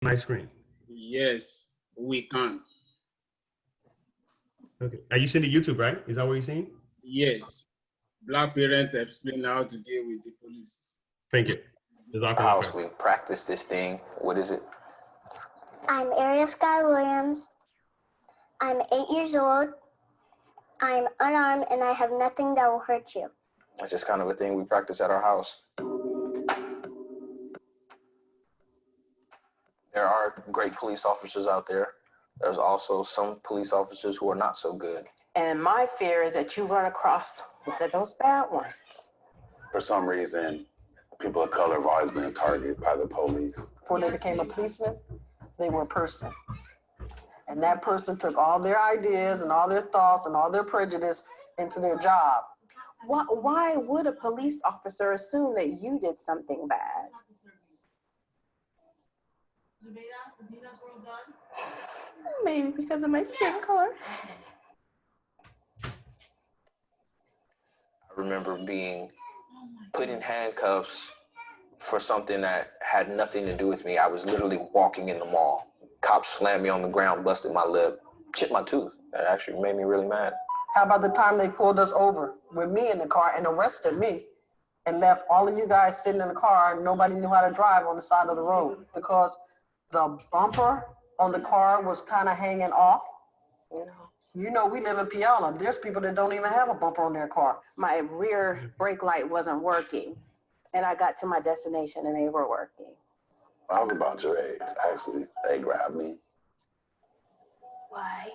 my screen? Yes, we can. Okay. Are you seeing the YouTube, right? Is that what you're seeing? Yes. Black parents explain how to deal with the police. Thank you. House, we practice this thing. What is it? I'm Ariel Sky Williams. I'm 8 years old. I'm unarmed and I have nothing that will hurt you. It's just kind of a thing we practice at our house. There are great police officers out there. There's also some police officers who are not so good. And my fear is that you run across one of those bad ones. For some reason, people of color have always been targeted by the police. Before they became a policeman, they were a person. And that person took all their ideas and all their thoughts and all their prejudice into their job. Why would a police officer assume that you did something bad? Maybe because of my skin color. I remember being put in handcuffs for something that had nothing to do with me. I was literally walking in the mall. Cops slammed me on the ground, busted my lip, chipped my tooth. That actually made me really mad. How about the time they pulled us over with me in the car and arrested me and left all of you guys sitting in the car and nobody knew how to drive on the side of the road because the bumper on the car was kind of hanging off? You know, we live in Puyallup. There's people that don't even have a bumper on their car. My rear brake light wasn't working and I got to my destination and they were working. I was about your age, actually. They grabbed me. Why?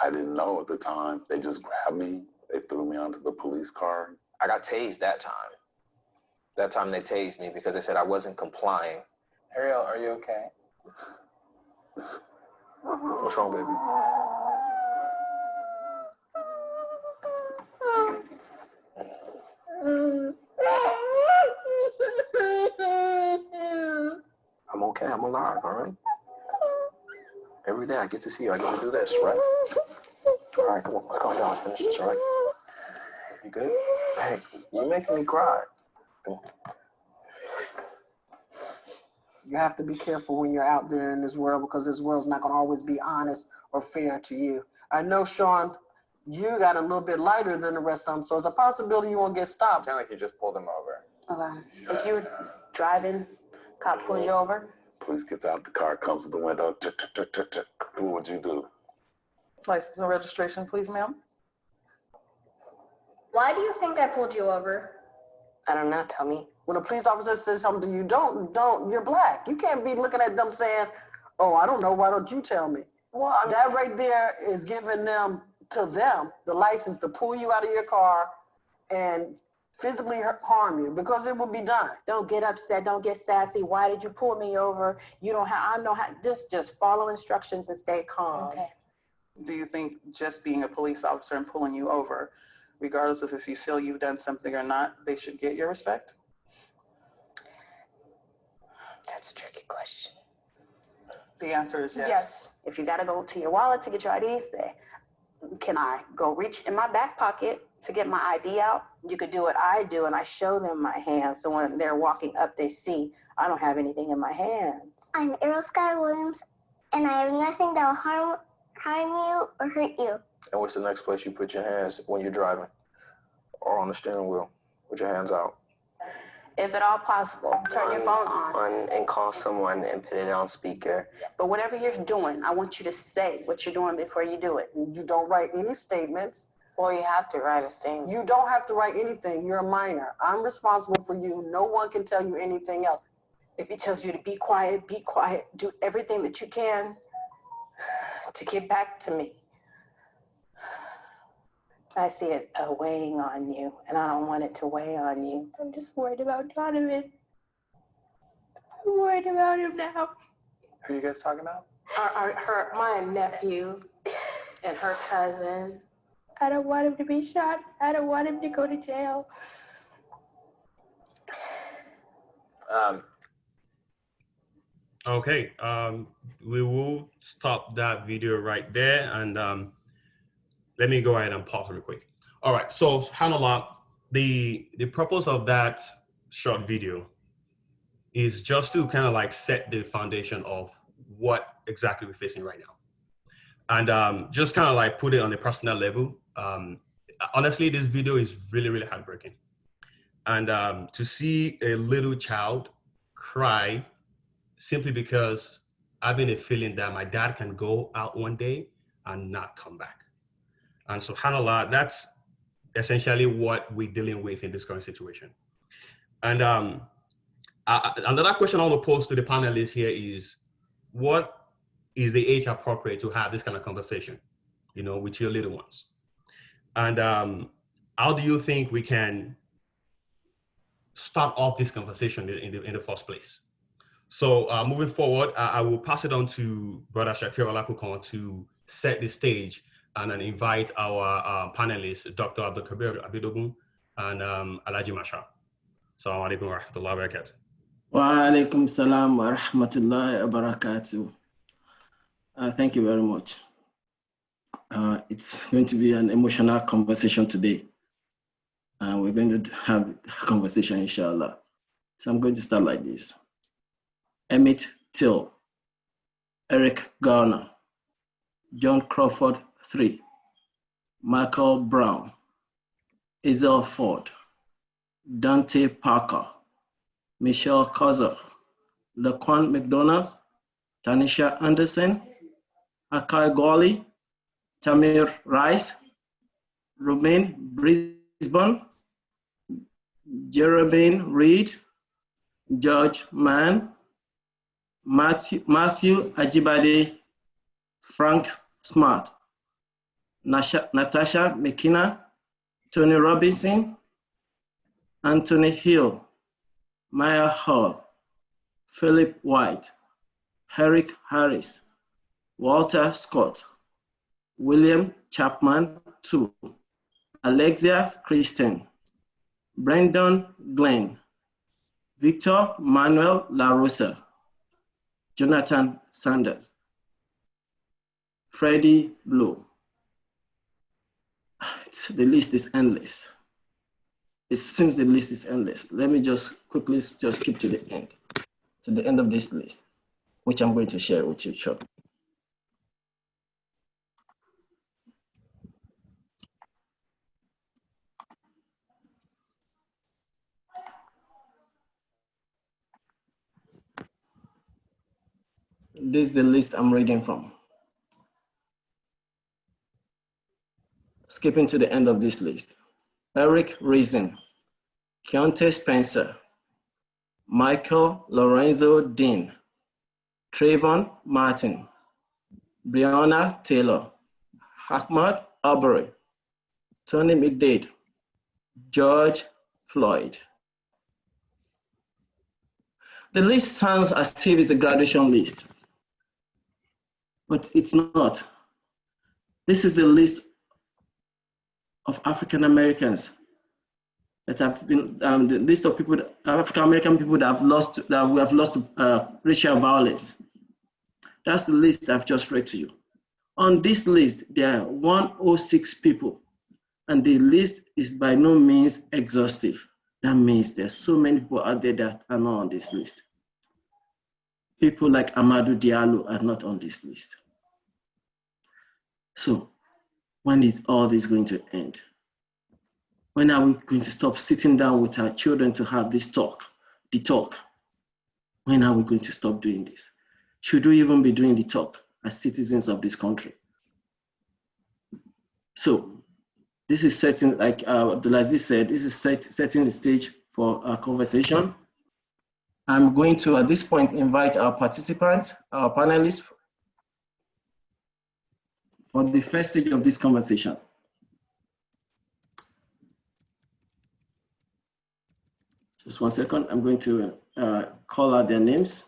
I didn't know at the time. They just grabbed me. They threw me onto the police car. I got tased that time. That time they tased me because they said I wasn't complying. Ariel, are you okay? What's wrong, baby? I'm okay, I'm alive, all right? Every day I get to see you, I get to do this, right? All right, come on, let's calm down, let's finish this, all right? You good? Hey, you're making me cry. Come on. You have to be careful when you're out there in this world because this world's not going to always be honest or fair to you. I know, Sean, you got a little bit lighter than the rest of them, so it's a possibility you won't get stopped. Sound like you just pulled him over. Okay. If you were driving, cop pulls you over. Police gets out the car, comes to the window. What would you do? License and registration, please, ma'am. Why do you think I pulled you over? I don't know, tell me. When a police officer says something to you, you're black. You can't be looking at them saying, oh, I don't know, why don't you tell me? Well, that right there is giving them the license to pull you out of your car and physically harm you because it will be done. Don't get upset, don't get sassy. Why did you pull me over? You don't have, I know how, just follow instructions and stay calm. Okay. Do you think just being a police officer and pulling you over, regardless of if you feel you've done something or not, they should get your respect? That's a tricky question. The answer is yes. Yes. If you gotta go to your wallet to get your ID, say, can I go reach in my back pocket to get my ID out? You could do what I do and I show them my hands. So when they're walking up, they see I don't have anything in my hands. I'm Ariel Sky Williams and I have nothing that will harm you or hurt you. And what's the next place you put your hands when you're driving or on the steering wheel with your hands out? If at all possible, turn your phone on. And call someone and put it on speaker. But whatever you're doing, I want you to say what you're doing before you do it. You don't write any statements. Or you have to write a statement. You don't have to write anything. You're a minor. I'm responsible for you. No one can tell you anything else. If he tells you to be quiet, be quiet. Do everything that you can to get back to me. I see it weighing on you, and I don't want it to weigh on you. I'm just worried about Donovan. I'm worried about him now. Who are you guys talking about? My nephew and her cousin. I don't want him to be shot. I don't want him to go to jail. Okay, we will stop that video right there, and let me go ahead and pause real quick. All right, so Hanalak, the purpose of that short video is just to kind of like set the foundation of what exactly we're facing right now. And just kind of like put it on a personal level. Honestly, this video is really, really heartbreaking. And to see a little child cry simply because having a feeling that my dad can go out one day and not come back. And subhanAllah, that's essentially what we're dealing with in this current situation. And another question I want to pose to the panelists here is, what is the age appropriate to have this kind of conversation, you know, with your little ones? And how do you think we can start off this conversation in the first place? So moving forward, I will pass it on to Brother Shakir Olakukon to set the stage and then invite our panelists, Dr. Abdul Kabir Abidogun and Alaji Masha. Assalamu alaikum wa rahmatullahi wa barakatuh. Wa alaikum salam wa rahmatullahi wa barakatuh. Thank you very much. It's going to be an emotional conversation today. We're going to have a conversation, inshallah. So I'm going to start like this. Emmett Till, Eric Garner, John Crawford III, Michael Brown, Isel Ford, Dante Parker, Michelle Causer, Laquan McDonald, Tanisha Anderson, Akai Gawley, Tamir Rice, Romain Brisbane, Jeremy Reed, George Mann, Matthew Ajibade, Frank Smart, Natasha McKenna, Tony Robinson, Anthony Hill, Maya Hall, Philip White, Eric Harris, Walter Scott, William Chapman II, Alexia Christian, Brendan Glenn, Victor Manuel La Rosa, Jonathan Sanders, Freddie Blue. The list is endless. It seems the list is endless. Let me just quickly just skip to the end of this list, which I'm going to share with you shortly. This is the list I'm reading from. Skipping to the end of this list. Eric Reason, Keontae Spencer, Michael Lorenzo Dean, Trayvon Martin, Breonna Taylor, Ahmaud Arbery, Tony McDade, George Floyd. The list sounds as if it's a graduation list, but it's not. This is the list of African Americans that have been, the list of people, African American people that we have lost to racial violence. That's the list I've just read to you. On this list, there are 106 people, and the list is by no means exhaustive. That means there's so many people out there that are not on this list. People like Amadou Diallo are not on this list. So, when is all this going to end? When are we going to stop sitting down with our children to have this talk, the talk? When are we going to stop doing this? Should we even be doing the talk as citizens of this country? So this is setting, like Abdulaziz said, this is setting the stage for our conversation. I'm going to, at this point, invite our participants, our panelists, for the first stage of this conversation. Just 1 second, I'm going to call out their names.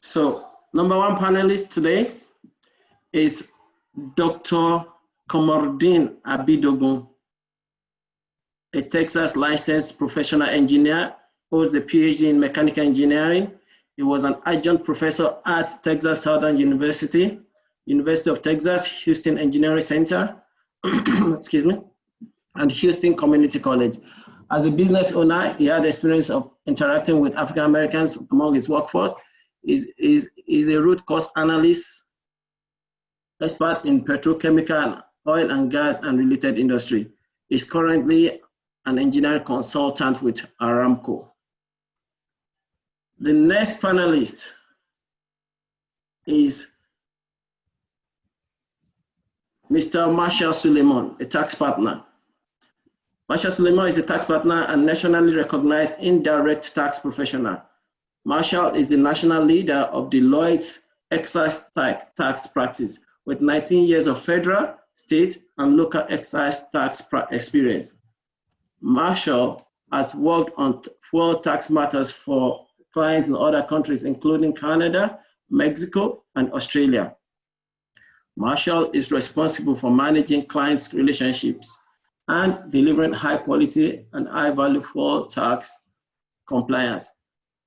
So, number one panelist today is Dr. Komordin Abidogun. a Texas licensed professional engineer, holds a PhD in mechanical engineering. He was an adjunct professor at Texas Southern University, University of Texas, Houston Engineering Center, excuse me, and Houston Community College. As a business owner, he had experience of interacting with African Americans among his workforce. He's a root cause analyst, expert in petrochemical, oil and gas and related industry. He's currently an engineering consultant with Aramco. The next panelist is Mr. Marshall Suleiman, a tax partner. Marshall Suleiman is a tax partner and nationally recognized indirect tax professional. Marshall is the national leader of Deloitte's excise tax practice with 19 years of federal, state, and local excise tax experience. Marshall has worked on 4 tax matters for clients in other countries, including Canada, Mexico, and Australia. Marshall is responsible for managing clients' relationships and delivering high quality and high value for tax compliance,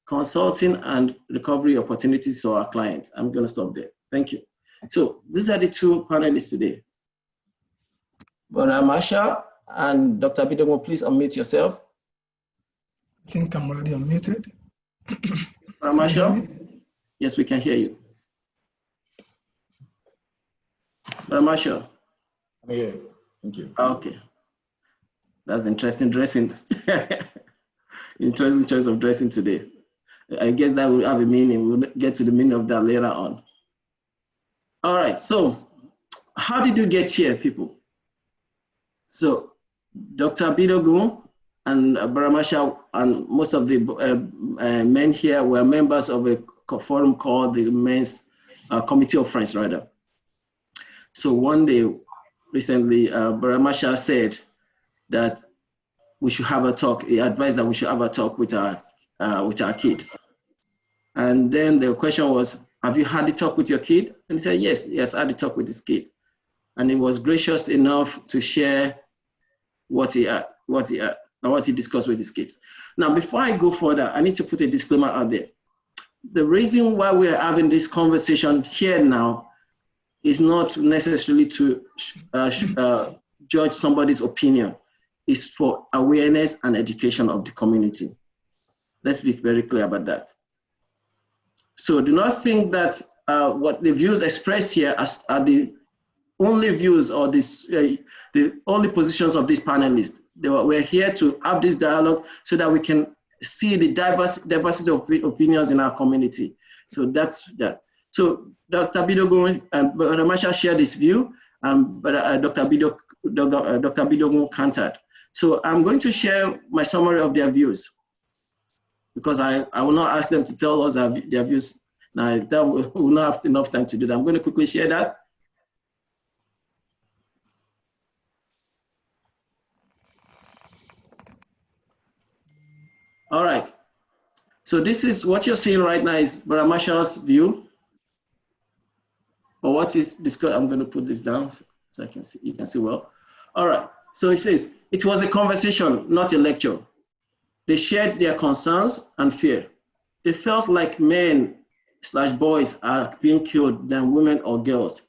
consulting and recovery opportunities for our clients. I'm going to stop there. Thank you. So these are the 2 panelists today. Brother Marshall and Dr. Bidogo, please unmute yourself. I think I'm already unmuted. Brother Marshall? Yes, we can hear you. Brother Marshall? I'm here. Thank you. Okay. That's interesting dressing. Interesting choice of dressing today. I guess that will have a meaning. We'll get to the meaning of that later on. All right, so how did you get here, people? So Dr. Bidogo and Brother Marshall and most of the men here were members of a forum called the Men's Committee of Friends, rather. So one day, recently, Brother Marshall said that we should have a talk. He advised that we should have a talk with our kids. And then the question was, have you had the talk with your kid? And he said, yes, I had the talk with his kid. And he was gracious enough to share what he discussed with his kids. Now, before I go further, I need to put a disclaimer out there. The reason why we are having this conversation here now is not necessarily to judge somebody's opinion. It's for awareness and education of the community. Let's be very clear about that. So do not think that what the views expressed here are the only views or the only positions of these panelists. We're here to have this dialogue so that we can see the diversity of opinions in our community. So that's that. So Dr. Bidogo and Brother Marshall shared this view, but Dr. Bidogo countered. So I'm going to share my summary of their views, because I will not ask them to tell us their views. Now, that we will not have enough time to do that. I'm going to quickly share that. All right. So this is what you're seeing right now is Brother Marshall's view. Or what is discussed. I'm going to put this down so I can see, you can see well. All right. So it says, it was a conversation, not a lecture. They shared their concerns and fear. They felt like men/boys are being killed than women or girls.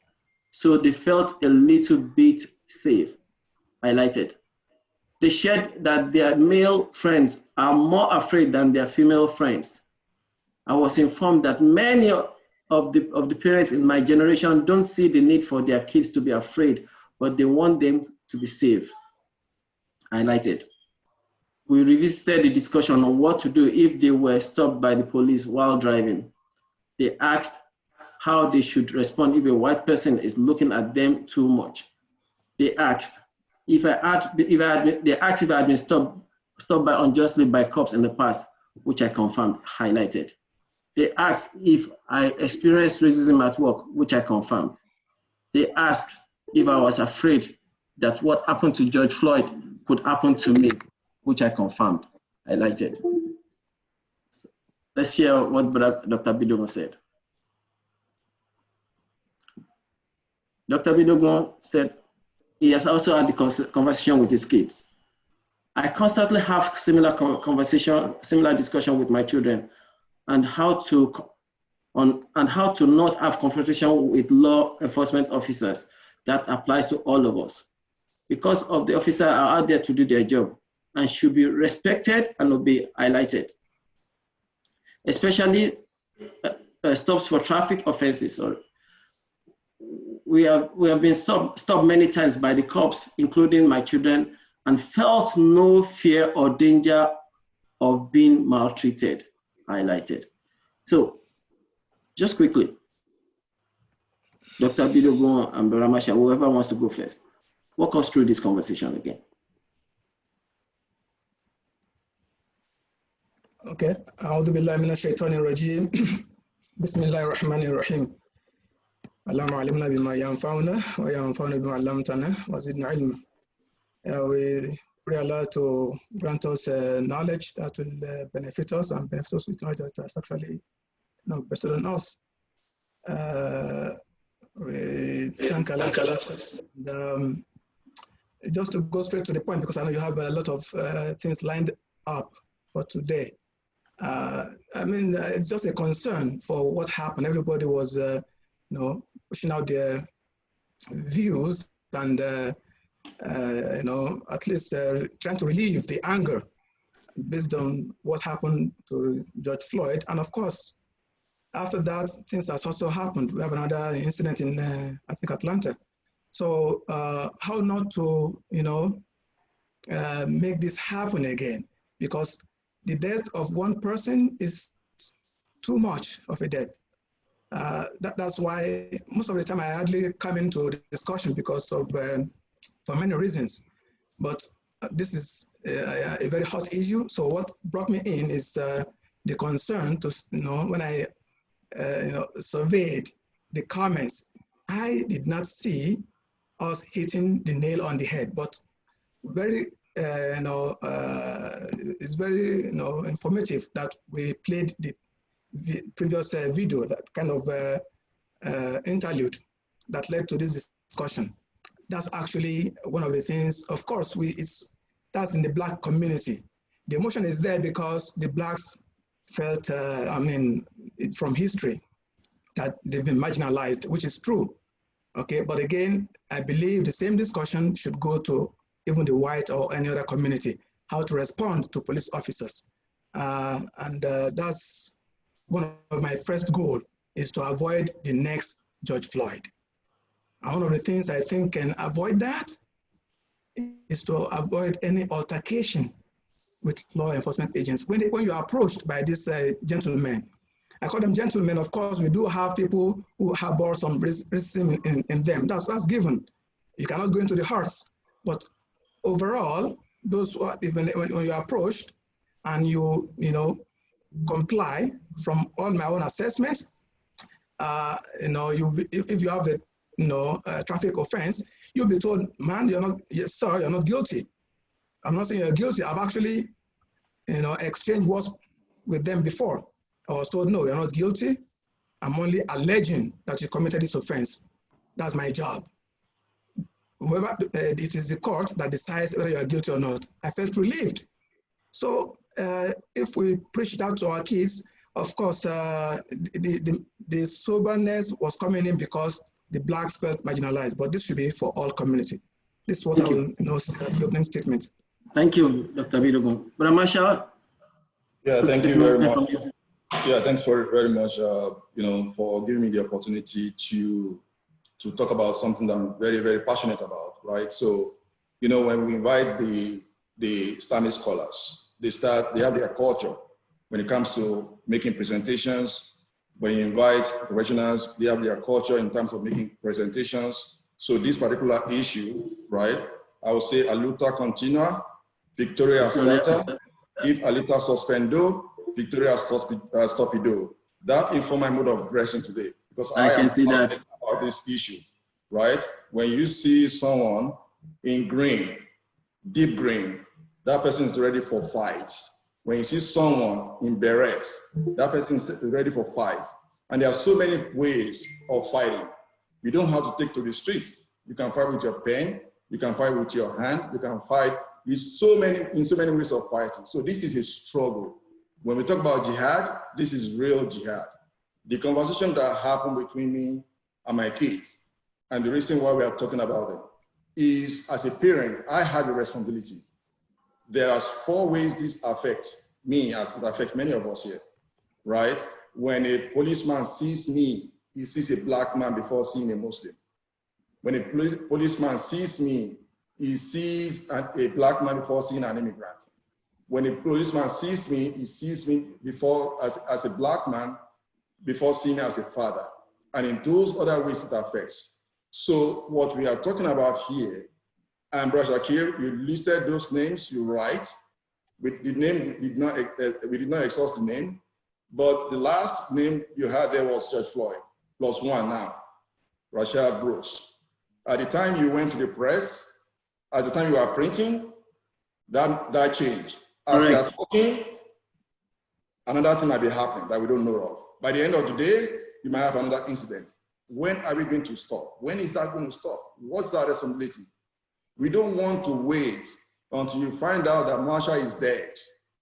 So they felt a little bit safe, highlighted. They shared that their male friends are more afraid than their female friends. I was informed that many of the parents in my generation don't see the need for their kids to be afraid, but they want them to be safe, highlighted. We revisited the discussion on what to do if they were stopped by the police while driving. They asked how they should respond if a white person is looking at them too much. They asked if I had been stopped unjustly by cops in the past, which I confirmed, highlighted. They asked if I experienced racism at work, which I confirmed. They asked if I was afraid that what happened to George Floyd could happen to me, which I confirmed, highlighted. So let's hear what Dr. Bidogo said. Dr. Bidogo said he has also had the conversation with his kids. I constantly have similar discussion with my children, and how to not have confrontation with law enforcement officers. That applies to all of us, because of the officers are out there to do their job and should be respected and will be highlighted, especially stops for traffic offenses. We have been stopped many times by the cops, including my children, and felt no fear or danger of being maltreated, highlighted. So, just quickly, Dr. Bidogo and Baramasha, whoever wants to go first, walk us through this conversation again. Okay. أعوذ بالله من الشيطان الرجيم. بسم الله الرحمن الرحيم. اللهم علمنا بما ينفعنا وينفعنا بما علمتنا وزدنا علما. We pray Allah to grant us knowledge that will benefit us and benefit us with knowledge that is actually better than us. We thank Allah. And, just to go straight to the point, because I know you have a lot of things lined up for today. I mean, it's just a concern for what happened. Everybody was, pushing out their views and, at least trying to relieve the anger based on what happened to George Floyd. And of course, after that, things has also happened. We have another incident in, I think, Atlanta. So how not to, make this happen again? Because the death of one person is too much of a death. That's why most of the time I hardly come into the discussion because of, for many reasons. But this is a very hot issue. So what brought me in is the concern to, when I, surveyed the comments, I did not see us hitting the nail on the head, but very, it's very, informative that we played the previous video, that kind of interlude that led to this discussion. That's actually one of the things. Of course, that's in the Black community. The emotion is there because the Blacks felt, from history, that they've been marginalized, which is true. Okay, but again, I believe the same discussion should go to even the white or any other community, how to respond to police officers. That's one of my first goal, is to avoid the next George Floyd. And one of the things I think can avoid that is to avoid any altercation with law enforcement agents. When you are approached by this gentleman, I call them gentlemen. Of course, we do have people who harbor some racism in them. That's given. You cannot go into the hearts. But overall, those who are, when you are approached and you comply from all my own assessments, if you have a traffic offense, you'll be told, man, yes, sir, you're not guilty. I'm not saying you're guilty. I've actually, exchanged words with them before. I was told, no, you're not guilty. I'm only alleging that you committed this offense. That's my job. Whoever, it is the court that decides whether you are guilty or not. I felt relieved. So if we preach that to our kids, of course, the soberness was coming in because the Blacks felt marginalized, but this should be for all community. This is what I will say as the opening statement. Thank you, Dr. Bidogo. Baramasha? Yeah, thank you very much. Yeah, thanks very much, for giving me the opportunity to talk about something that I'm very, very passionate about, right? So, when we invite the Islamic scholars, they have their culture when it comes to making presentations. When you invite professionals, they have their culture in terms of making presentations. So this particular issue, right, I would say aluta continua, victoria sata, if aluta suspendo, victoria stupido. That informs my mode of dressing today, because I can see that about this issue, right? When you see someone in green, deep green, that person is ready for fight. When you see someone in beret, that person is ready for fight. And there are so many ways of fighting. You don't have to take to the streets. You can fight with your pen, you can fight with your hand, you can fight in so many ways of fighting. So this is a struggle. When we talk about jihad, this is real jihad. The conversation that happened between me and my kids, and the reason why we are talking about them, is as a parent, I have a responsibility. There are 4 ways this affects me, as it affects many of us here, right? When a policeman sees me, he sees a black man before seeing a Muslim. When a policeman sees me, he sees a black man before seeing an immigrant. When a policeman sees me, he sees me before as a black man before seeing me as a father. And in those other ways it affects. So what we are talking about here, and Brother Shakir, you listed those names, you're right. With the name, we did not exhaust the name, but the last name you had there was Judge Floyd, +1 now, Rashad Brooks. At the time you went to the press, at the time you are printing, that changed. As we are talking, another thing might be happening that we don't know of. By the end of the day, you might have another incident. When are we going to stop? When is that going to stop? What's our responsibility? We don't want to wait until you find out that Marshall is dead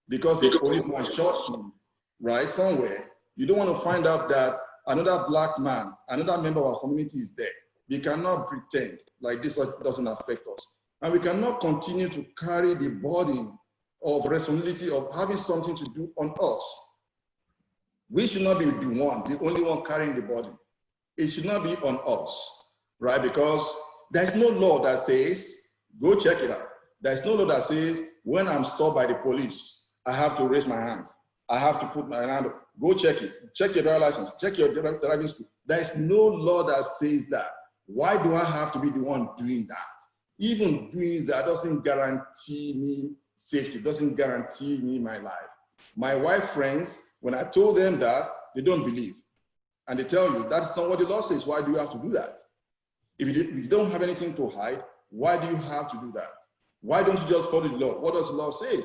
because a policeman shot him, right, somewhere. You don't want to find out that another black man, another member of our community is dead. We cannot pretend like this doesn't affect us. And we cannot continue to carry the burden of responsibility of having something to do on us. We should not be the only one carrying the burden. It should not be on us, right? Because there's no law that says, go check it out. There's no law that says, when I'm stopped by the police, I have to raise my hand. I have to put my hand up. Go check it. Check your driver's license. Check your driving school. There's no law that says that. Why do I have to be the one doing that? Even doing that doesn't guarantee me safety, doesn't guarantee me my life. My white friends, when I told them that, they don't believe. And they tell you, that's not what the law says. Why do you have to do that? If you don't have anything to hide, why do you have to do that? Why don't you just follow the law? What does the law say?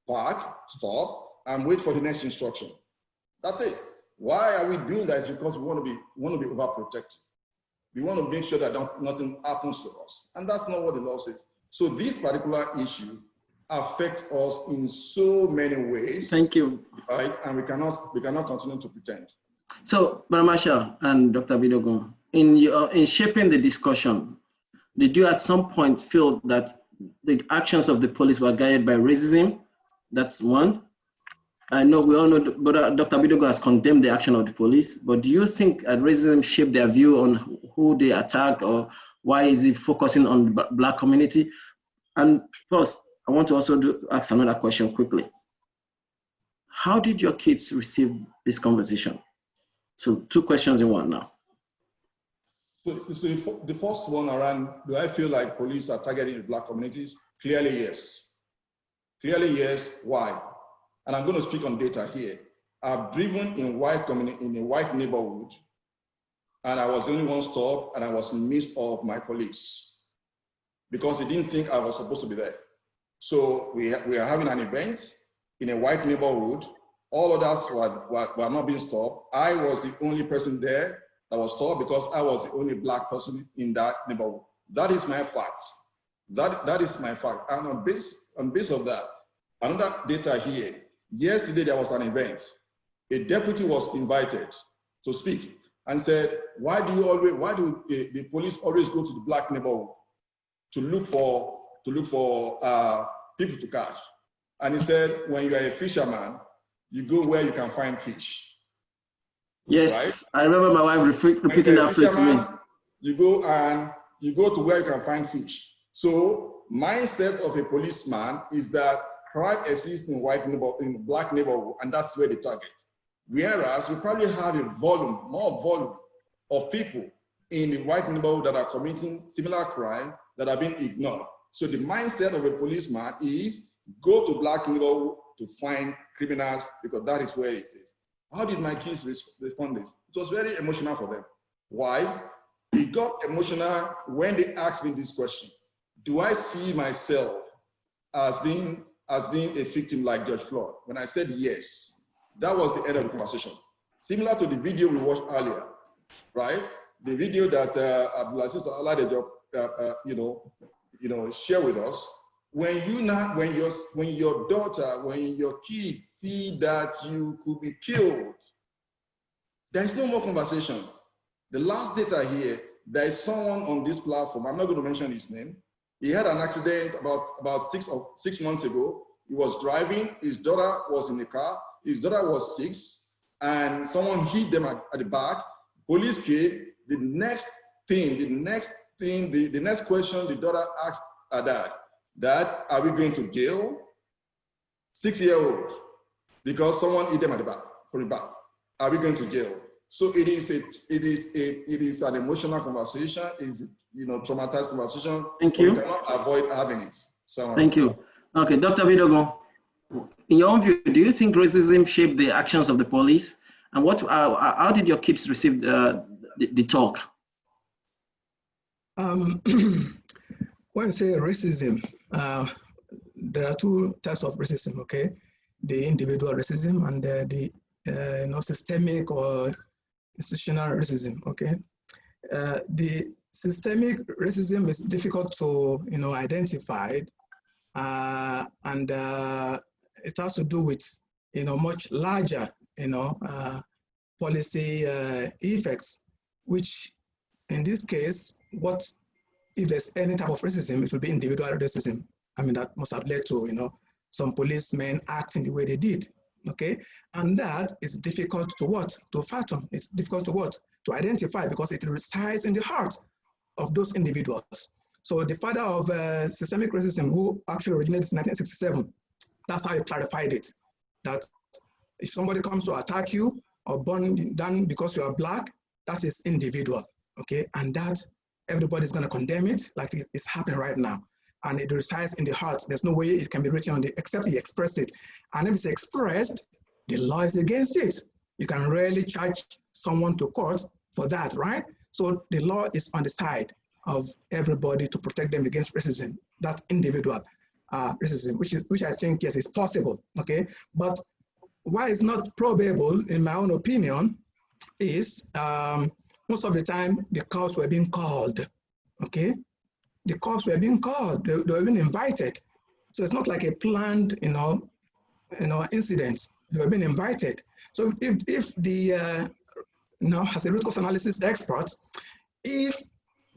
Park, stop, and wait for the next instruction. That's it. Why are we doing that? It's because we want to be overprotective. We want to make sure that nothing happens to us. And that's not what the law says. So this particular issue affects us in so many ways. Thank you. Right? And we cannot continue to pretend. So, Brother Marshall and Dr. Bidogun, in shaping the discussion, did you at some point feel that the actions of the police were guided by racism? That's one. I know we all know Dr. Bidogun has condemned the action of the police, but do you think that racism shaped their view on who they attacked, or why is it focusing on the Black community? And plus, I want to also ask another question quickly. How did your kids receive this conversation? So 2 questions in one now. So the first one around, do I feel like police are targeting the Black communities? Clearly, yes. Clearly, yes. Why? And I'm going to speak on data here. I've driven in a white neighborhood, and I was the only one stopped, and I was in the midst of my colleagues because they didn't think I was supposed to be there. So we are having an event in a white neighborhood. All others were not being stopped. I was the only person there that was stopped because I was the only Black person in that neighborhood. That is my fact. That is my fact. And on base of that, another data here. Yesterday there was an event. A deputy was invited to speak and said, why do the police always go to the Black neighborhood to look for people to catch? And he said, when you are a fisherman, you go where you can find fish. Yes, right? I remember my wife repeating that phrase to me. You go to where you can find fish. So mindset of a policeman is that crime exists in Black neighborhood, and that's where they target. Whereas we probably have more volume of people in the white neighborhood that are committing similar crime that are being ignored. So the mindset of a policeman is go to Black neighborhood to find criminals because that is where it is. How did my kids respond to this? It was very emotional for them. Why? It got emotional when they asked me this question. Do I see myself as being a victim like Judge Floyd? When I said yes, that was the end of the conversation. Similar to the video we watched earlier, right? The video that Abdulaziz Aladejo, share with us. when your daughter, when your kids see that you could be killed, there's no more conversation. The last data here, there is someone on this platform, I'm not going to mention his name. He had an accident about 6 months ago. He was driving, his daughter was in the car, his daughter was 6, and someone hit them at the back. Police came. The next question the daughter asked her dad, are we going to jail? 6-year-old, because someone hit them at the back, from the back. Are we going to jail? So it is an emotional conversation. It is, traumatized conversation. Thank you. We cannot avoid having it. So, thank you. Okay, Dr. Vidogo, in your own view, do you think racism shaped the actions of the police? And how did your kids receive the talk? When you say racism, there are two types of racism, okay? The individual racism and the systemic or institutional racism, okay? The systemic racism is difficult to, identify, and it has to do with, much larger, policy effects, which in this case, if there's any type of racism, it will be individual racism. I mean, that must have led to, some policemen acting the way they did, okay? And that is difficult to fathom. It's difficult to identify, because it resides in the heart of those individuals. So the father of systemic racism, who actually originated in 1967, that's how he clarified it, that if somebody comes to attack you or burn you down because you are Black, that is individual, okay? And that everybody's gonna condemn it, like it's happening right now. And it resides in the heart. There's no way it can be written except he expressed it. And if it's expressed, the law is against it. You can rarely charge someone to court for that, right? So the law is on the side of everybody to protect them against racism. That's individual racism, which I think, yes, is possible, okay? But why it's not probable, in my own opinion, is most of the time the cops were being called, okay? The cops were being called, they were being invited. So it's not like a planned, incident. They were being invited. So if the, as a root cause analysis expert, if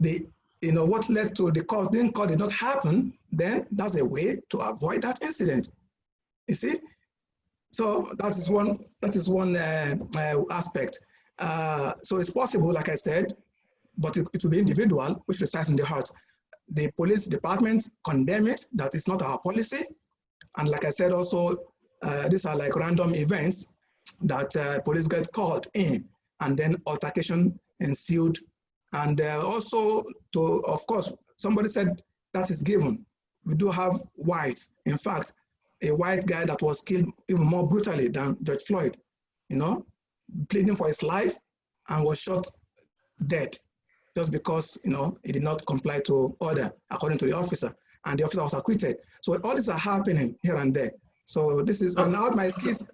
the, what led to the call being called did not happen, then that's a way to avoid that incident. You see? So that is one aspect. So it's possible, like I said, but it will be individual, which resides in the heart. The police department condemn it, that is not our policy. And like I said also, these are like random events that police get called in, and then altercation ensued. And also, of course, somebody said that is given. We do have whites. In fact, a white guy that was killed even more brutally than George Floyd, pleading for his life and was shot dead just because, he did not comply to order according to the officer, and the officer was acquitted. So all these are happening here and there. So this is, and how my kids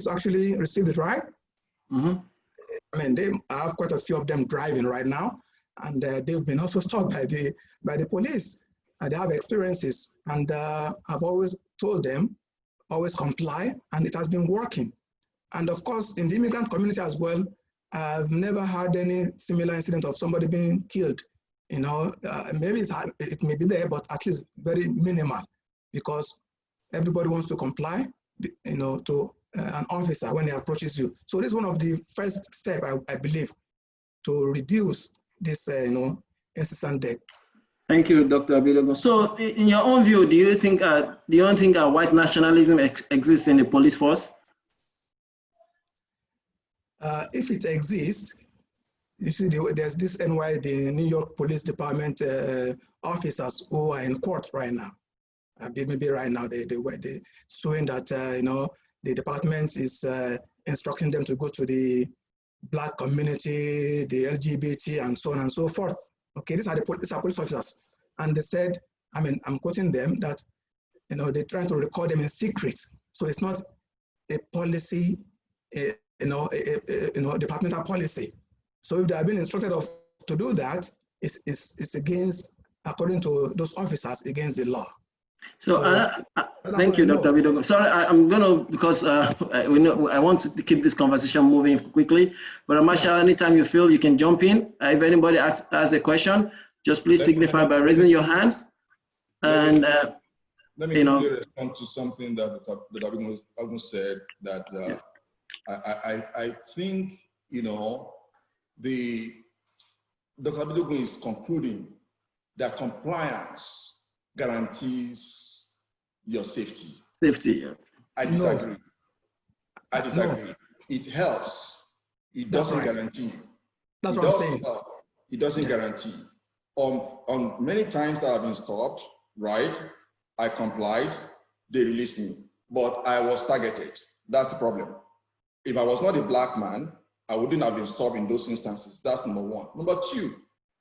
actually received it, right? Mm-hmm. I mean, I have quite a few of them driving right now, and they've been also stopped by the police. And they have experiences, and I've always told them, always comply, and it has been working. And of course, in the immigrant community as well, I've never had any similar incident of somebody being killed. Maybe it may be there, but at least very minimal, because everybody wants to comply, to an officer when he approaches you. So this is one of the first steps, I believe, to reduce this, incessant death. Thank you, Dr. Abilogo. So, in your own view, do you think white nationalism exists in the police force? If it exists, you see, there's this the New York Police Department officers who are in court right now. Maybe right now they suing that the department is instructing them to go to the Black community, the LGBT, and so on and so forth. Okay, these are police officers, and they said, I'm quoting them, that they're trying to record them in secret. So it's not a policy, departmental policy. So if they have been instructed to do that, it's against, according to those officers, against the law. So, thank you, Dr. Bidogo. Sorry, I'm gonna, because we know I want to keep this conversation moving quickly. But Marshall, anytime you feel, you can jump in. If anybody asks a question, just please signify by raising your hands. And let me quickly respond to something that David almost said. That yes. I think, you know, Dr. Bidogo is concluding that compliance guarantees your safety. Safety, yeah. I disagree. No. I disagree. No. It helps. It doesn't guarantee. That's what I'm saying. It doesn't guarantee. On many times that I've been stopped, right? I complied, they released me, but I was targeted. That's the problem. If I was not a black man, I wouldn't have been stopped in those instances. That's number one. Number two,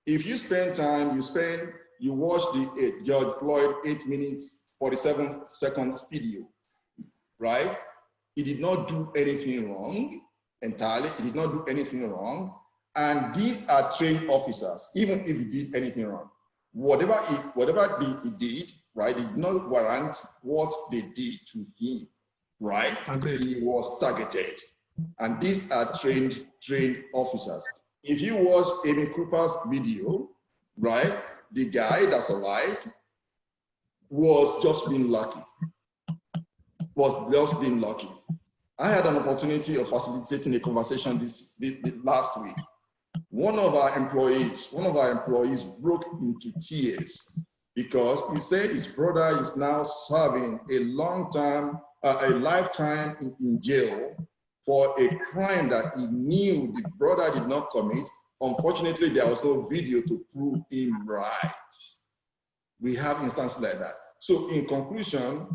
if you spend time, you watch the George Floyd 8 minutes, 47 seconds video, right? He did not do anything wrong entirely. He did not do anything wrong. And these are trained officers, even if he did anything wrong. Whatever he did, right, did not warrant what they did to him, right? Agreed. He was targeted. And these are trained officers. If you watch Amy Cooper's video, right, the guy that survived was just being lucky. I had an opportunity of facilitating a conversation this last week. One of our employees broke into tears because he said his brother is now serving a lifetime in jail for a crime that he knew the brother did not commit. Unfortunately, there was no video to prove him right. We have instances like that. So in conclusion,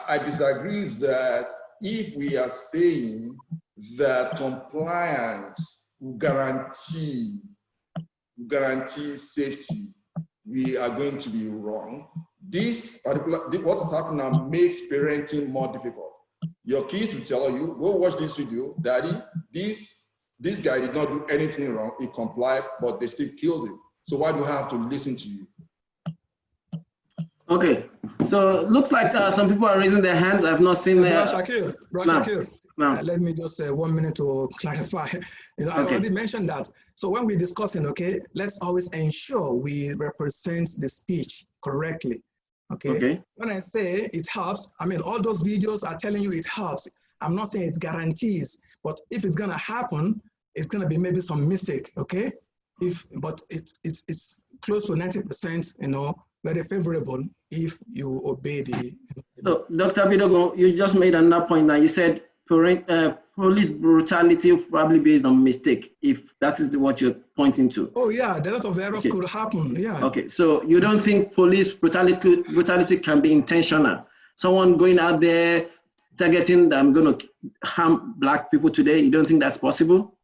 I disagree that if we are saying that compliance will guarantee safety, we are going to be wrong. What is happening now makes parenting more difficult. Your kids will tell you, go watch this video, Daddy, this guy did not do anything wrong, he complied, but they still killed him. So why do I have to listen to you? Okay, so looks like some people are raising their hands. I've not seen their... Shakir, let me just 1 minute to clarify. You know, I already mentioned that. So when we're discussing, okay, let's always ensure we represent the speech correctly. Okay. When I say it helps, I mean, all those videos are telling you it helps. I'm not saying it guarantees, but if it's gonna happen, it's gonna be maybe some mistake, okay? But it's close to 90%, you know, very favorable if you obey the... So, Dr. Bidogo, you just made another point now. You said police brutality probably based on mistake, if that is what you're pointing to. Oh yeah, a lot of errors could happen, yeah. Okay, so you don't think police brutality can be intentional? Someone going out there targeting that I'm going to harm black people today, you don't think that's possible?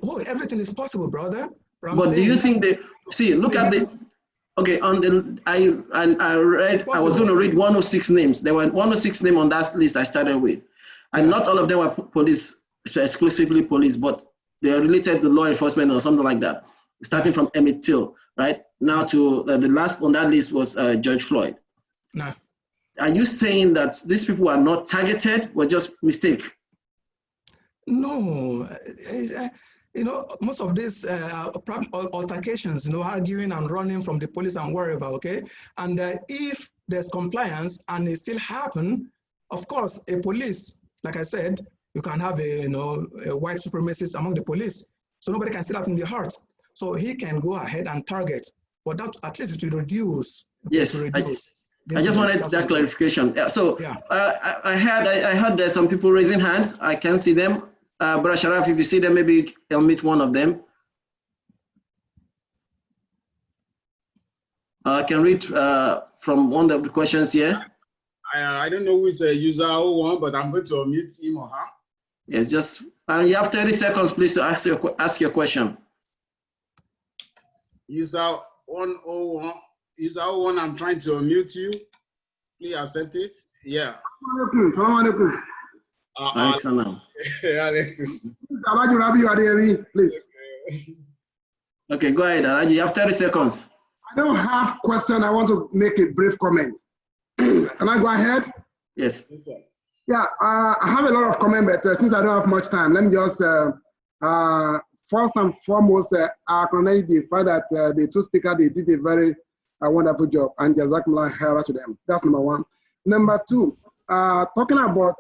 Oh, everything is possible, brother. But do you think they, see, look at the, okay, on the, I was going to read 106 names. There were 106 names on that list I started with. And not all of them were police, exclusively police, but they are related to law enforcement or something like that. Starting from Emmett Till, right? Now to the last on that list was George Floyd. No. Are you saying that these people are not targeted, were just mistake? No. You know, most of these altercations, you know, arguing and running from the police and wherever, okay? And if there's compliance and it still happen, of course, a police, like I said, you can have a white supremacist among the police. So nobody can see that in the heart. So he can go ahead and target, but that at least it will reduce. Yes, I just wanted that clarification. Yeah, so yeah. I heard there's some people raising hands. I can see them. Brother Sharaf, if you see them, maybe I'll meet one of them. I can read from one of the questions here. I don't know who is a user 01, but I'm going to unmute him or her. Yes, just you have 30 seconds, please, to ask your question. User 101, user 01, I'm trying to unmute you. Please accept it. Yeah. Please. Okay, go ahead, Alaji. You have 30 seconds. I don't have question. I want to make a brief comment. Can I go ahead? Yes. Yeah, I have a lot of comment, but since I don't have much time, let me just first and foremost acknowledge the fact that the two speakers, they did a very wonderful job, and jazakumullah khaira to them. That's number one. Number two, talking about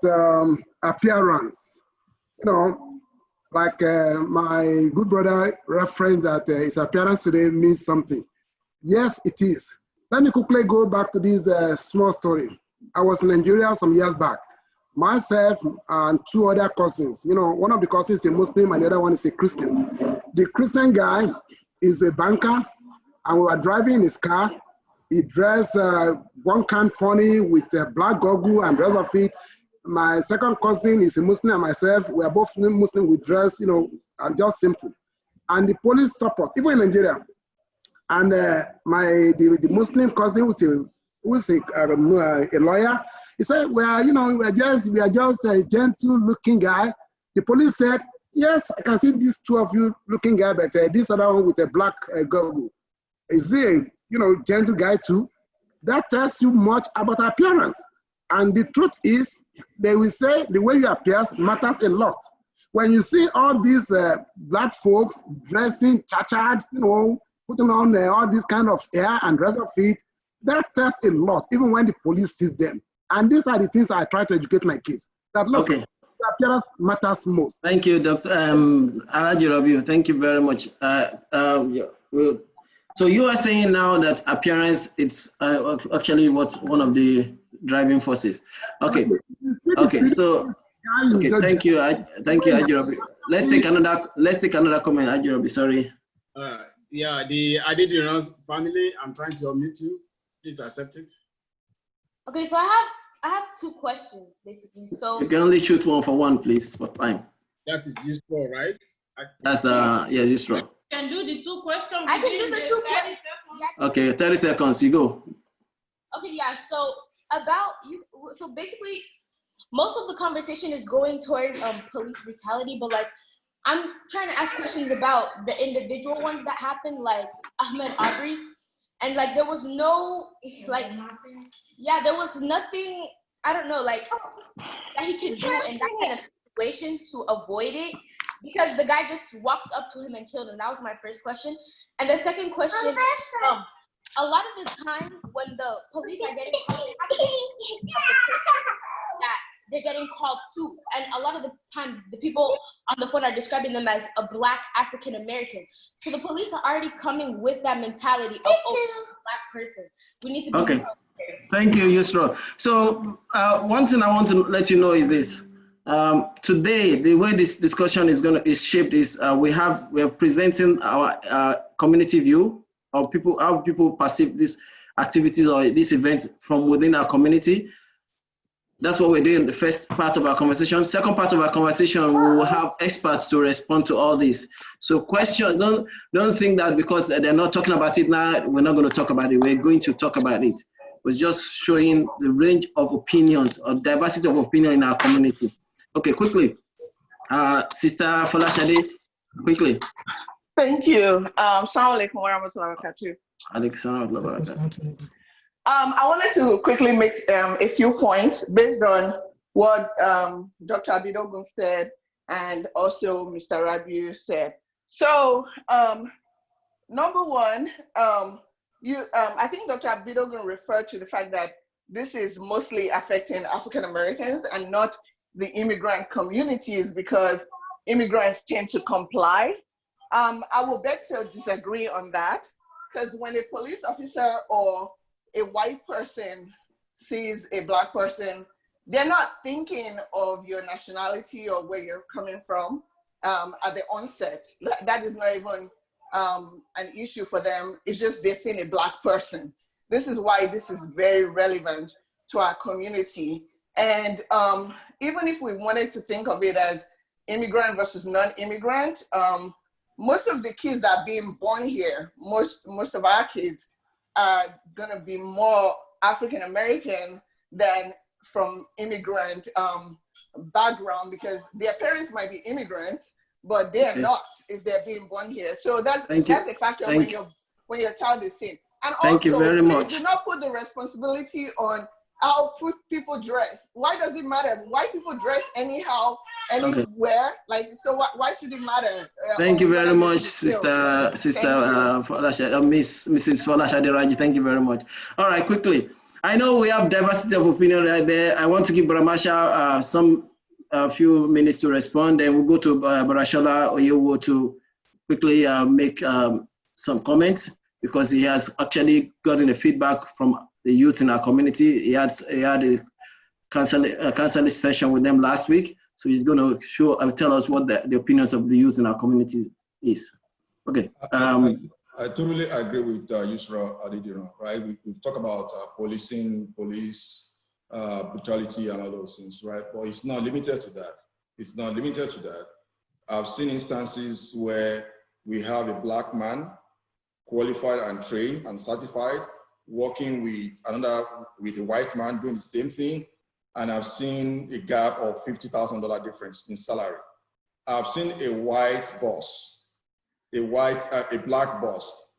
appearance, you know, like my good brother referenced that his appearance today means something. Yes, it is. Let me quickly go back to this small story. I was in Nigeria some years back. Myself and two other cousins, you know, one of the cousins is a Muslim and the other one is a Christian. The Christian guy is a banker, and we were driving in his car. He dressed one kind funny with a black goggle and rest of it. My second cousin is a Muslim and myself, we are both Muslim, we dress, you know, and just simple. And the police stopped us, even in Nigeria. And the Muslim cousin who's a lawyer, he said, well, you know, we are just a gentle looking guy. The police said, yes, I can see these two of you looking guy, but this other one with a black goggle. Is he a, you know, gentle guy too? That tells you much about appearance. And the truth is, they will say the way you appear matters a lot. When you see all these black folks dressing chachad, you know, putting on all this kind of hair and rest of it, that tells a lot, even when the police sees them. And these are the things I try to educate my kids. That look, okay, the appearance matters most. Thank you, Dr. Alhaji Rabiu. Thank you very much. So you are saying now that appearance, it's actually what's one of the driving forces. Okay. Okay. So okay. Thank you. Thank you, Alhaji Rabiu. Let's take another comment, Alhaji Rabiu. Sorry. Yeah, the Adediran's family. I'm trying to unmute you. Please accept it. Okay, so I have two questions basically. So you can only shoot one for one, please, for time. That is useful, right? That's yeah, useful. You can do the two questions. I can do the 2 questions. Okay, 30 seconds. You go. Okay, yeah. So about you. So basically, most of the conversation is going toward police brutality, but like, I'm trying to ask questions about the individual ones that happened, like Ahmed Aubrey. And like, there was no, like, yeah, there was nothing, I don't know, like, that he could do in that kind of situation to avoid it, because the guy just walked up to him and killed him. That was my first question. And the second question, a lot of the time when the police are getting called, that they're getting called to, and a lot of the time the people on the phone are describing them as a black African American. So the police are already coming with that mentality of, oh, black person. We need to be okay. Thank you, Yusra. So one thing I want to let you know is this. Today, the way this discussion is shaped is we are presenting our community view of people, how people perceive these activities or these events from within our community. That's what we're doing the first part of our conversation. Second part of our conversation, we will have experts to respond to all this. So questions, don't think that because they're not talking about it now, we're not going to talk about it. We're going to talk about it. We're just showing the range of opinions, or diversity of opinion in our community. Okay, quickly. Sister Folashade, quickly. Thank you. Assalamu alaikum wa rahmatullahi wa barakatuh. I wanted to quickly make a few points based on what Dr. Abidogun said and also Mr. Rabiu said. So, number one, I think Dr. Abidogun referred to the fact that this is mostly affecting African Americans and not the immigrant communities, because immigrants tend to comply. I will beg to disagree on that, because when a police officer or a white person sees a black person, they're not thinking of your nationality or where you're coming from at the onset. That is not even an issue for them. It's just they're seeing a black person. This is why this is very relevant to our community. And even if we wanted to think of it as immigrant versus non-immigrant, most of the kids that are being born here, most of our kids are gonna be more African American than from immigrant background, because their parents might be immigrants, but they're not if they're being born here. So that's a factor when your child is seen. And Thank you also, very please much. do not put the responsibility on how people dress. Why does it matter? Why people dress anyhow, anywhere? Like, so why should it matter? Thank you very much, Sister Mrs. Folashade Raji. Thank you very much. All right, quickly. I know we have diversity of opinion right there. I want to give Baramasha a few minutes to respond, and we'll go to Barashola Oyewo to quickly make some comments, because he has actually gotten a feedback from the youth in our community. He had a counseling session with them last week, so he's going to tell us what the opinions of the youth in our community is. Okay. I totally agree with Yusra Adidino, right? We talk about policing, police brutality and all those things, right? But it's not limited to that. It's not limited to that. I've seen instances where we have a black man, qualified and trained and certified, working with a white man doing the same thing, and I've seen a gap of $50,000 difference in salary. I've seen a white boss, a black boss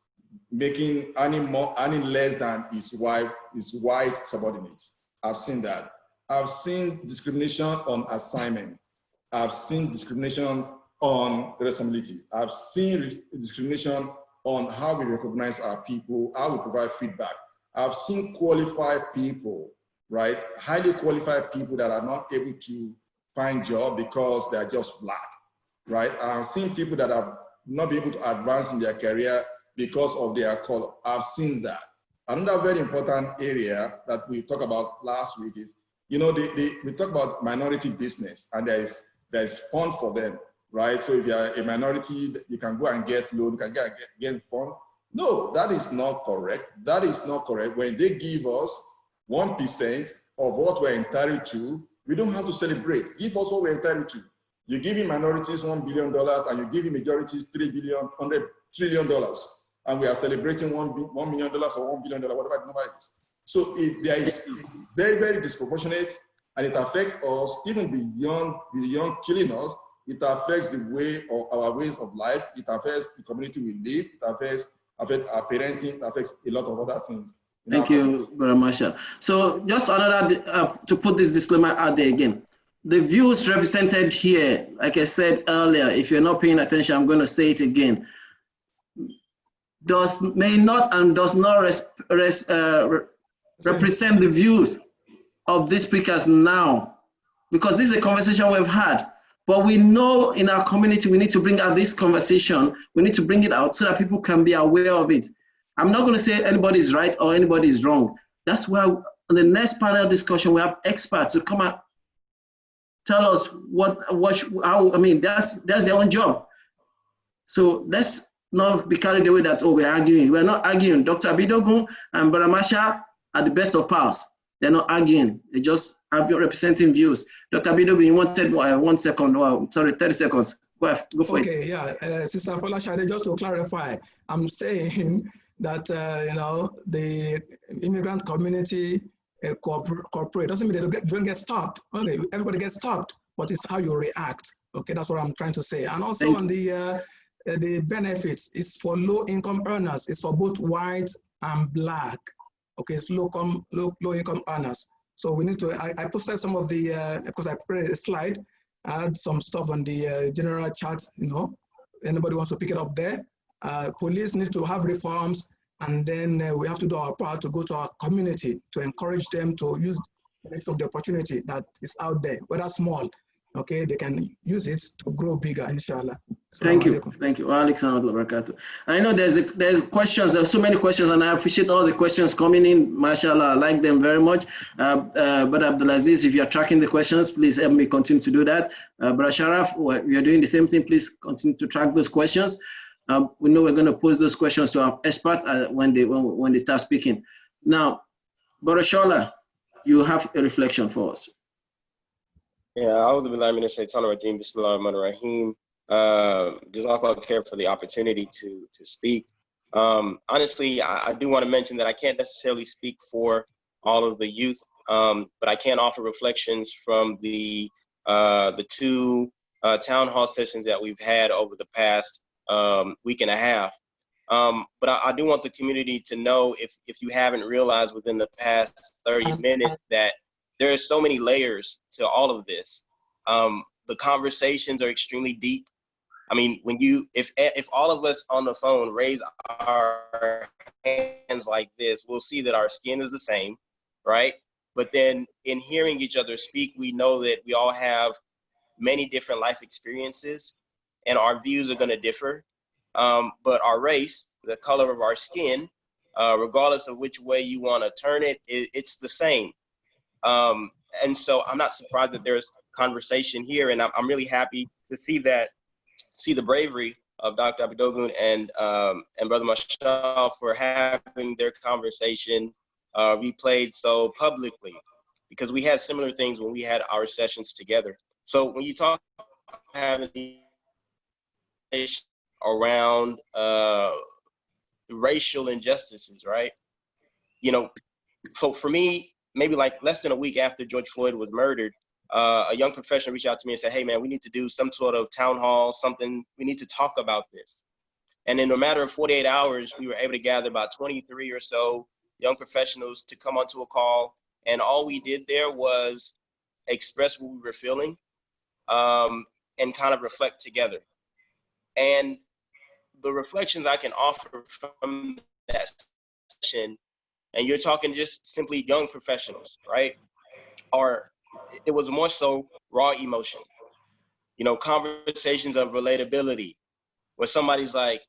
earning less than his white subordinates. I've seen that. I've seen discrimination on assignments. I've seen discrimination on responsibility. I've seen discrimination on how we recognize our people, how we provide feedback. I've seen qualified people, right? Highly qualified people that are not able to find jobs because they're just black, right? I've seen people that have not been able to advance in their career because of their color. I've seen that. Another very important area that we talked about last week is, we talk about minority business, and there's fund for them, right? So if you're a minority, you can go and get loan, you can get fund. No, that is not correct. That is not correct. When they give us 1% of what we're entitled to, we don't have to celebrate. Give us what we're entitled to. You're giving minorities $1 billion, and you're giving majorities $100 trillion, and we are celebrating $1 million or $1 billion, whatever the number is. So it's very, very disproportionate, and it affects us even beyond killing us. It affects the way of our ways of life. It affects the community we live. It affects our parenting. It affects a lot of other things. Thank you very much. So just another, to put this disclaimer out there again, the views represented here, like I said earlier, if you're not paying attention, I'm going to say it again, may not represent the views of these speakers now, because this is a conversation we've had. But we know in our community, we need to bring out this conversation. We need to bring it out so that people can be aware of it. I'm not going to say anybody is right or anybody is wrong. That's why on the next panel discussion, we have experts to come out, tell us that's their own job. So let's not be carried away that, we're arguing. We're not arguing. Dr. Abidogun and Baramasha are the best of pals. They're not arguing. They just have your representing views. Dr. Abidogun, you wanted 1 second, 30 seconds. Go for it. Okay, yeah, Sister Folashade, just to clarify, I'm saying that, the immigrant community cooperate. Doesn't mean they don't get stopped. Okay, everybody gets stopped, but it's how you react. Okay, that's what I'm trying to say. And also on the benefits, it's for low-income earners. It's for both white and black. Okay, it's low-income earners. So we need to, I posted some of the, because I prepared a slide, I had some stuff on the general chat, anybody wants to pick it up there. Police need to have reforms, and then we have to do our part to go to our community to encourage them to use from the opportunity that is out there, whether small. Okay, they can use it to grow bigger, inshallah. Thank you. I know there's questions, there's so many questions, and I appreciate all the questions coming in. Mashallah, I like them very much. But Abdulaziz, if you're tracking the questions, please help me continue to do that. Brother Sharaf, we are doing the same thing. Please continue to track those questions. We know we're going to pose those questions to our experts when they start speaking. Now, Brother Shola, you have a reflection for us. Yeah, A'udhu billahi minash shaitanir rajeem, bismillahir rahmanir rahim. Jazakallah khair for the opportunity to speak. Honestly, I do want to mention that I can't necessarily speak for all of the youth, but I can offer reflections from the two town hall sessions that we've had over the past week and a half. But I do want the community to know, if you haven't realized within the past 30 minutes, that there are so many layers to all of this. The conversations are extremely deep. I mean, if all of us on the phone raise our hands like this, we'll see that our skin is the same, right? But then in hearing each other speak, we know that we all have many different life experiences, and our views are going to differ. But our race, the color of our skin, regardless of which way you want to turn it, it's the same. And so I'm not surprised that there's conversation here, and I'm really happy to see the bravery of Dr. Abidogun and Brother Mashal for having their conversation replayed so publicly, because we had similar things when we had our sessions together. So when you talk about having the around racial injustices, right? You know, so for me, maybe like less than a week after George Floyd was murdered, a young professional reached out to me and said, hey man, we need to do some sort of town hall, something, we need to talk about this. And in a matter of 48 hours, we were able to gather about 23 or so young professionals to come onto a call. And all we did there was express what we were feeling and kind of reflect together. And the reflections I can offer from that session, and you're talking just simply young professionals, right? It was more so raw emotion. You know, conversations of relatability, where somebody's like,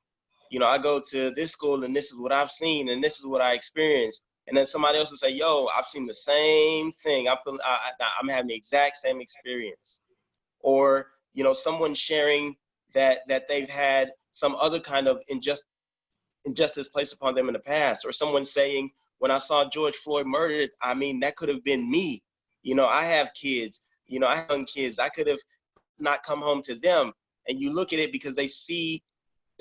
you know, I go to this school and this is what I've seen and this is what I experienced. And then somebody else will say, yo, I've seen the same thing. I'm having the exact same experience. Or, you know, someone sharing that they've had some other kind of injustice placed upon them in the past. Or someone saying, when I saw George Floyd murdered, I mean, that could have been me. You know, I have kids, you know, I have young kids. I could have not come home to them. And you look at it because they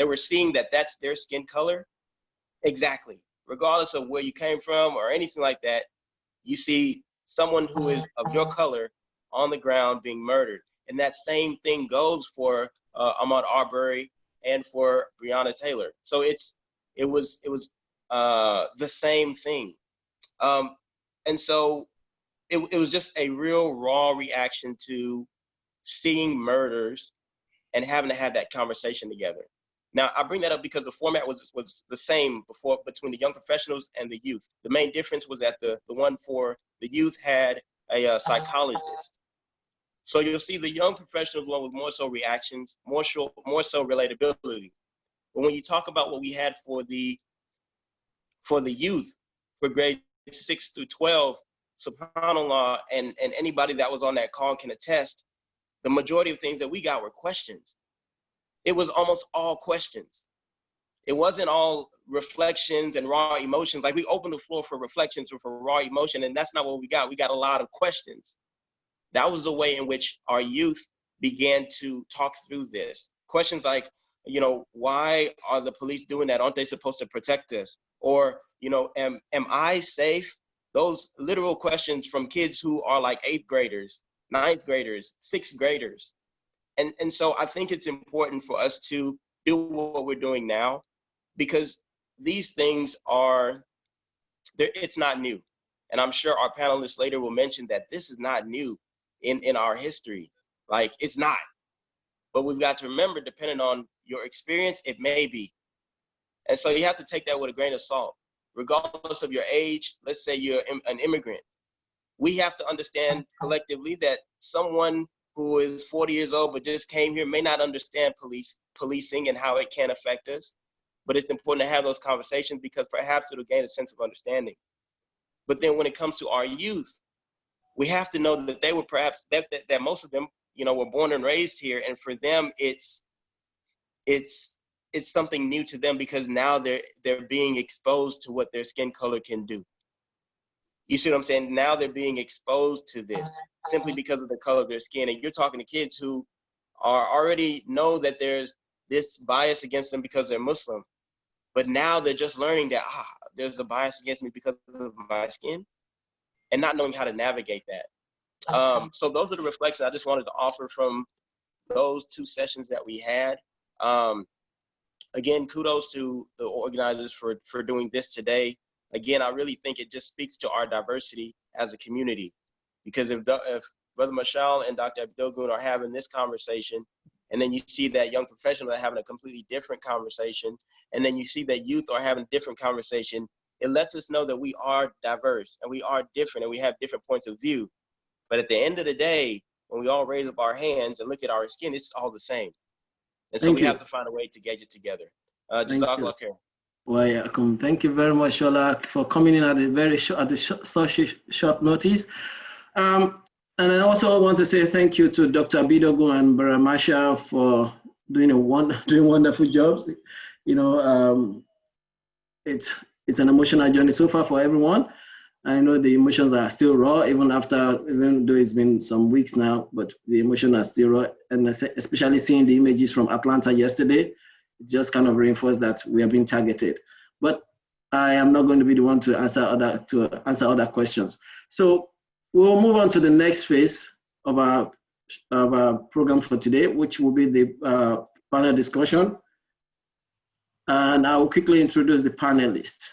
were seeing that that's their skin color. Exactly. Regardless of where you came from or anything like that, you see someone who is of your color on the ground being murdered. And that same thing goes for Ahmaud Arbery and for Breonna Taylor. So it was the same thing. And so it was just a real raw reaction to seeing murders and having to have that conversation together. Now, I bring that up because the format was the same before between the young professionals and the youth. The main difference was that the one for the youth had a psychologist. So you'll see the young professionals one with more so reactions, more so relatability. But when you talk about what we had for the youth, for grades 6 through 12, subhanAllah, and anybody that was on that call can attest, the majority of things that we got were questions. It was almost all questions. It wasn't all reflections and raw emotions. Like, we opened the floor for reflections or for raw emotion, and that's not what we got. We got a lot of questions. That was the way in which our youth began to talk through this. Questions like, you know, why are the police doing that? Aren't they supposed to protect us? Or, you know, am I safe? Those literal questions from kids who are like 8th graders, 9th graders, 6th graders. And so I think it's important for us to do what we're doing now, because these things it's not new. And I'm sure our panelists later will mention that this is not new in our history. Like, it's not. But we've got to remember, depending on your experience, it may be. And so you have to take that with a grain of salt. Regardless of your age, let's say you're an immigrant. We have to understand collectively that someone who is 40 years old but just came here may not understand policing and how it can affect us. But it's important to have those conversations, because perhaps it'll gain a sense of understanding. But then when it comes to our youth, we have to know that they were perhaps, that most of them, you know, were born and raised here. And for them, it's something new to them, because now they're being exposed to what their skin color can do. You see what I'm saying? Now they're being exposed to this simply because of the color of their skin. And you're talking to kids who are already know that there's this bias against them because they're Muslim. But now they're just learning that, there's a bias against me because of my skin, and not knowing how to navigate that. So those are the reflections I just wanted to offer from those 2 sessions that we had. Again, kudos to the organizers for doing this today. Again, I really think it just speaks to our diversity as a community, because if Brother Mashal and Dr. Abdelgun are having this conversation, and then you see that young professionals are having a completely different conversation, and then you see that youth are having a different conversation, it lets us know that we are diverse and we are different and we have different points of view. But at the end of the day, when we all raise up our hands and look at our skin, it's all the same. And so we have to find a way to get it together. Jazakallah khair. Welcome. Thank you very much, Shola, for coming in at such short notice. And I also want to say thank you to Dr. Abidogun and Bara Masha for doing wonderful jobs. You know, it's an emotional journey so far for everyone. I know the emotions are still raw, even though it's been some weeks now, but the emotions are still raw. And especially seeing the images from Atlanta yesterday, it just kind of reinforced that we are being targeted. But I am not going to be the one to answer other questions. So we'll move on to the next phase of our program for today, which will be the panel discussion. And I will quickly introduce the panelists.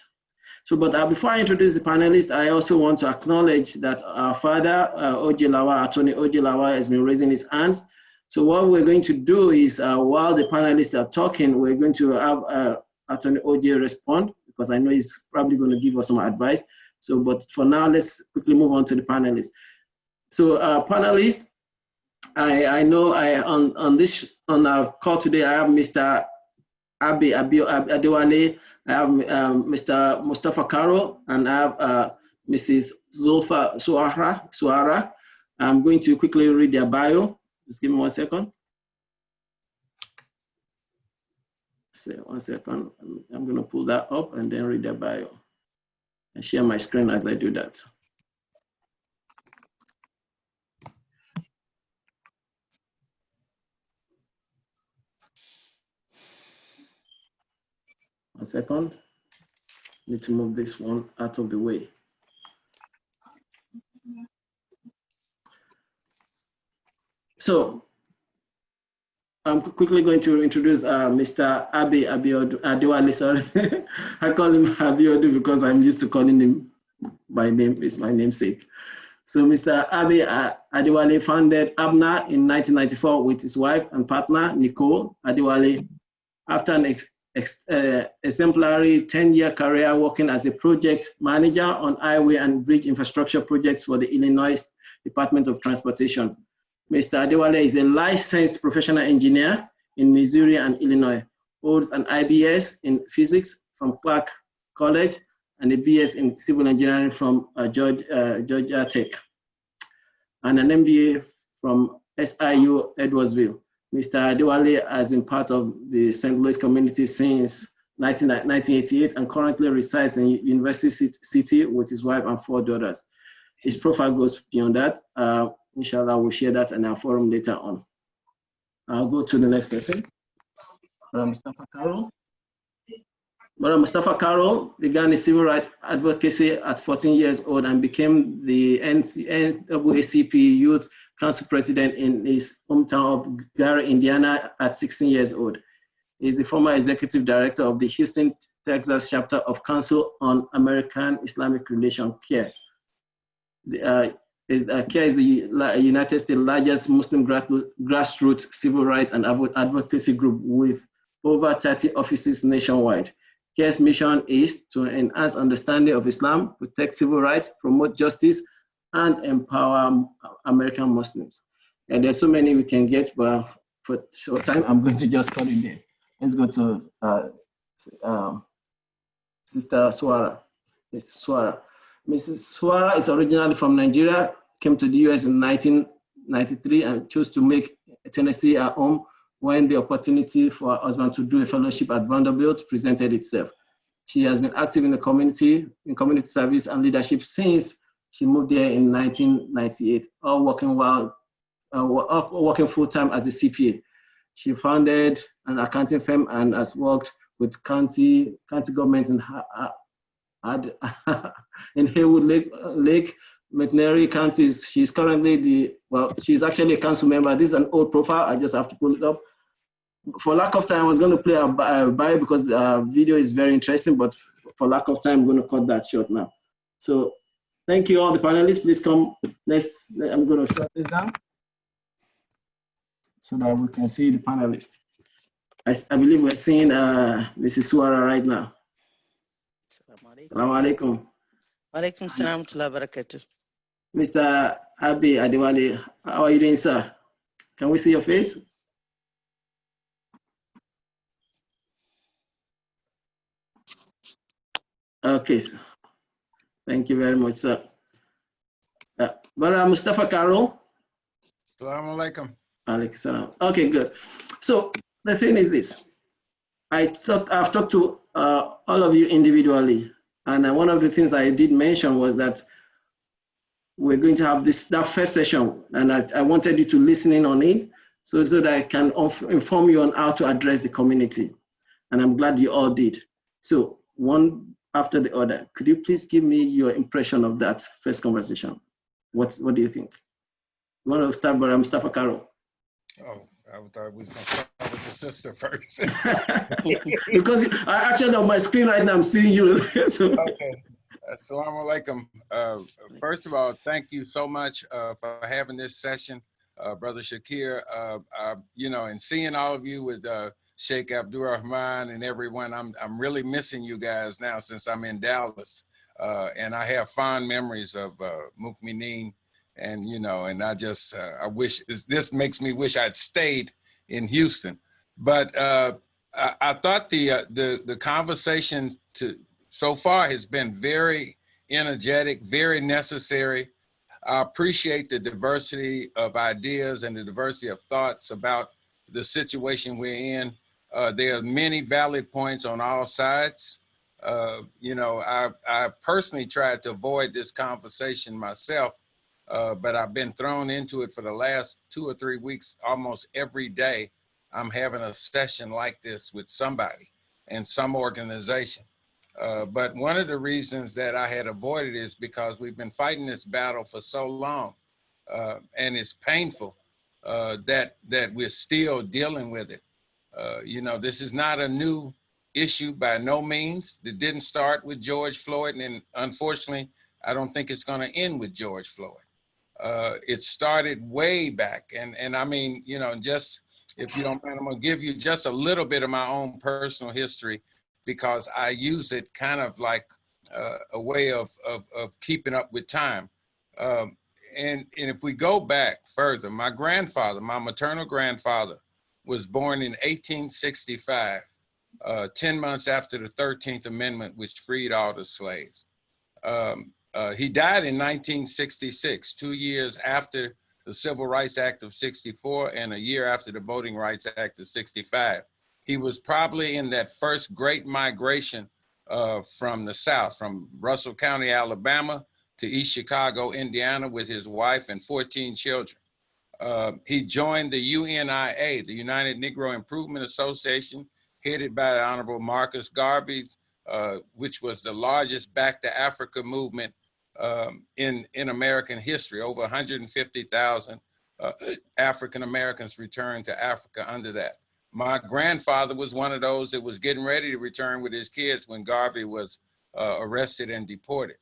So, but before I introduce the panelists, I also want to acknowledge that our father, Attorney Oje Lawa, has been raising his hands. So what we're going to do is, while the panelists are talking, we're going to have Attorney Oje respond, because I know he's probably going to give us some advice. So, but for now, let's quickly move on to the panelists. So, panelists, I know on our call today, I have Mr. Abi Adewale, I have Mr. Mustafa Karo, and I have Mrs. Zulfa Suara. I'm going to quickly read their bio. Just give me 1 second. So 1 second. I'm going to pull that up and then read their bio and share my screen as I do that. One second. Need to move this one out of the way. So I'm quickly going to introduce Mr. Abi Adewale. Sorry, I call him Abiodu because I'm used to calling him by name. It's my namesake. So Mr. Abi Adewale founded ABNA in 1994 with his wife and partner, Nicole Adewale. After an exemplary 10-year career working as a project manager on highway and bridge infrastructure projects for the Illinois Department of Transportation. Mr. Adewale is a licensed professional engineer in Missouri and Illinois, holds an IBS in physics from Clark College and a BS in civil engineering from Georgia Tech, and an MBA from SIU Edwardsville. Mr. Adewale has been part of the St. Louis community since 1988 and currently resides in University City with his wife and 4 daughters. His profile goes beyond that. Inshallah, we'll share that in our forum later on. I'll go to the next person. Mustafa Karo. Mustafa Karo began his civil rights advocacy at 14 years old and became the NAACP Youth Council President in his hometown of Gary, Indiana at 16 years old. He is the former executive director of the Houston, Texas chapter of Council on American Islamic Relations, CARE. CARE is the United States' largest Muslim grassroots civil rights and advocacy group with over 30 offices nationwide. CARE's mission is to enhance understanding of Islam, protect civil rights, promote justice, and empower American Muslims. And there's so many we can get, but for short time, I'm going to just cut it there. Let's go to Sister Suara. Mrs. Suara is originally from Nigeria, came to the US in 1993 and chose to make Tennessee her home when the opportunity for her husband to do a fellowship at Vanderbilt presented itself. She has been active in the community service and leadership since she moved there in 1998, all working working full-time as a CPA. She founded an accounting firm and has worked with county governments in Haywood Lake, McNairy counties. She's currently she's actually a council member. This is an old profile. I just have to pull it up. for lack of time, I was going to play a bio because video is very interesting, but for lack of time, I'm going to cut that short now. So thank you all the panelists. Please come. I'm going to shut this down so that we can see the panelists. I believe we're seeing Mrs. Suara right now. Assalamu alaikum. Walaikum salam wa rahmatullahi wa barakatuh. Mr. Abi Adewale, how are you doing, sir? Can we see your face? Okay, sir. Thank you very much, sir. Brother Mustafa Karo. Assalamu alaikum. Alaikum salam. Okay, good. So the thing is this. I've talked to all of you individually, and one of the things I did mention was that we're going to have that first session, and I wanted you to listen in on it so that I can inform you on how to address the community. And I'm glad you all did. So one after the other, could you please give me your impression of that first conversation? What do you think? You want to start by Mustafa Karo? Oh, I thought we was going to start with the sister first. Because I actually on my screen right now, I'm seeing you. So. Okay. Assalamu alaikum. First of all, thank you so much for having this session, Brother Shakir. You know, and seeing all of you with Sheikh Abdurrahman and everyone, I'm really missing you guys now since I'm in Dallas, and I have fond memories of Mukminin, and you know, and I just I wish this makes me wish I'd stayed in Houston, but I thought the conversation so far has been very energetic, very necessary. I appreciate the diversity of ideas and the diversity of thoughts about the situation we're in. There are many valid points on all sides. You know, I personally tried to avoid this conversation myself, but I've been thrown into it for the last 2 or 3 weeks. Almost every day, I'm having a session like this with somebody and some organization. But one of the reasons that I had avoided is because we've been fighting this battle for so long, and it's painful that we're still dealing with it. You know, this is not a new issue by no means. It didn't start with George Floyd, and unfortunately, I don't think it's going to end with George Floyd. It started way back, and I mean, you know, just if you don't mind, I'm going to give you just a little bit of my own personal history, because I use it kind of like a way of keeping up with time. And if we go back further, my grandfather, my maternal grandfather, was born in 1865, 10 months after the 13th Amendment, which freed all the slaves. He died in 1966, 2 years after the Civil Rights Act of 64 and a year after the Voting Rights Act of 65. He was probably in that first great migration from the South, from Russell County, Alabama to East Chicago, Indiana, with his wife and 14 children. He joined the UNIA, the United Negro Improvement Association, headed by the Honorable Marcus Garvey, which was the largest Back to Africa movement in American history. Over 150,000 African Americans returned to Africa under that. My grandfather was one of those that was getting ready to return with his kids when Garvey was arrested and deported.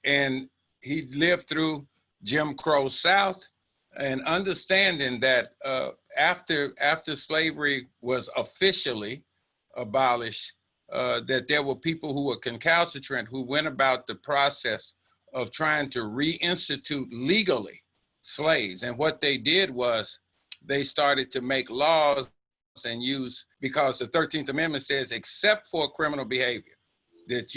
And he lived through Jim Crow South, and understanding that after slavery was officially abolished, that there were people who were recalcitrant who went about the process of trying to reinstitute legally slaves. And what they did was they started to make laws and use, because the 13th Amendment says, except for criminal behavior, that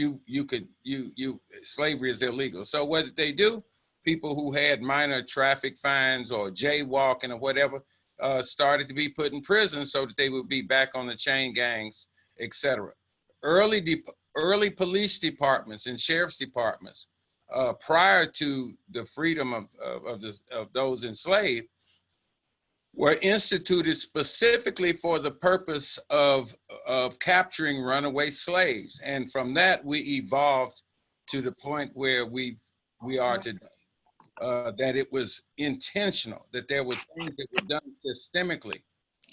slavery is illegal. So what did they do? People who had minor traffic fines or jaywalking or whatever started to be put in prison so that they would be back on the chain gangs, etc. Early police departments and sheriff's departments, prior to the freedom of those enslaved, were instituted specifically for the purpose of capturing runaway slaves. And from that, we evolved to the point where we are today. That it was intentional, that there were things that were done systemically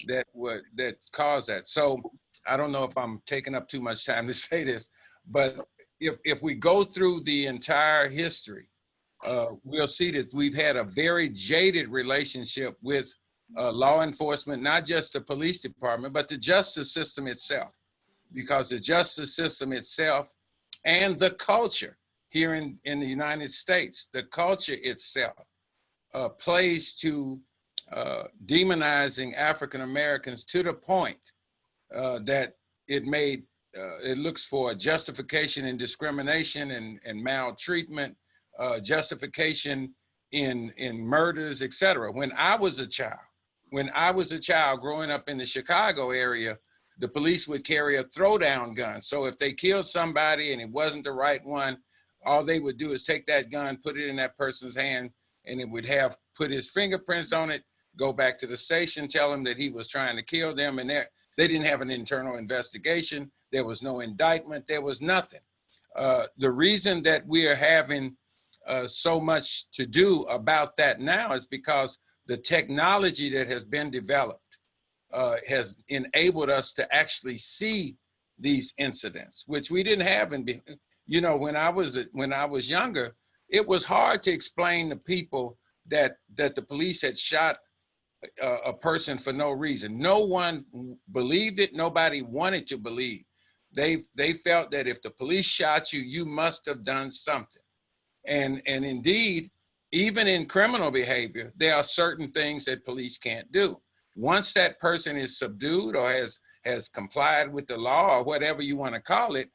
that caused that. So I don't know if I'm taking up too much time to say this, but if we go through the entire history, we'll see that we've had a very jaded relationship with law enforcement, not just the police department, but the justice system itself, because the justice system itself and the culture here in the United States, the culture itself plays to demonizing African Americans to the point that it looks for justification in discrimination and maltreatment, justification in murders, etc. When I was a child growing up in the Chicago area, the police would carry a throwdown gun. So if they killed somebody and it wasn't the right one, all they would do is take that gun, put it in that person's hand, and it would put his fingerprints on it, go back to the station, tell him that he was trying to kill them, and they didn't have an internal investigation. There was no indictment. There was nothing. The reason that we are having so much to do about that now is because the technology that has been developed has enabled us to actually see these incidents, which we didn't have when I was younger. It was hard to explain to people that the police had shot a person for no reason. No one believed it. Nobody wanted to believe. They felt that if the police shot you, you must have done something. And indeed, even in criminal behavior, there are certain things that police can't do. Once that person is subdued or has complied with the law or whatever you want to call it,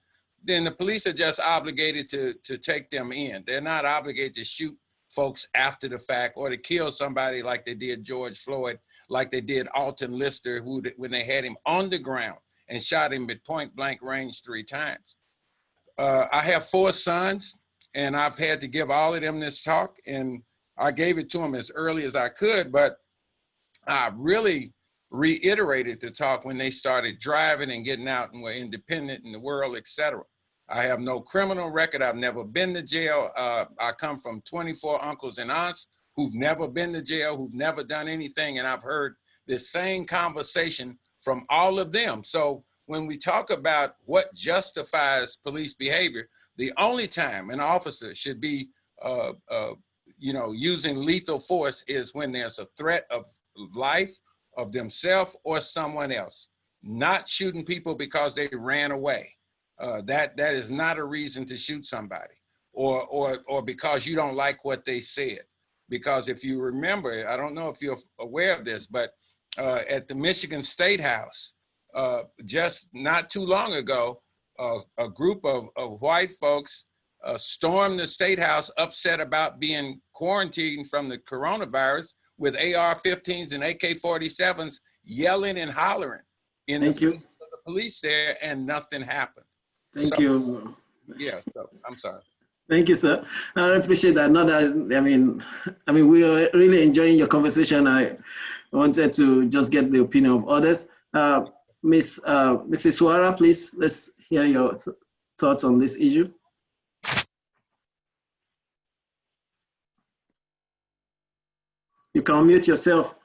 then the police are just obligated to take them in. They're not obligated to shoot folks after the fact or to kill somebody like they did George Floyd, like they did Alton Lister, when they had him on the ground and shot him at point blank range 3 times. I have 4 sons, and I've had to give all of them this talk, and I gave it to them as early as I could, but I really reiterated the talk when they started driving and getting out and were independent in the world, etc. I have no criminal record. I've never been to jail. I come from 24 uncles and aunts who've never been to jail, who've never done anything, and I've heard this same conversation from all of them. So when we talk about what justifies police behavior, the only time an officer should be using lethal force is when there's a threat of life, of themselves or someone else. Not shooting people because they ran away. That is not a reason to shoot somebody, or because you don't like what they said. Because if you remember, I don't know if you're aware of this, but at the Michigan State House, just not too long ago, a group of white folks stormed the State House, upset about being quarantined from the coronavirus, with AR-15s and AK-47s, yelling and hollering in the face of the police there, and nothing happened. Thank you. Yeah, so I'm sorry. Thank you, sir. I appreciate that. Not that, I mean, we are really enjoying your conversation. I wanted to just get the opinion of others. Mrs. Suara, please, let's hear your thoughts on this issue. You can unmute yourself.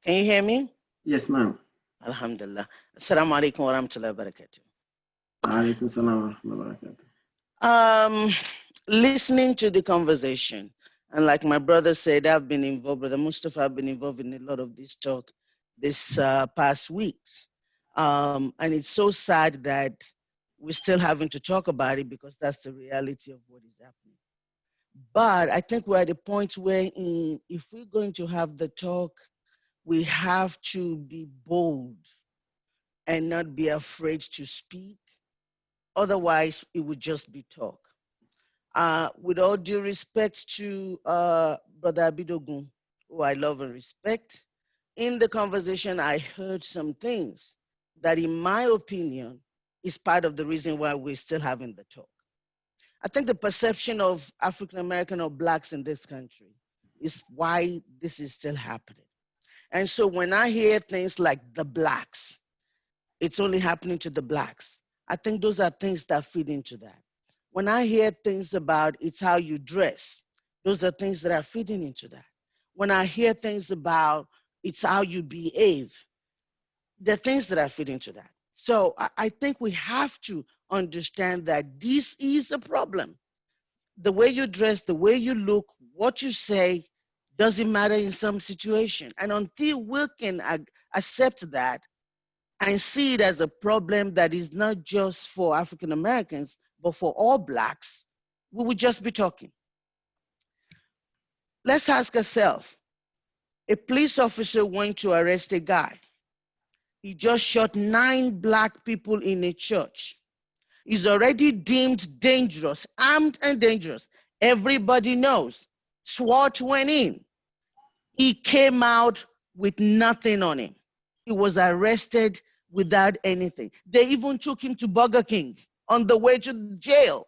Can you hear me? Yes, ma'am. Alhamdulillah. Assalamu alaikum wa rahmatullahi wa barakatuh. Alaikum salam wa rahmatullahi wa barakatuh. Listening to the conversation, and like my brother said, I've been involved, Brother Mustafa, I've been involved in a lot of this talk this past weeks. And it's so sad that we're still having to talk about it because that's the reality of what is happening. But I think we're at a point where if we're going to have the talk, we have to be bold and not be afraid to speak. Otherwise, it would just be talk. With all due respect to Brother Abidogun, who I love and respect, in the conversation, I heard some things that, in my opinion, is part of the reason why we're still having the talk. I think the perception of African American or Blacks in this country is why this is still happening. And so when I hear things like the Blacks, it's only happening to the Blacks, I think those are things that feed into that. When I hear things about it's how you dress, Those are things that are feeding into that. When I hear things about it's how you behave, there are things that are feeding into that. So I think we have to understand that this is a problem. The way you dress, the way you look, what you say doesn't matter in some situation. And until we can accept that and see it as a problem that is not just for African Americans, but for all Blacks, we would just be talking. Let's ask ourselves, a police officer went to arrest a guy. He just shot 9 Black people in a church. He's already deemed dangerous, armed and dangerous. Everybody knows. SWAT went in. He came out with nothing on him. He was arrested without anything. They even took him to Burger King on the way to jail.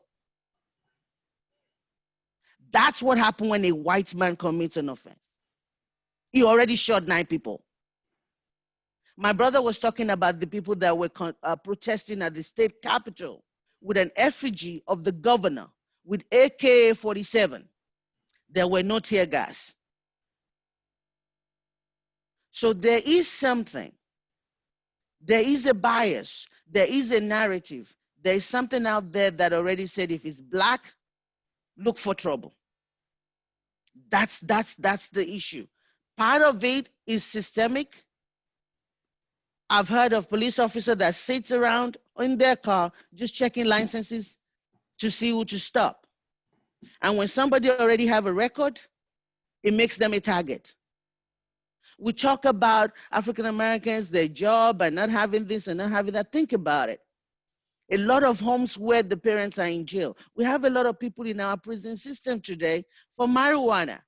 That's what happened when a white man commits an offense. He already shot 9 people. My brother was talking about the people that were protesting at the state capitol with an effigy of the governor with AK-47. There were no tear gas. So there is something. There is a bias. There is a narrative. There is something out there that already said if it's Black, look for trouble. That's the issue. Part of it is systemic. I've heard of police officer that sits around in their car just checking licenses to see who to stop. And when somebody already have a record, it makes them a target. We talk about African Americans, their job, and not having this and not having that. Think about it. A lot of homes where the parents are in jail. We have a lot of people in our prison system today for marijuana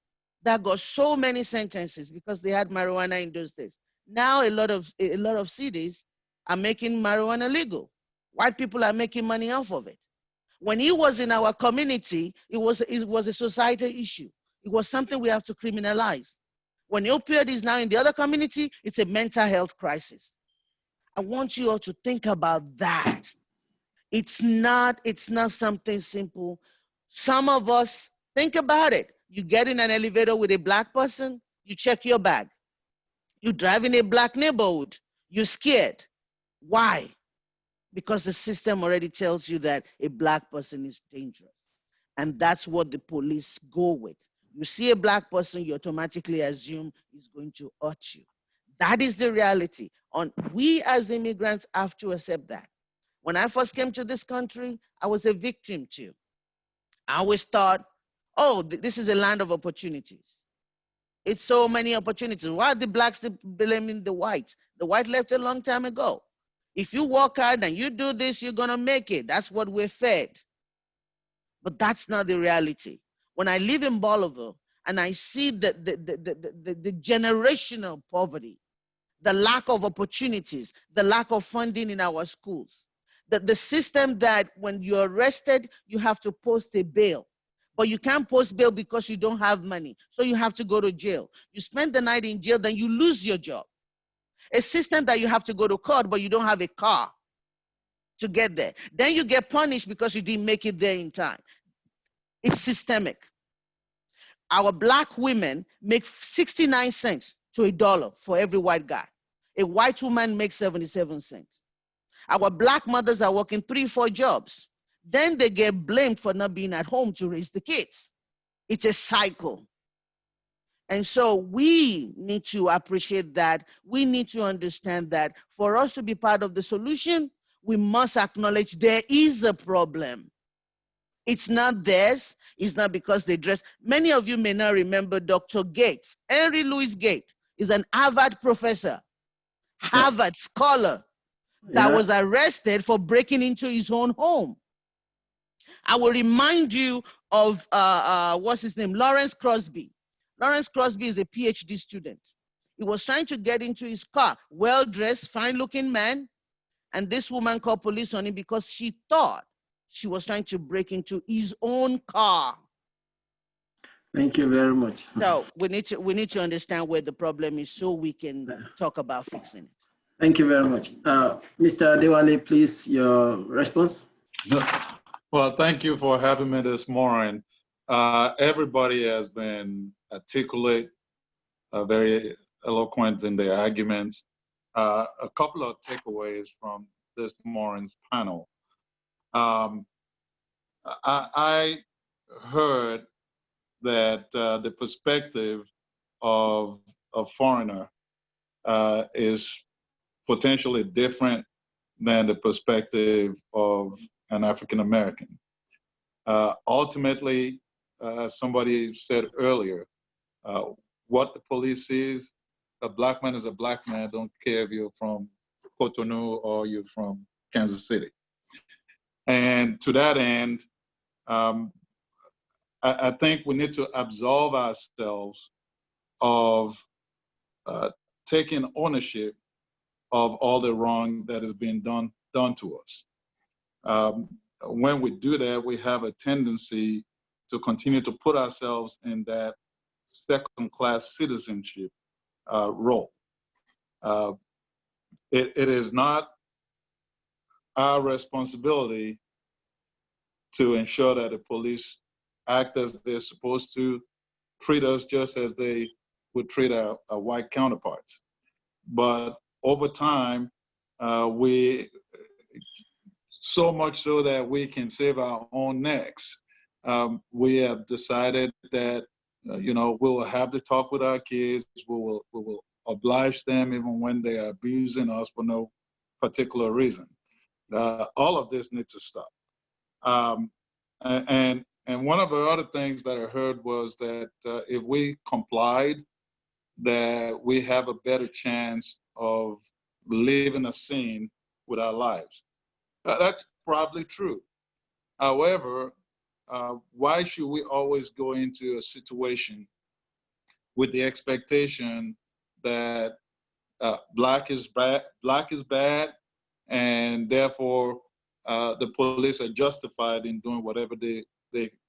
that got so many sentences because they had marijuana in those days. Now a lot of cities are making marijuana legal. White people are making money off of it. When he was in our community, it was a societal issue. It was something we have to criminalize. When opioid is now in the other community, it's a mental health crisis. I want you all to think about that. It's not something simple. Some of us, think about it. You get in an elevator with a Black person, you check your bag. You drive in a Black neighborhood, you're scared. Why? Because the system already tells you that a Black person is dangerous. And that's what the police go with. You see a Black person, you automatically assume he's going to hurt you. That is the reality. We as immigrants have to accept that. When I first came to this country, I was a victim too. I always thought, oh, this is a land of opportunities. It's so many opportunities. Why are the Blacks blaming the whites? The white left a long time ago. If you work hard and you do this, you're gonna make it. That's what we're fed. But that's not the reality. When I live in Bolivar and I see the generational poverty, the lack of opportunities, the lack of funding in our schools, the system that when you're arrested, you have to post a bail. But you can't post bail because you don't have money. So you have to go to jail. You spend the night in jail, then you lose your job. A system that you have to go to court, but you don't have a car to get there. Then you get punished because you didn't make it there in time. It's systemic. Our Black women make 69 cents to $1 for every white guy. A white woman makes 77 cents. Our Black mothers are working 3-4 jobs. Then they get blamed for not being at home to raise the kids. It's a cycle. And so we need to appreciate that. We need to understand that for us to be part of the solution, we must acknowledge there is a problem. It's not theirs. It's not because they dress. Many of you may not remember Dr. Gates. Henry Louis Gates is an Harvard professor, Harvard scholar that was arrested for breaking into his own home. I will remind you of, what's his name? Lawrence Crosby. Lawrence Crosby is a PhD student. He was trying to get into his car, well-dressed, fine-looking man, and this woman called police on him because she thought she was trying to break into his own car. Thank you very much. So we need to understand where the problem is so we can talk about fixing it. Thank you very much. Mr. Adewale, please, your response. Well, thank you for having me this morning. everybody has been articulate, very eloquent in their arguments. A couple of takeaways from this morning's panel. I heard that the perspective of a foreigner is potentially different than the perspective of an African American. Ultimately, as somebody said earlier, what the police sees, a black man is a black man. Don't care if you're from Cotonou or you're from Kansas City. And to that end, I think we need to absolve ourselves of taking ownership of all the wrong that is being done to us. When we do that, we have a tendency to continue to put ourselves in that second-class citizenship role. It is not our responsibility to ensure that the police act as they're supposed to, treat us just as they would treat our white counterparts. But over time, so much so that we can save our own necks, we have decided that we will have to talk with our kids. We will oblige them even when they are abusing us for no particular reason. All of this needs to stop. And one of the other things that I heard was that if we complied, that we have a better chance of living a scene with our lives. That's probably true. However, why should we always go into a situation with the expectation that black is bad, and therefore the police are justified in doing whatever they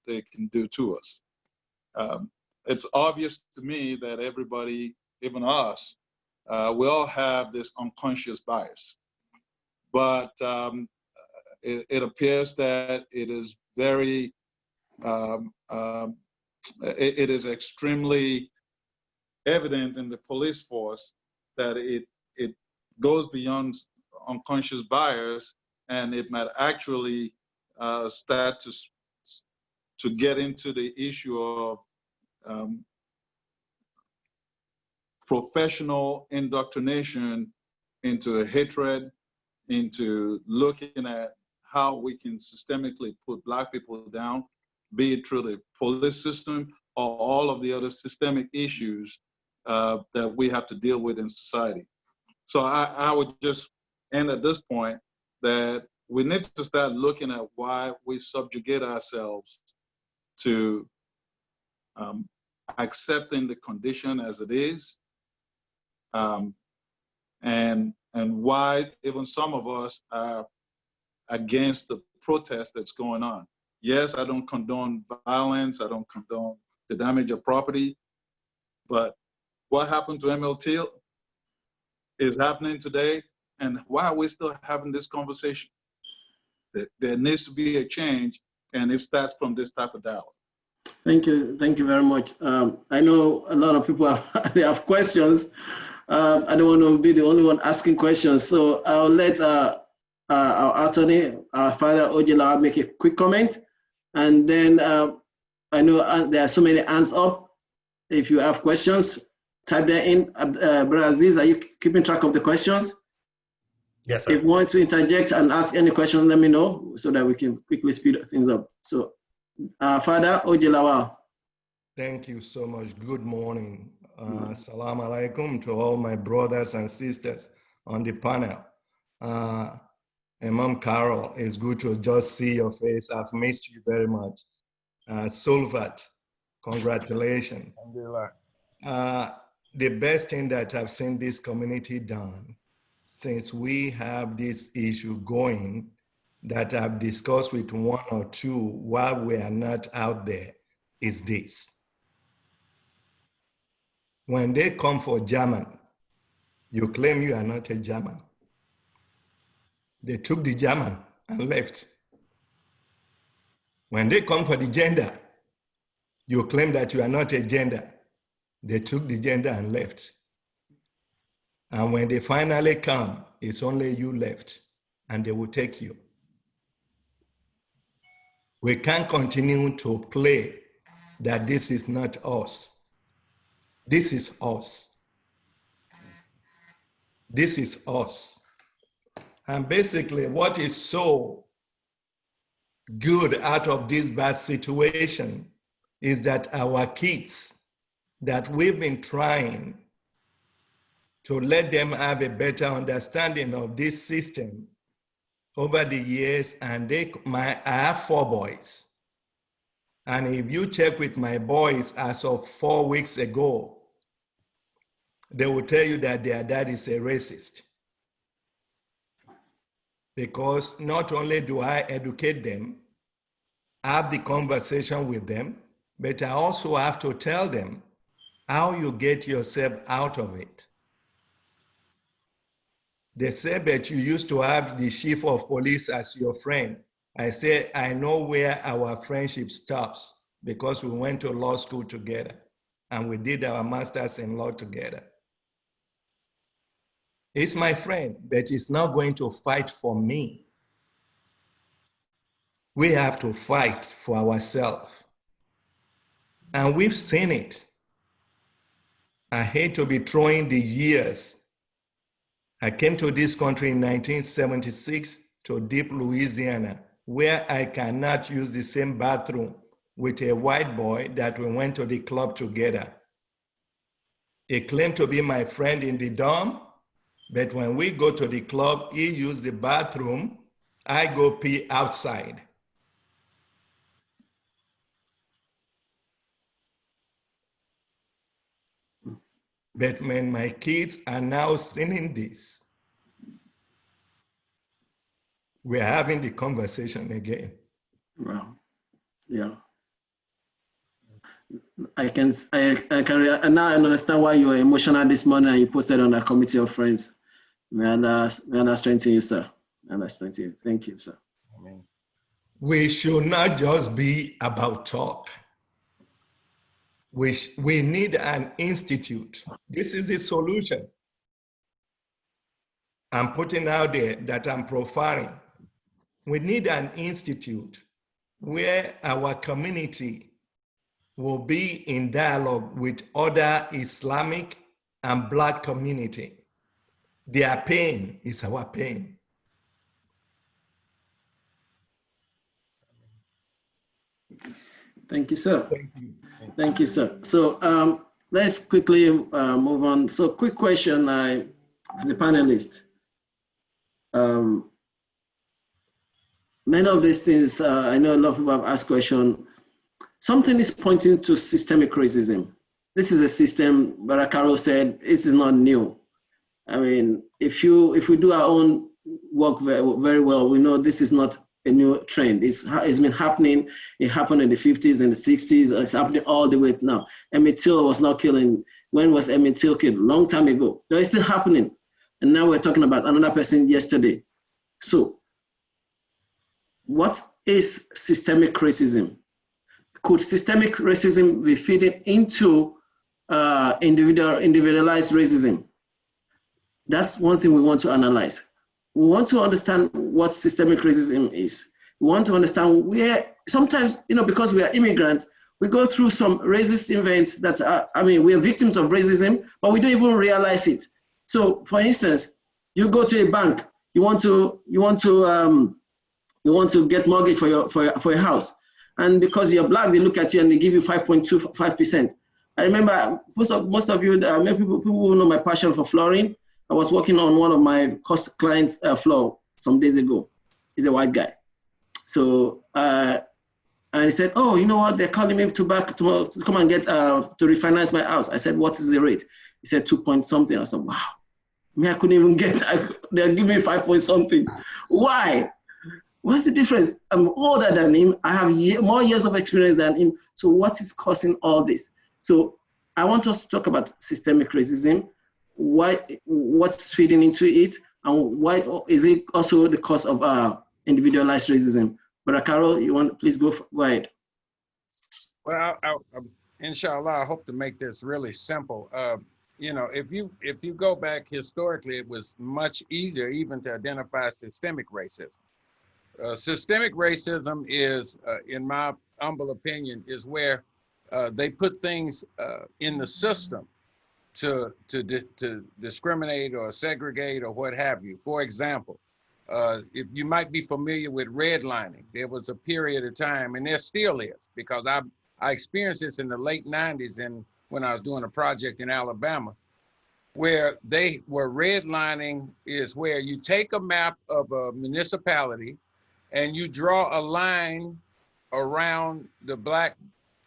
can do to us? It's obvious to me that everybody, even us, we all have this unconscious bias. But it appears that it is very, it is extremely evident in the police force that it goes beyond unconscious bias, and it might actually start to get into the issue of professional indoctrination into hatred, into looking at how we can systemically put black people down, be it through the police system or all of the other systemic issues that we have to deal with in society. So I would just end at this point that we need to start looking at why we subjugate ourselves to accepting the condition as it is, and why even some of us are against the protest that's going on. Yes, I don't condone violence, I don't condone the damage of property, but what happened to MLT is happening today, and why are we still having this conversation? There needs to be a change, and it starts from this type of dialogue. Thank you very much. I know a lot of people they have questions. I don't want to be the only one asking questions, so I'll let our attorney, our Father Ojila, make a quick comment, and then I know there are so many hands up. If you have questions, type them in. Brother Aziz, are you keeping track of the questions? Yes, sir. If you want to interject and ask any question, let me know so that we can quickly speed things up. So, Father Ojila. Thank you so much. Good morning. Assalamu alaikum to all my brothers and sisters on the panel. Imam Carol, it's good to just see your face. I've missed you very much. Sulvat, congratulations. The best thing that I've seen this community done since we have this issue going that I've discussed with one or two while we are not out there is this. When they come for German, you claim you are not a German. They took the German and left. When they come for the gender, You claim that you are not a gender. They took the gender and left. And when they finally come, it's only you left, and they will take you. We can't continue to play that this is not us. This is us. This is us. And basically, what is so good out of this bad situation is that our kids that we've been trying to let them have a better understanding of this system over the years, and I have 4 boys. And if you check with my boys as of 4 weeks ago, they will tell you that their dad is a racist. Because not only do I educate them, have the conversation with them, but I also have to tell them how you get yourself out of it. They say that you used to have the chief of police as your friend. I say, I know where our friendship stops because we went to law school together and we did our masters in law together. He's my friend, but he's not going to fight for me. We have to fight for ourselves. And we've seen it. I hate to be throwing the years. I came to this country in 1976 to deep Louisiana, where I cannot use the same bathroom with a white boy that we went to the club together. He claimed to be my friend in the dorm, but when we go to the club, he used the bathroom, I go pee outside. But when my kids are now seeing this, we're having the conversation again. Wow. Yeah. And now I understand why you were emotional this morning and you posted on a committee of friends. May Allah strengthen you, sir. May Allah strengthen you. Thank you, sir. Amen. We should not just be about talk. We need an institute. This is the solution I'm putting out there that I'm profiling. We need an institute where our community will be in dialogue with other Islamic and Black community. Their pain is our pain. Thank you, sir. Thank you. Thank you, sir. So let's quickly move on. So quick question to the panelists. Many of these things, I know a lot of people have asked questions. Something is pointing to systemic racism. This is a system, Barakaro said, this is not new. I mean, if we do our own work very well, we know this is not a new trend. It's been happening. It happened in the 50s and the 60s. It's happening all the way now. Emmett Till was not killing. When was Emmett Till killed? Long time ago. So it's still happening. And now we're talking about another person yesterday. So what is systemic racism? Could systemic racism be feeding into individualized racism? That's one thing we want to analyze. We want to understand what systemic racism is. We want to understand where sometimes, because we are immigrants, we go through some racist events that are, we are victims of racism, but we don't even realize it. So, for instance, you go to a bank, you want to get mortgage for your house, and because you're Black, they look at you and they give you 5.25%. I remember most of you, many people who know my passion for flooring. I was working on one of my clients' floor some days ago. He's a white guy. So, and he said, oh, you know what? They're calling me to come and get, to refinance my house. I said, what is the rate? He said 2 point something. I said, wow. I couldn't even get, they're giving me 5 point something. Why? What's the difference? I'm older than him. I have more years of experience than him. So what is causing all this? So I want us to talk about systemic racism, what's feeding into it, and why is it also the cause of individualized racism. But Carol, please go ahead. Well, inshallah, I hope to make this really simple. You know, if you go back historically, it was much easier even to identify systemic racism. Systemic racism is, in my humble opinion, is where they put things in the system to discriminate or segregate or what have you. For example, if you might be familiar with redlining, there was a period of time, and there still is, because I experienced this in the late 90s and when I was doing a project in Alabama, where they were redlining is where you take a map of a municipality and you draw a line around the black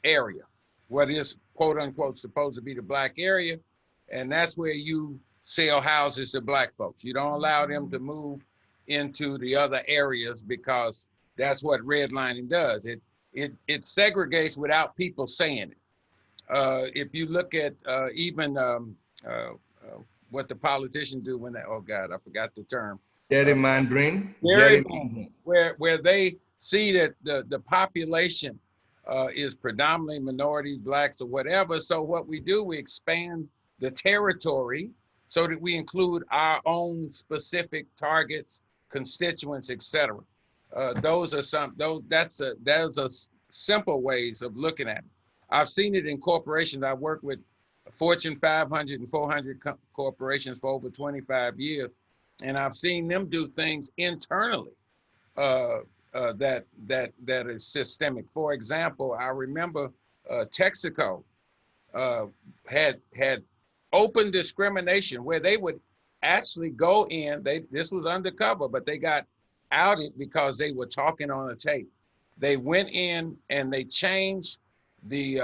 area, what is quote unquote supposed to be the black area. And that's where you sell houses to black folks. You don't allow them to move into the other areas because that's what redlining does. It segregates without people saying it. If you look at even what the politicians do when they, oh God, I forgot the term. Gerrymandering. Where they see that the population is predominantly minorities, blacks or whatever. So what we do, we expand the territory so that we include our own specific targets, constituents, etc. Those are simple ways of looking at it. I've seen it in corporations. I work with Fortune 500 and 400 corporations for over 25 years. And I've seen them do things internally that is systemic. For example, I remember Texaco had open discrimination where they would actually go in. This was undercover, but they got outed because they were talking on a tape. They went in and they changed the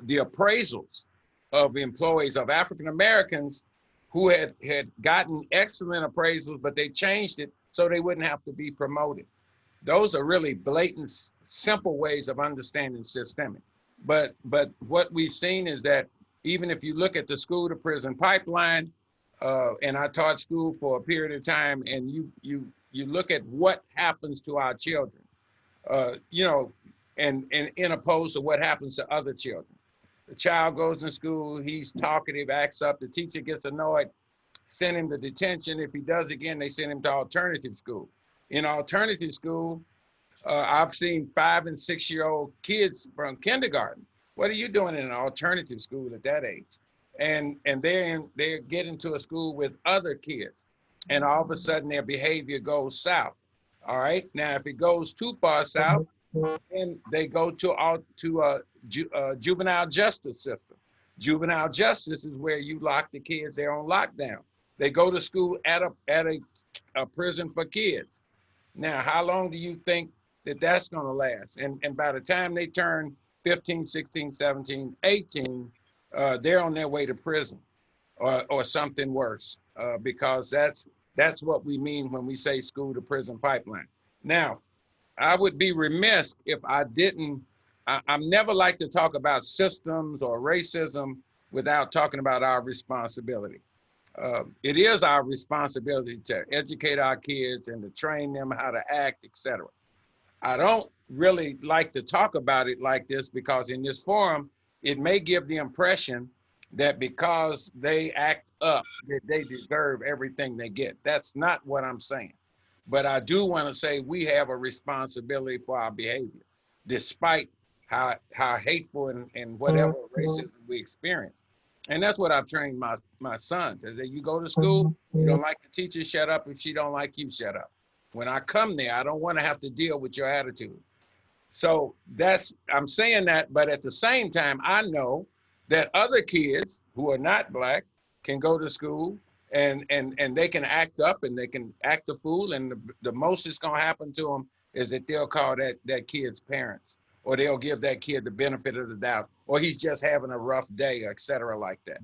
appraisals of employees of African Americans who had gotten excellent appraisals, but they changed it so they wouldn't have to be promoted. Those are really blatant, simple ways of understanding systemic. But what we've seen is that even if you look at the school to prison pipeline, and I taught school for a period of time, and you look at what happens to our children, you know, and in opposed to what happens to other children. The child goes in school, he's talkative, acts up, the teacher gets annoyed, send him to detention. If he does again, they send him to alternative school. In alternative school, I've seen 5- and 6-year-old kids from kindergarten. What are you doing in an alternative school at that age? And they get into a school with other kids, and all of a sudden their behavior goes south. All right. Now, if it goes too far south, then they go to juvenile justice system. Juvenile justice is where you lock the kids. They're on lockdown. They go to school at a prison for kids. Now, how long do you think that that's going to last? And by the time they turn 15, 16, 17, 18, they're on their way to prison or something worse, because that's what we mean when we say school to prison pipeline. Now, I would be remiss if I didn't, I'm never like to talk about systems or racism without talking about our responsibility. It is our responsibility to educate our kids and to train them how to act, etc. I don't really like to talk about it like this because in this forum, it may give the impression that because they act up, that they deserve everything they get. That's not what I'm saying. But I do want to say we have a responsibility for our behavior, despite how hateful and whatever racism we experience. And that's what I've trained my sons, is that you go to school, you don't like the teacher, shut up. If she don't like you, shut up. When I come there, I don't want to have to deal with your attitude. So I'm saying that, but at the same time, I know that other kids who are not black can go to school and they can act up and they can act a fool, and the most that's gonna happen to them is that they'll call that kid's parents, or they'll give that kid the benefit of the doubt, or he's just having a rough day, et cetera, like that.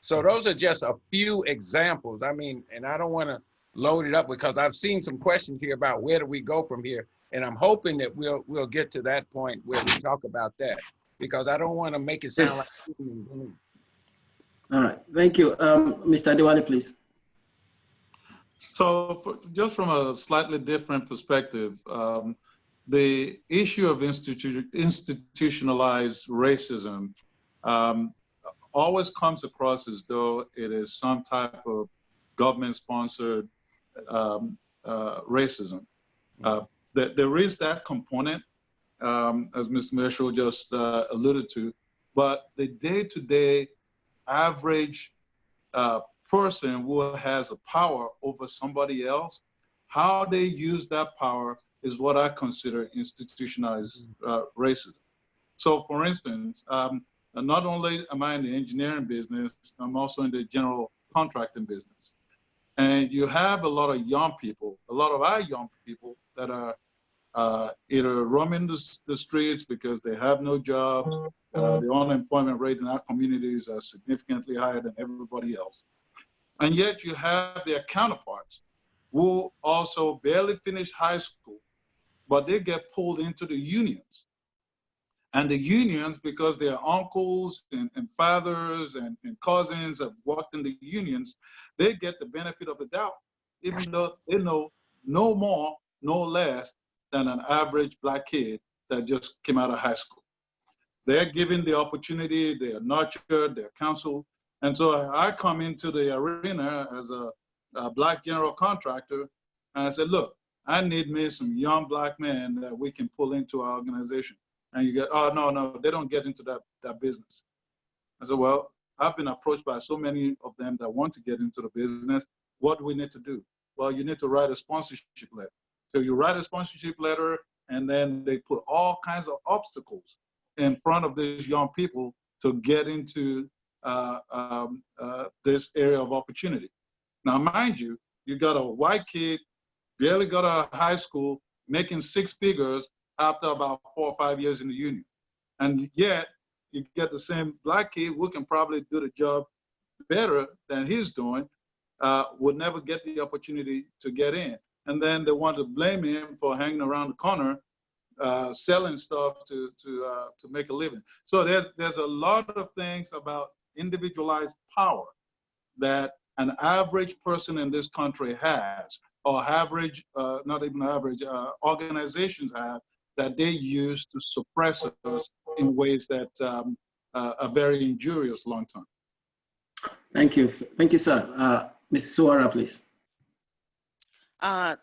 So those are just a few examples. I mean, and I don't wanna load it up because I've seen some questions here about where do we go from here, and I'm hoping that we'll get to that point where we talk about that, because I don't wanna make it sound like doom and gloom. All right, thank you. Mr. Adewale, please. So just from a slightly different perspective, the issue of institutionalized racism always comes across as though it is some type of government-sponsored racism. There is that component, as Ms. Mitchell just alluded to, but the day-to-day average person who has a power over somebody else, how they use that power is what I consider institutionalized racism. So for instance, not only am I in the engineering business, I'm also in the general contracting business. And you have a lot of young people, a lot of our young people that are either roaming the streets because they have no jobs. The unemployment rate in our communities are significantly higher than everybody else. And yet you have their counterparts who also barely finish high school, but they get pulled into the unions. And the unions, because their uncles and fathers and cousins have worked in the unions, they get the benefit of the doubt, even though they know no more, no less than an average Black kid that just came out of high school. They're given the opportunity, they are nurtured, they're counseled. And so I come into the arena as a Black general contractor, and I said, look, I need me some young Black men that we can pull into our organization. And you get, oh, no, they don't get into that business. I said, well, I've been approached by so many of them that want to get into the business. What do we need to do? Well, you need to write a sponsorship letter. So you write a sponsorship letter, and then they put all kinds of obstacles in front of these young people to get into this area of opportunity. Now, mind you, you got a white kid, barely got out of high school, making 6 figures after about 4 or 5 years in the union. And yet, you get the same Black kid who can probably do the job better than he's doing, would never get the opportunity to get in. And then they want to blame him for hanging around the corner, selling stuff to make a living. So there's a lot of things about individualized power that an average person in this country has, or average, not even average, organizations have, that they use to suppress us in ways that are very injurious long term. Thank you, sir. Ms. Suara, please.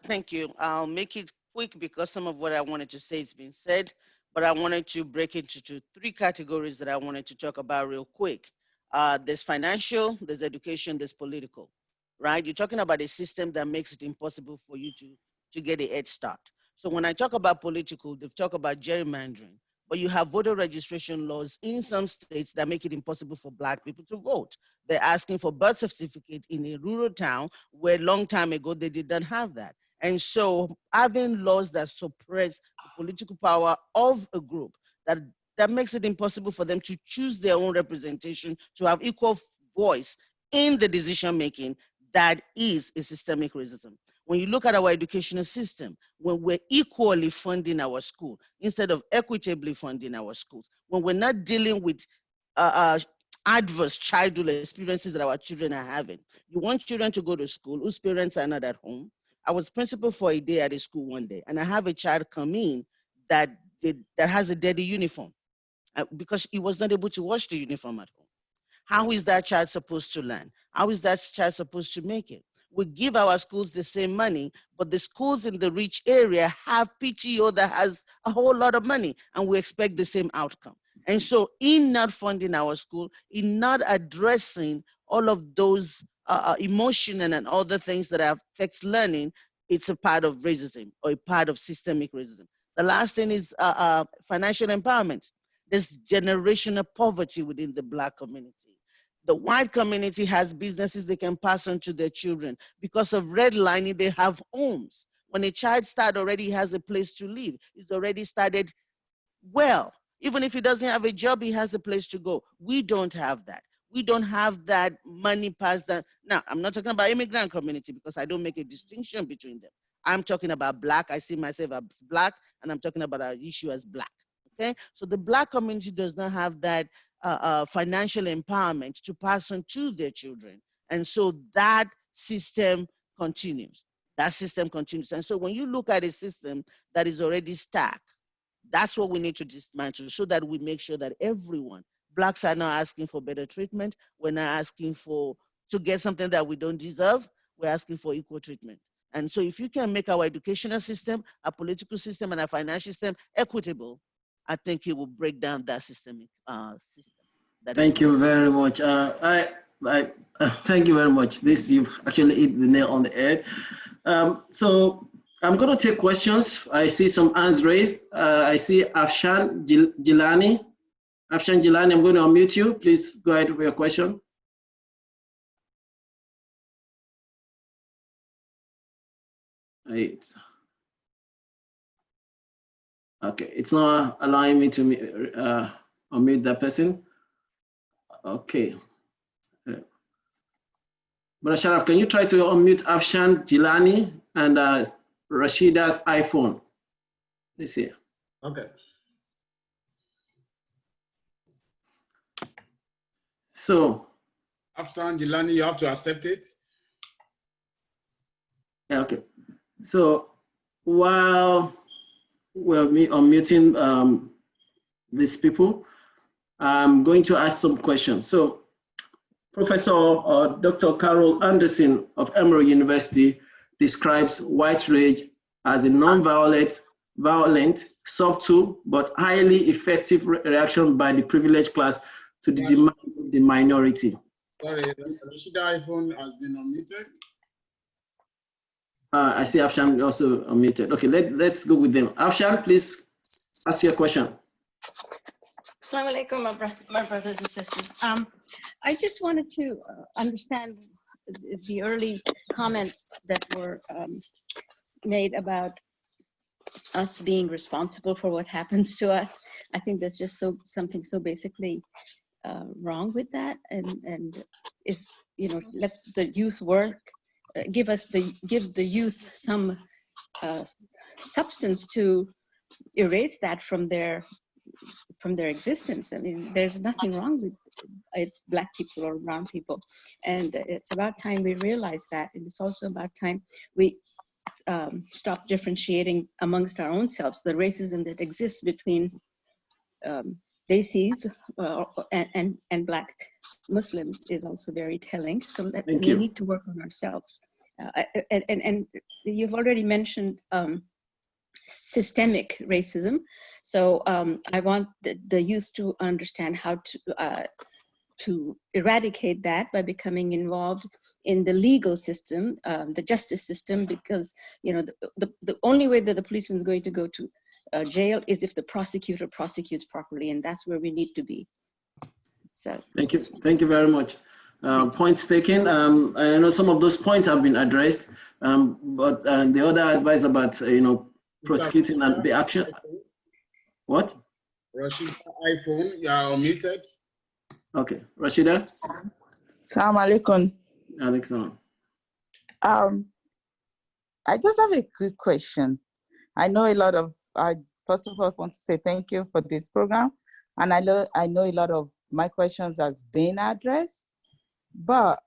Thank you. I'll make it quick because some of what I wanted to say has been said, but I wanted to break it into 3 categories that I wanted to talk about real quick. There's financial, there's education, there's political, right? You're talking about a system that makes it impossible for you to get a head start. So when I talk about political, they've talked about gerrymandering, but you have voter registration laws in some states that make it impossible for Black people to vote. They're asking for birth certificate in a rural town where a long time ago they did not have that. And so having laws that suppress the political power of a group that makes it impossible for them to choose their own representation, to have equal voice in the decision making, that is a systemic racism. When you look at our educational system, when we're equally funding our school instead of equitably funding our schools, when we're not dealing with adverse childhood experiences that our children are having, you want children to go to school whose parents are not at home. I was principal for a day at a school one day, and I have a child come in that has a dirty uniform because he was not able to wash the uniform at home. How is that child supposed to learn? How is that child supposed to make it? We give our schools the same money, but the schools in the rich area have PTO that has a whole lot of money, and we expect the same outcome. And so in not funding our school, in not addressing all of those emotional and other things that affect learning, it's a part of racism or a part of systemic racism. The last thing is financial empowerment. There's generational poverty within the Black community. The white community has businesses they can pass on to their children. Because of redlining, they have homes. When a child starts already has a place to live, he's already started well. Even if he doesn't have a job, he has a place to go. We don't have that. We don't have that money passed down. Now, I'm not talking about immigrant community because I don't make a distinction between them. I'm talking about Black. I see myself as Black, and I'm talking about our issue as Black. Okay, so the Black community does not have that financial empowerment to pass on to their children. And so that system continues. that system continues. And so when you look at a system that is already stacked, that's what we need to dismantle so that we make sure that everyone, Blacks are not asking for better treatment. We're not asking to get something that we don't deserve. We're asking for equal treatment. And so if you can make our educational system, our political system, and our financial system equitable, I think it will break down that systemic system. Thank you very much. Thank you very much. You've actually hit the nail on the head. So I'm going to take questions. I see some hands raised. I see Afshan Jilani. Afshan Jilani, I'm going to unmute you. Please go ahead with your question. Right. Okay, it's not allowing me to unmute that person. Okay. Brother Sharaf, can you try to unmute Afshan Jilani and Rashida's iPhone? Let's see. Okay. So. Afshan Jilani, you have to accept it. Yeah, okay. So while we're unmuting these people, I'm going to ask some questions. So Professor Dr. Carol Anderson of Emory University describes white rage as a non-violent, subtle, but highly effective reaction by the privileged class to the demands of the minority. Sorry, Rashida iPhone has been unmuted. I see Afshan also unmuted. Okay, let's go with them. Afshan, please ask your question. Assalamu alaikum, my brothers and sisters. I just wanted to understand the early comments that were made about us being responsible for what happens to us. I think there's just something so basically wrong with that, and is, you know, let the youth work, give the youth some substance to erase that from their existence. I mean, there's nothing wrong with Black people or brown people, and it's about time we realize that. And it's also about time we stop differentiating amongst our own selves. The racism that exists between Desis and Black Muslims is also very telling. So we need to work on ourselves. And you've already mentioned systemic racism. So I want the youth to understand how to eradicate that by becoming involved in the legal system, the justice system, because, you know, the only way that the policeman is going to go to jail is if the prosecutor prosecutes properly, and that's where we need to be. So thank you very much. Points taken. I know some of those points have been addressed, but the other advice about prosecuting and the action. What? Rashida iPhone, you are unmuted. Okay, Rashida. Assalamu alaikum. Alaikum. I just have a quick question. I know a lot of. I first of all want to say thank you for this program, and I know a lot of my questions has been addressed, but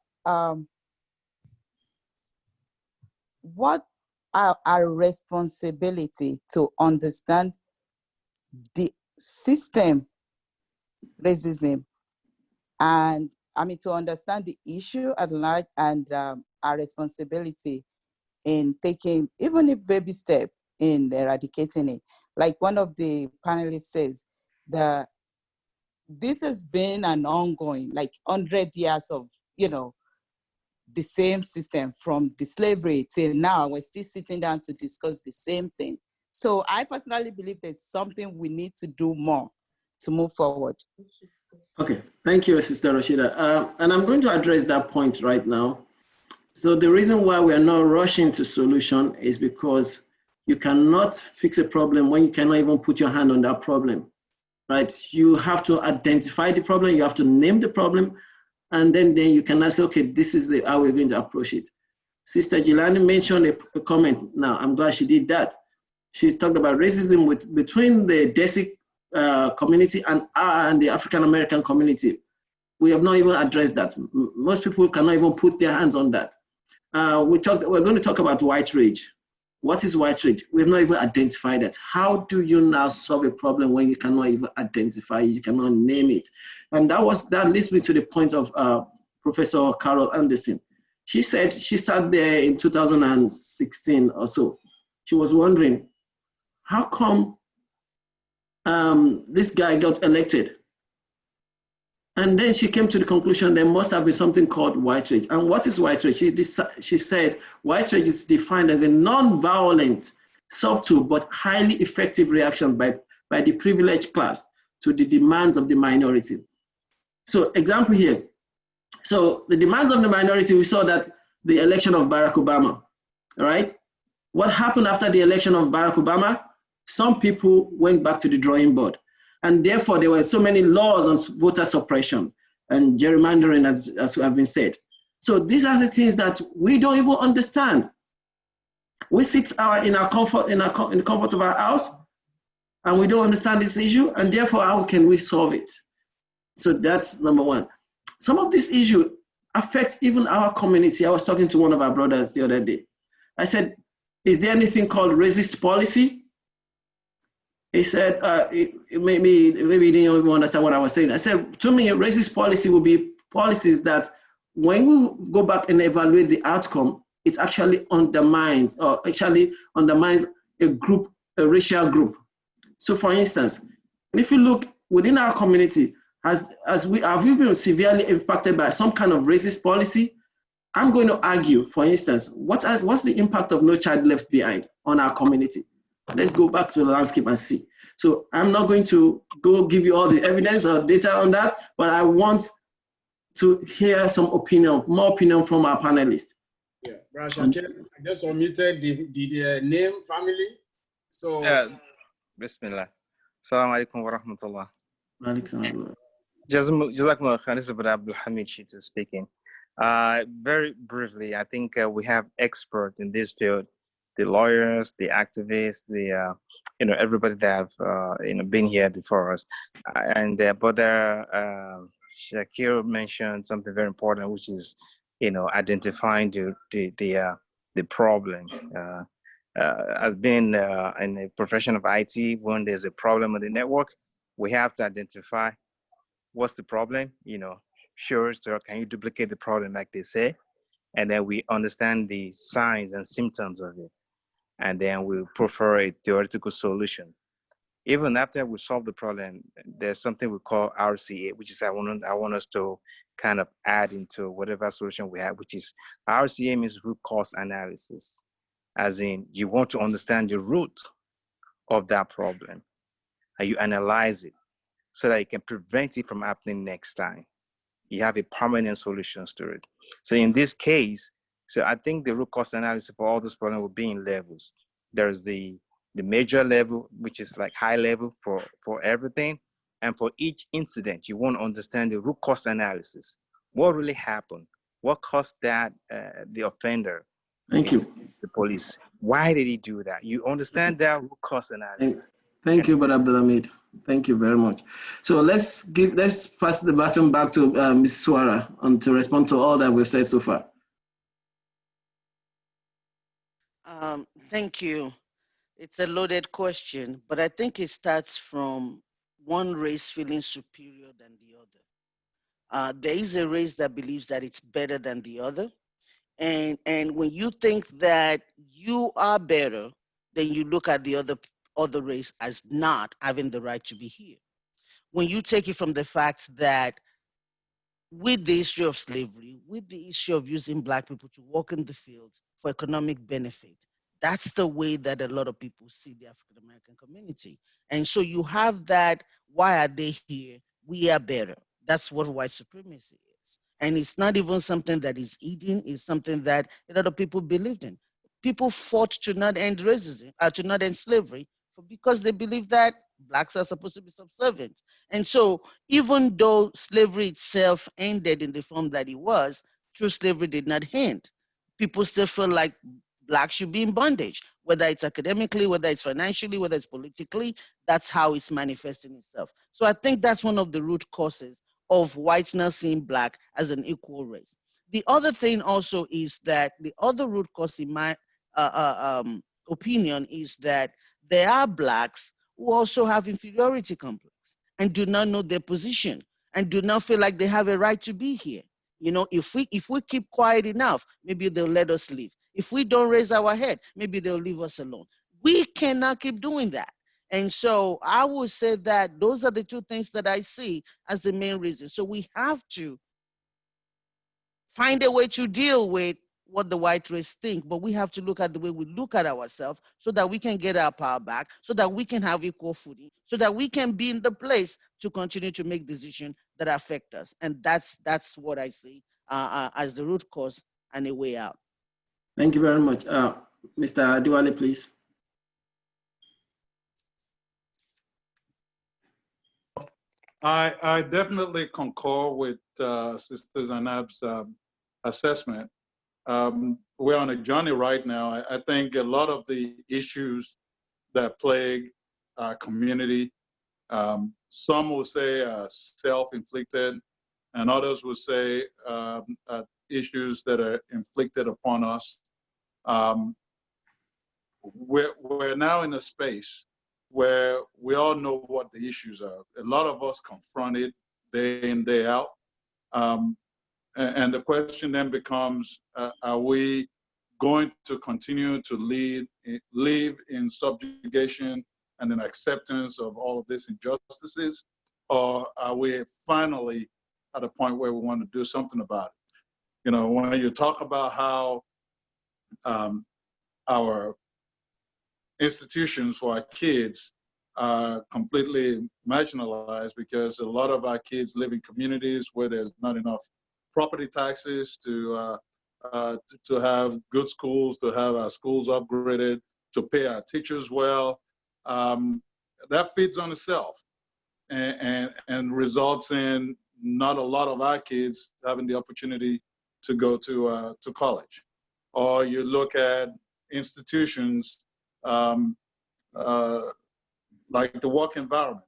what are our responsibility to understand the system racism, and I mean to understand the issue at large, and our responsibility in taking even a baby step in eradicating it. Like one of the panelists says, this has been an ongoing, like 100 years of, the same system from the slavery till now. We're still sitting down to discuss the same thing. So I personally believe there's something we need to do more to move forward. Okay, thank you, Sister Rashida. And I'm going to address that point right now. So the reason why we are not rushing to solution is because you cannot fix a problem when you cannot even put your hand on that problem, right? You have to identify the problem, you have to name the problem, and then you can say, okay, this is how we're going to approach it. Sister Jilani mentioned a comment. Now, I'm glad she did that. She talked about racism between the Desi community and the African-American community. We have not even addressed that. Most people cannot even put their hands on that. we're going to talk about white rage. What is white rage? We've not even identified it. How do you now solve a problem when you cannot even identify it, you cannot name it? And that leads me to the point of Professor Carol Anderson. She said she sat there in 2016 or so. She was wondering, how come this guy got elected? And then she came to the conclusion there must have been something called white rage. And what is white rage? She said white rage is defined as a non-violent, subtle, but highly effective reaction by the privileged class to the demands of the minority. So example here. So the demands of the minority, we saw that the election of Barack Obama, all right? What happened after the election of Barack Obama? Some people went back to the drawing board. And therefore, there were so many laws on voter suppression and gerrymandering, as have been said. So these are the things that we don't even understand. We sit in the comfort of our house, and we don't understand this issue, and therefore, how can we solve it? So that's number one. Some of this issue affects even our community. I was talking to one of our brothers the other day. I said, is there anything called racist policy? He said, maybe he didn't even understand what I was saying. I said, to me, racist policy will be policies that when we go back and evaluate the outcome, it actually undermines a group, a racial group. So for instance, if you look within our community, have you been severely impacted by some kind of racist policy? I'm going to argue, for instance, what's the impact of No Child Left Behind on our community? Let's go back to the landscape and see. So I'm not going to go give you all the evidence or data on that, but I want to hear some more opinion from our panelists. Yeah, Brasha, I just unmuted the name family. So, Bismillah. Assalamu alaikum wa rahmatullah. Jazakumullah khair. This is Abdul Hamid Shitu speaking. Very briefly, I think we have experts in this field, the lawyers, the activists, the everybody that have been here before us, and Brother Shakir mentioned something very important, which is identifying the problem. As being in a profession of IT, when there's a problem with the network, we have to identify what's the problem. Sure, so can you duplicate the problem, like they say, and then we understand the signs and symptoms of it. And then we prefer a theoretical solution. Even after we solve the problem, there's something we call RCA, which is I want us to kind of add into whatever solution we have, which is RCA means root cause analysis, as in you want to understand the root of that problem, and you analyze it so that you can prevent it from happening next time. You have a permanent solutions to it. So in this case, so I think the root cause analysis for all this problem will be in levels. There's the major level, which is like high level for everything. And for each incident, you want to understand the root cause analysis. What really happened? What caused that, the offender? Thank you. The police. Why did he do that? You understand that root cause analysis. Thank you, Brother Abdulhamid. Thank you very much. So let's pass the baton back to Ms. Swara to respond to all that we've said so far. Thank you. It's a loaded question, but I think it starts from one race feeling superior than the other. There is a race that believes that it's better than the other. And when you think that you are better, then you look at the other race as not having the right to be here. When you take it from the fact that with the issue of slavery, with the issue of using Black people to work in the fields for economic benefit, that's the way that a lot of people see the African American community. And so you have that, why are they here? We are better. That's what white supremacy is. And it's not even something that is hidden, it's something that a lot of people believed in. People fought to not end racism, to not end slavery, because they believe that Blacks are supposed to be subservient. And so even though slavery itself ended in the form that it was, true slavery did not end. People still feel like Blacks should be in bondage, whether it's academically, whether it's financially, whether it's politically. That's how it's manifesting itself. So I think that's one of the root causes of whites not seeing Black as an equal race. The other thing also is that the other root cause in my opinion is that there are Blacks who also have inferiority complex and do not know their position and do not feel like they have a right to be here. You know, if we keep quiet enough, maybe they'll let us leave. If we don't raise our head, maybe they'll leave us alone. We cannot keep doing that. And so I would say that those are the two things that I see as the main reason. So we have to find a way to deal with what the white race think, but we have to look at the way we look at ourselves so that we can get our power back, so that we can have equal footing, so that we can be in the place to continue to make decisions that affect us. And that's what I see as the root cause and a way out. Thank you very much. Mr. Diwali, please. I definitely concur with Sister Zainab's assessment. We're on a journey right now. I think a lot of the issues that plague our community, some will say self-inflicted, and others will say issues that are inflicted upon us. We're now in a space where we all know what the issues are. A lot of us confront it day in, day out. And the question then becomes, are we going to continue to live in subjugation and in acceptance of all of these injustices? Or are we finally at a point where we want to do something about it? You know, when you talk about how our institutions for our kids are completely marginalized because a lot of our kids live in communities where there's not enough property taxes to have good schools, to have our schools upgraded, to pay our teachers well. That feeds on itself and results in not a lot of our kids having the opportunity to go to college. Or you look at institutions like the work environment,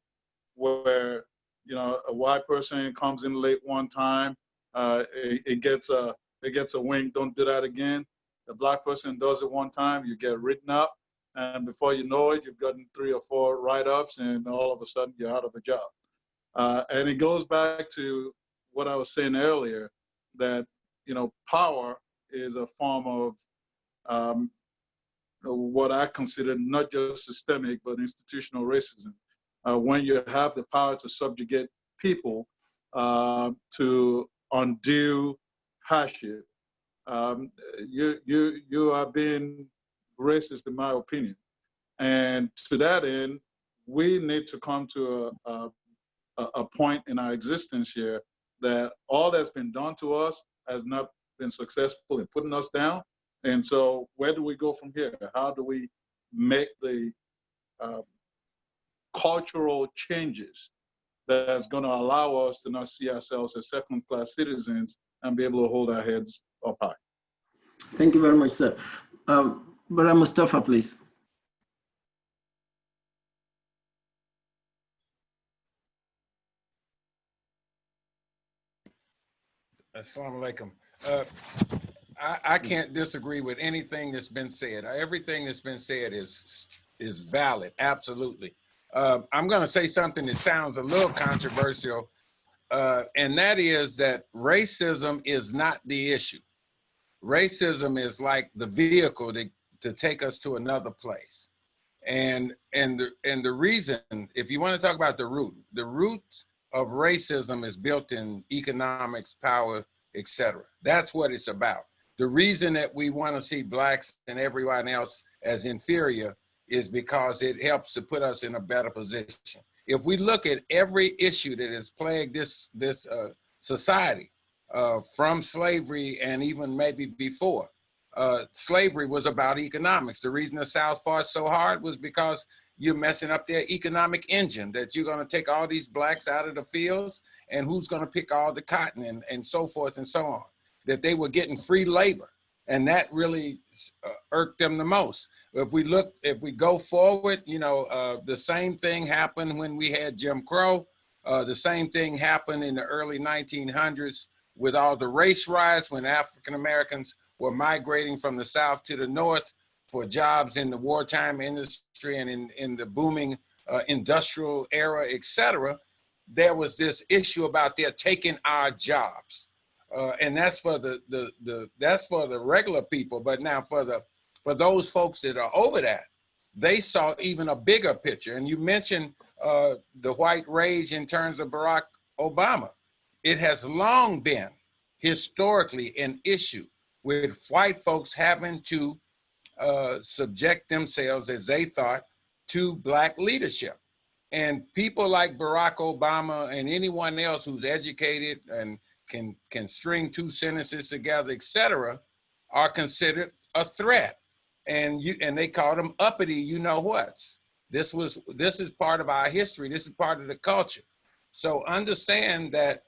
where a white person comes in late one time, it gets a wink, don't do that again. The black person does it one time, you get written up, and before you know it, you've gotten 3 or 4 write-ups, and all of a sudden you're out of a job. And it goes back to what I was saying earlier, that power is a form of what I consider not just systemic, but institutional racism. When you have the power to subjugate people to undue hardship, you are being racist, in my opinion. And to that end, we need to come to a point in our existence here that all that's been done to us has not been successful in putting us down. And so where do we go from here? How do we make the cultural changes that's going to allow us to not see ourselves as second-class citizens and be able to hold our heads up high? Thank you very much, sir. Brother Mustafa, please. Assalamu alaikum. I can't disagree with anything that's been said. Everything that's been said is valid, absolutely. I'm going to say something that sounds a little controversial, and that is that racism is not the issue. Racism is like the vehicle to take us to another place. And the reason, if you want to talk about the root of racism is built in economics, power, etc. That's what it's about. The reason that we want to see blacks and everyone else as inferior is because it helps to put us in a better position. If we look at every issue that has plagued this society, from slavery and even maybe before, slavery was about economics. The reason the South fought so hard was because you're messing up their economic engine, that you're going to take all these blacks out of the fields and who's going to pick all the cotton and so forth and so on, that they were getting free labor. And that really irked them the most. If we go forward, the same thing happened when we had Jim Crow. The same thing happened in the early 1900s with all the race riots when African Americans were migrating from the South to the North for jobs in the wartime industry and in the booming industrial era, et cetera, there was this issue about they're taking our jobs. And that's for that's for the regular people. But now for those folks that are over that, they saw even a bigger picture. And you mentioned the white rage in terms of Barack Obama. It has long been historically an issue with white folks having to subject themselves, as they thought, to black leadership. And people like Barack Obama and anyone else who's educated and can string two sentences together, et cetera, are considered a threat. And they call them uppity, you know what's. This is part of our history. This is part of the culture. So understand that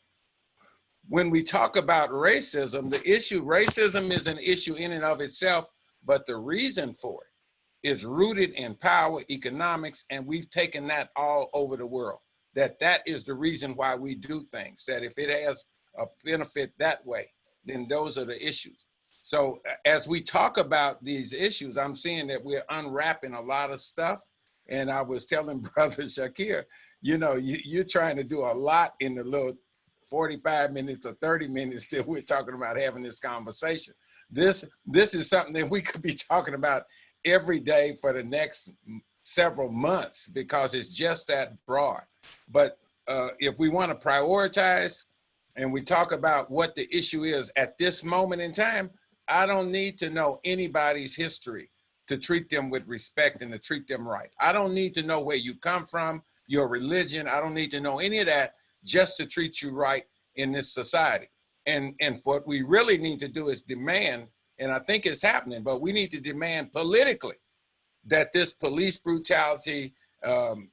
when we talk about racism, racism is an issue in and of itself, but the reason for it is rooted in power, economics, and we've taken that all over the world. That is the reason why we do things, that if it has a benefit that way, then those are the issues. So as we talk about these issues, I'm seeing that we're unwrapping a lot of stuff. And I was telling Brother Shakir, you know, you're trying to do a lot in the little 45 minutes or 30 minutes that we're talking about having this conversation. This is something that we could be talking about every day for the next several months because it's just that broad. But if we want to prioritize and we talk about what the issue is at this moment in time, I don't need to know anybody's history to treat them with respect and to treat them right. I don't need to know where you come from, your religion. I don't need to know any of that just to treat you right in this society. And what we really need to do is demand, and I think it's happening, but we need to demand politically that this police brutality and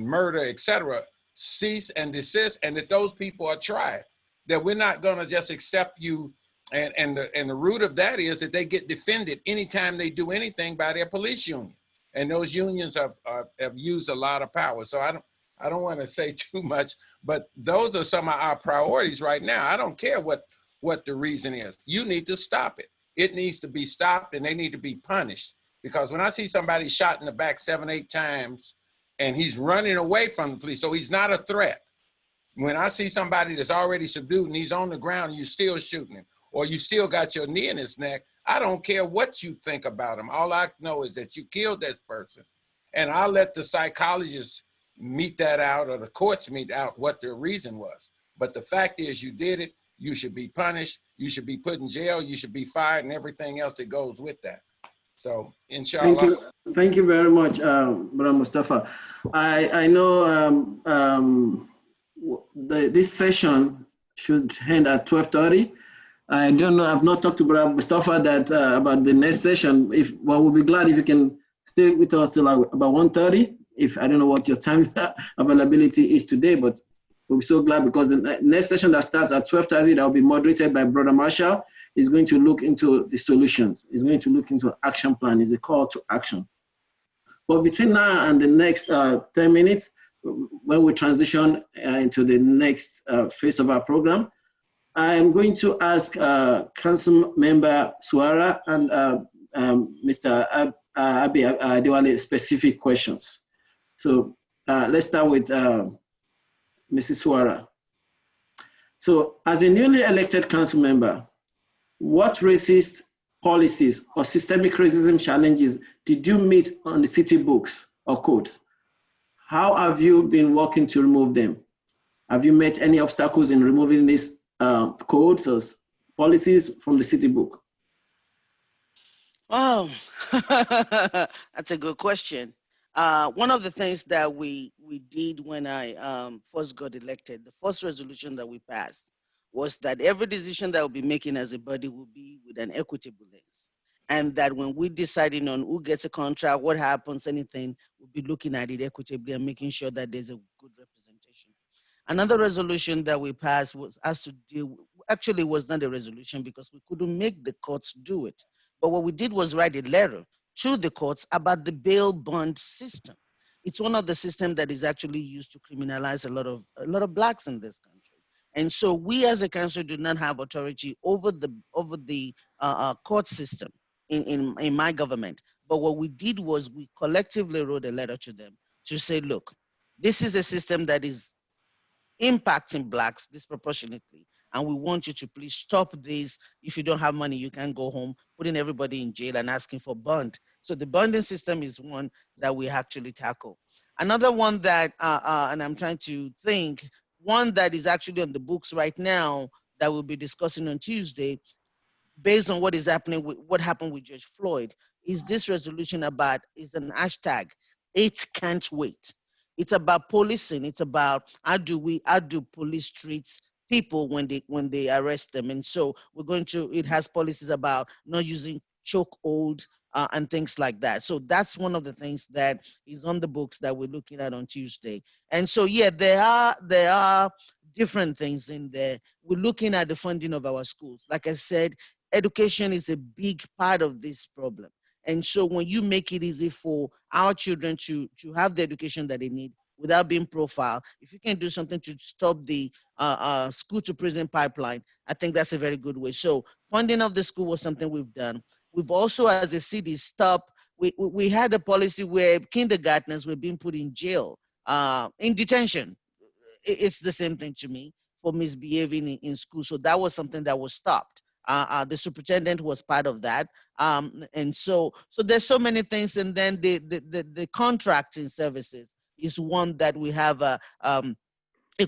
murder, et cetera, cease and desist, and that those people are tried, that we're not gonna just accept you. And the root of that is that they get defended anytime they do anything by their police union. And those unions have used a lot of power. So I don't want to say too much, but those are some of our priorities right now. I don't care what the reason is. You need to stop it. It needs to be stopped and they need to be punished. Because when I see somebody shot in the back 7, 8 times and he's running away from the police, so he's not a threat. When I see somebody that's already subdued and he's on the ground and you're still shooting him, or you still got your knee in his neck, I don't care what you think about him. All I know is that you killed that person. And I'll let the psychologists meet that out, or the courts meet out what their reason was. But the fact is you did it, you should be punished, you should be put in jail, you should be fired, and everything else that goes with that. So, inshallah. Thank you very much, Brother Mustafa. I know this session should end at 12:30. I don't know, I've not talked to Brother Mustafa about the next session. We'll be glad if you can stay with us till about 1:30. If I don't know what your time availability is today, but we'll be so glad because the next session that starts at 12:30, that will be moderated by Brother Marshall, is going to look into the solutions. Is going to look into action plan. Is a call to action. But between now and the next 10 minutes, when we transition into the next phase of our program, I am going to ask Council Member Suara and Mr. Abi Adewale specific questions. So let's start with Mrs. Suara. So as a newly elected council member, what racist policies or systemic racism challenges did you meet on the city books or codes? How have you been working to remove them? Have you met any obstacles in removing these codes or policies from the city book? Oh, that's a good question. One of the things that we did when I first got elected, the first resolution that we passed was that every decision that we'll be making as a body will be with an equitable lens. And that when we're deciding on who gets a contract, what happens, anything, we'll be looking at it equitably and making sure that there's a good representation. Another resolution that we passed has to deal, actually was not a resolution because we couldn't make the courts do it. But what we did was write a letter to the courts about the bail bond system. It's one of the systems that is actually used to criminalize a lot of blacks in this country. And so we as a council do not have authority over the court system in my government. But what we did was we collectively wrote a letter to them to say, look, this is a system that is impacting Blacks disproportionately. And we want you to please stop this. If you don't have money, you can go home, putting everybody in jail and asking for bond. So the bonding system is one that we actually tackle. Another one that, and I'm trying to think, one that is actually on the books right now that we'll be discussing on Tuesday, based on what is happening with what happened with George Floyd, is this resolution about, is an hashtag, it can't wait. It's about policing. It's about how do police treat people when they arrest them. And so we're going to, it has policies about not using chokehold and things like that. So that's one of the things that is on the books that we're looking at on Tuesday. And so, yeah, there are different things in there. We're looking at the funding of our schools. Like I said, education is a big part of this problem. And so when you make it easy for our children to have the education that they need without being profiled, if you can do something to stop the school to prison pipeline, I think that's a very good way. So funding of the school was something we've done. We've also, as a city, we had a policy where kindergartners were being put in jail, in detention. It's the same thing to me, for misbehaving in school. So that was something that was stopped. The superintendent was part of that. And so there's so many things. And then the contracting services is one that we have a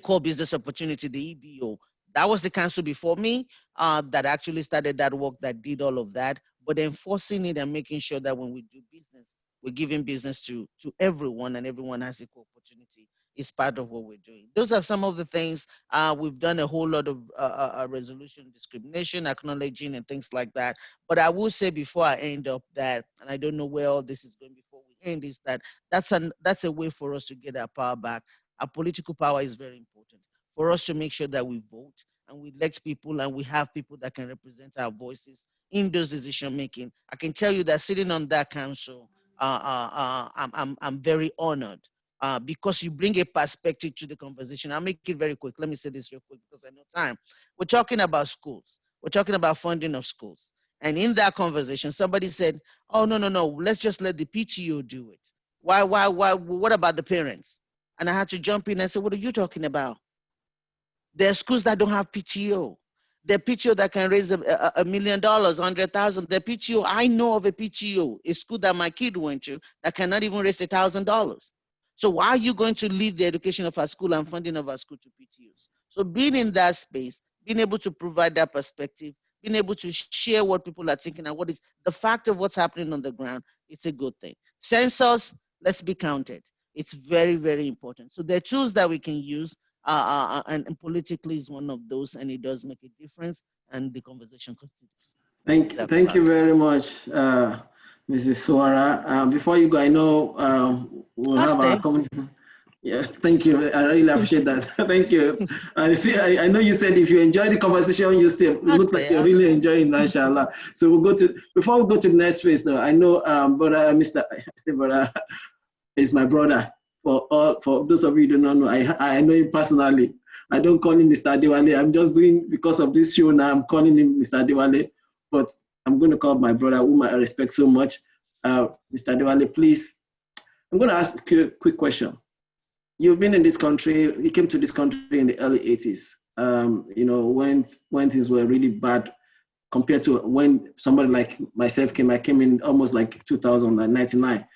core business opportunity, the EBO. That was the council before me that actually started that work, that did all of that. But enforcing it and making sure that when we do business, we're giving business to everyone and everyone has equal opportunity is part of what we're doing. Those are some of the things. We've done a whole lot of resolution, discrimination, acknowledging and things like that. But I will say before I end up that, and I don't know where all this is going before we end, is that that's a way for us to get our power back. Our political power is very important for us to make sure that we vote and we elect people and we have people that can represent our voices in those decision making. I can tell you that sitting on that council, I'm very honored because you bring a perspective to the conversation. I'll make it very quick. Let me say this real quick because I know time. We're talking about schools. We're talking about funding of schools. And in that conversation, somebody said, oh, no, let's just let the PTO do it. Why, what about the parents? And I had to jump in and say, what are you talking about? There are schools that don't have PTO. The PTO that can raise $1 million, 100,000. The PTO, I know of a PTO, a school that my kid went to that cannot even raise $1,000. So why are you going to leave the education of our school and funding of our school to PTOs? So being in that space, being able to provide that perspective, being able to share what people are thinking and what is the fact of what's happening on the ground, it's a good thing. Census, let's be counted. It's very, very important. So there are tools that we can use, and politically is one of those, and it does make a difference, and the conversation continues. Thank you very much, Mrs. Suara. Before you go, I know we'll have our comment. Yes, thank you. I really appreciate that. Thank you. And see, I know you said if you enjoy the conversation, you still looks like you're really enjoying it, inshallah. So we'll go to, before we go to the next phase though, I know brother is my brother. For those of you who do not know, I know him personally. I don't call him Mr. Adewale. I'm just doing, because of this show now, I'm calling him Mr. Adewale. But I'm going to call my brother, whom I respect so much. Mr. Adewale, please. I'm going to ask you a quick question. You've been in this country, you came to this country in the early 80s, when things were really bad compared to when somebody like myself came. I came in almost like 2099,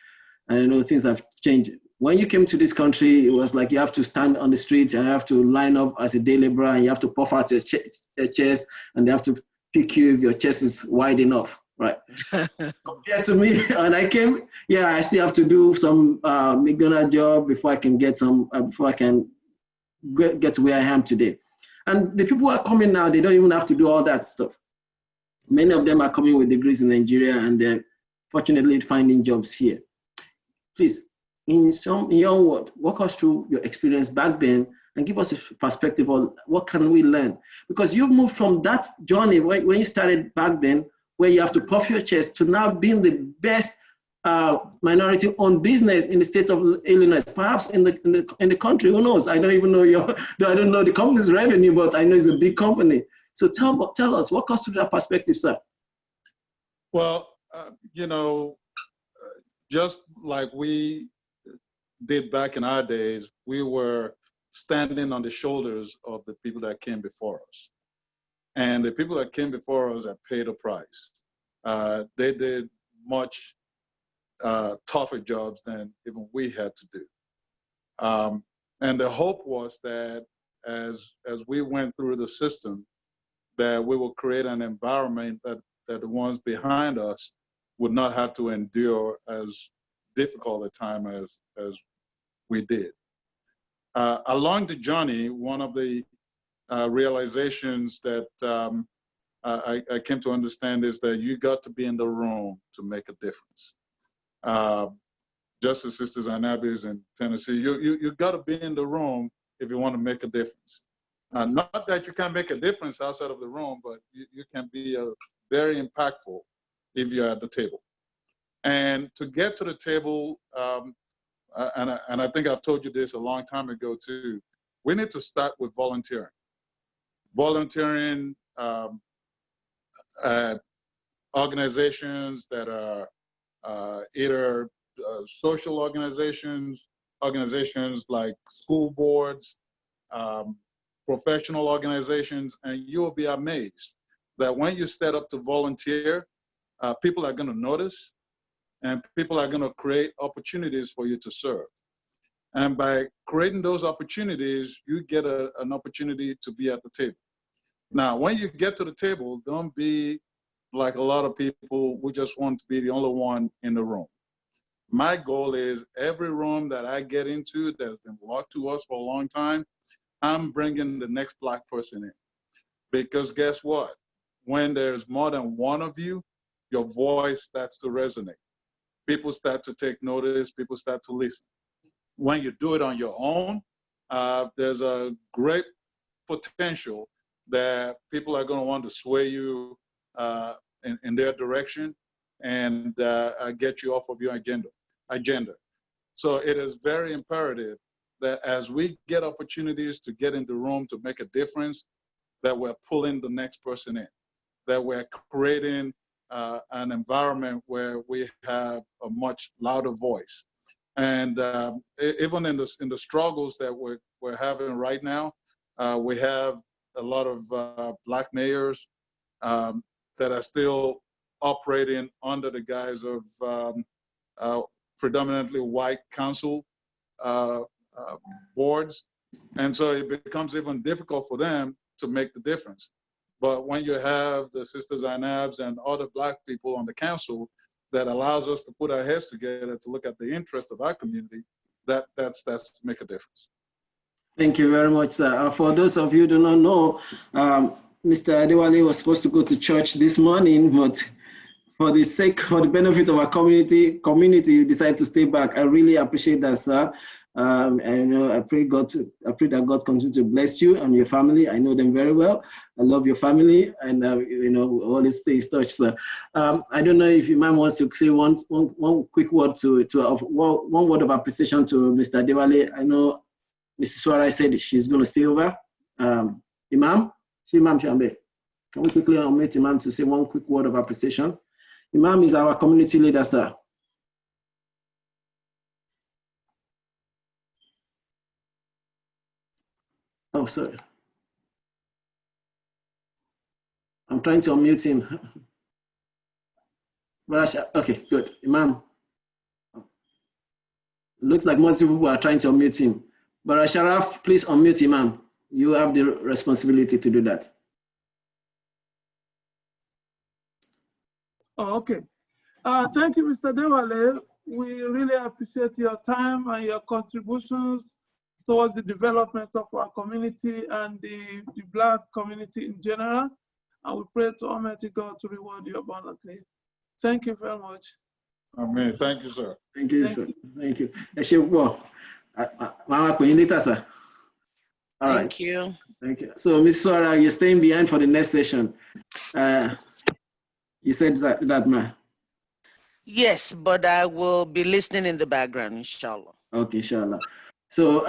and I know things have changed. When you came to this country, it was like you have to stand on the streets and you have to line up as a day laborer and you have to puff out your chest and they have to pick you if your chest is wide enough, right? Compared to me, and I came, I still have to do some McDonald's job before I can get before I can get to where I am today. And the people who are coming now, they don't even have to do all that stuff. Many of them are coming with degrees in Nigeria and they're fortunately finding jobs here. Please, in your word, walk us through your experience back then and give us a perspective on what can we learn? Because you've moved from that journey when you started back then, where you have to puff your chest, to now being the best minority-owned business in the state of Illinois, perhaps in the country. Who knows? I don't even know I don't know the company's revenue, but I know it's a big company. So tell us, what comes to that perspective, sir? Well, you know, just like we did back in our days, we were standing on the shoulders of the people that came before us. And the people that came before us have paid a price. They did much tougher jobs than even we had to do. And the hope was that as we went through the system, that we will create an environment that the ones behind us would not have to endure as difficult a time as we did. Along the journey, one of the realizations that I came to understand is that you got to be in the room to make a difference. Just as Sisters Anabis in Tennessee, you got to be in the room if you want to make a difference. Not that you can't make a difference outside of the room, but you can be very impactful if you're at the table. And to get to the table, and I think I've told you this a long time ago too, we need to start with volunteering. Volunteering at organizations that are either social organizations like school boards, professional organizations, and you'll be amazed that when you start up to volunteer, people are going to notice and people are going to create opportunities for you to serve. And by creating those opportunities, you get an opportunity to be at the table. Now, when you get to the table, don't be like a lot of people who just want to be the only one in the room. My goal is every room that I get into that's been locked to us for a long time, I'm bringing the next Black person in. Because guess what? When there's more than one of you, your voice starts to resonate. People start to take notice, people start to listen. When you do it on your own, there's a great potential that people are going to want to sway you in their direction and get you off of your agenda. So it is very imperative that as we get opportunities to get in the room to make a difference, that we're pulling the next person in, that we're creating an environment where we have a much louder voice. And even in the struggles that we're having right now, we have a lot of Black mayors that are still operating under the guise of predominantly white council boards. And so it becomes even difficult for them to make the difference. But when you have the Sisters Inabs and other Black people on the council, that allows us to put our heads together to look at the interest of our community, that's to make a difference. Thank you very much, sir. For those of you who do not know, Mr. Adewale was supposed to go to church this morning, but for the benefit of our community, you decided to stay back. I really appreciate that, sir. I pray that God continue to bless you and your family. I know them very well. I love your family, and always stay in touch, sir. I don't know if Imam wants to say one quick word one word of appreciation to Mr. Adewale. I know Mrs. Suara said she's going to stay over. Imam Shambe, can we quickly unmute Imam to say one quick word of appreciation? Imam is our community leader, sir. Oh, sorry. I'm trying to unmute him. Okay, good. Imam. Looks like most people are trying to unmute him. But Sharaf, please unmute Imam. You have the responsibility to do that. Oh, okay. Thank you, Mr. Dewale. We really appreciate your time and your contributions towards the development of our community and the Black community in general. And we pray to Almighty God to reward you abundantly. Thank you very much. Amen. Thank you, sir. Thank you, sir. Thank you. Sir. All right. Thank you. Thank you. So, Ms. Suara, you're staying behind for the next session. You said that, ma. Yes, but I will be listening in the background, inshallah. Okay, inshallah. So,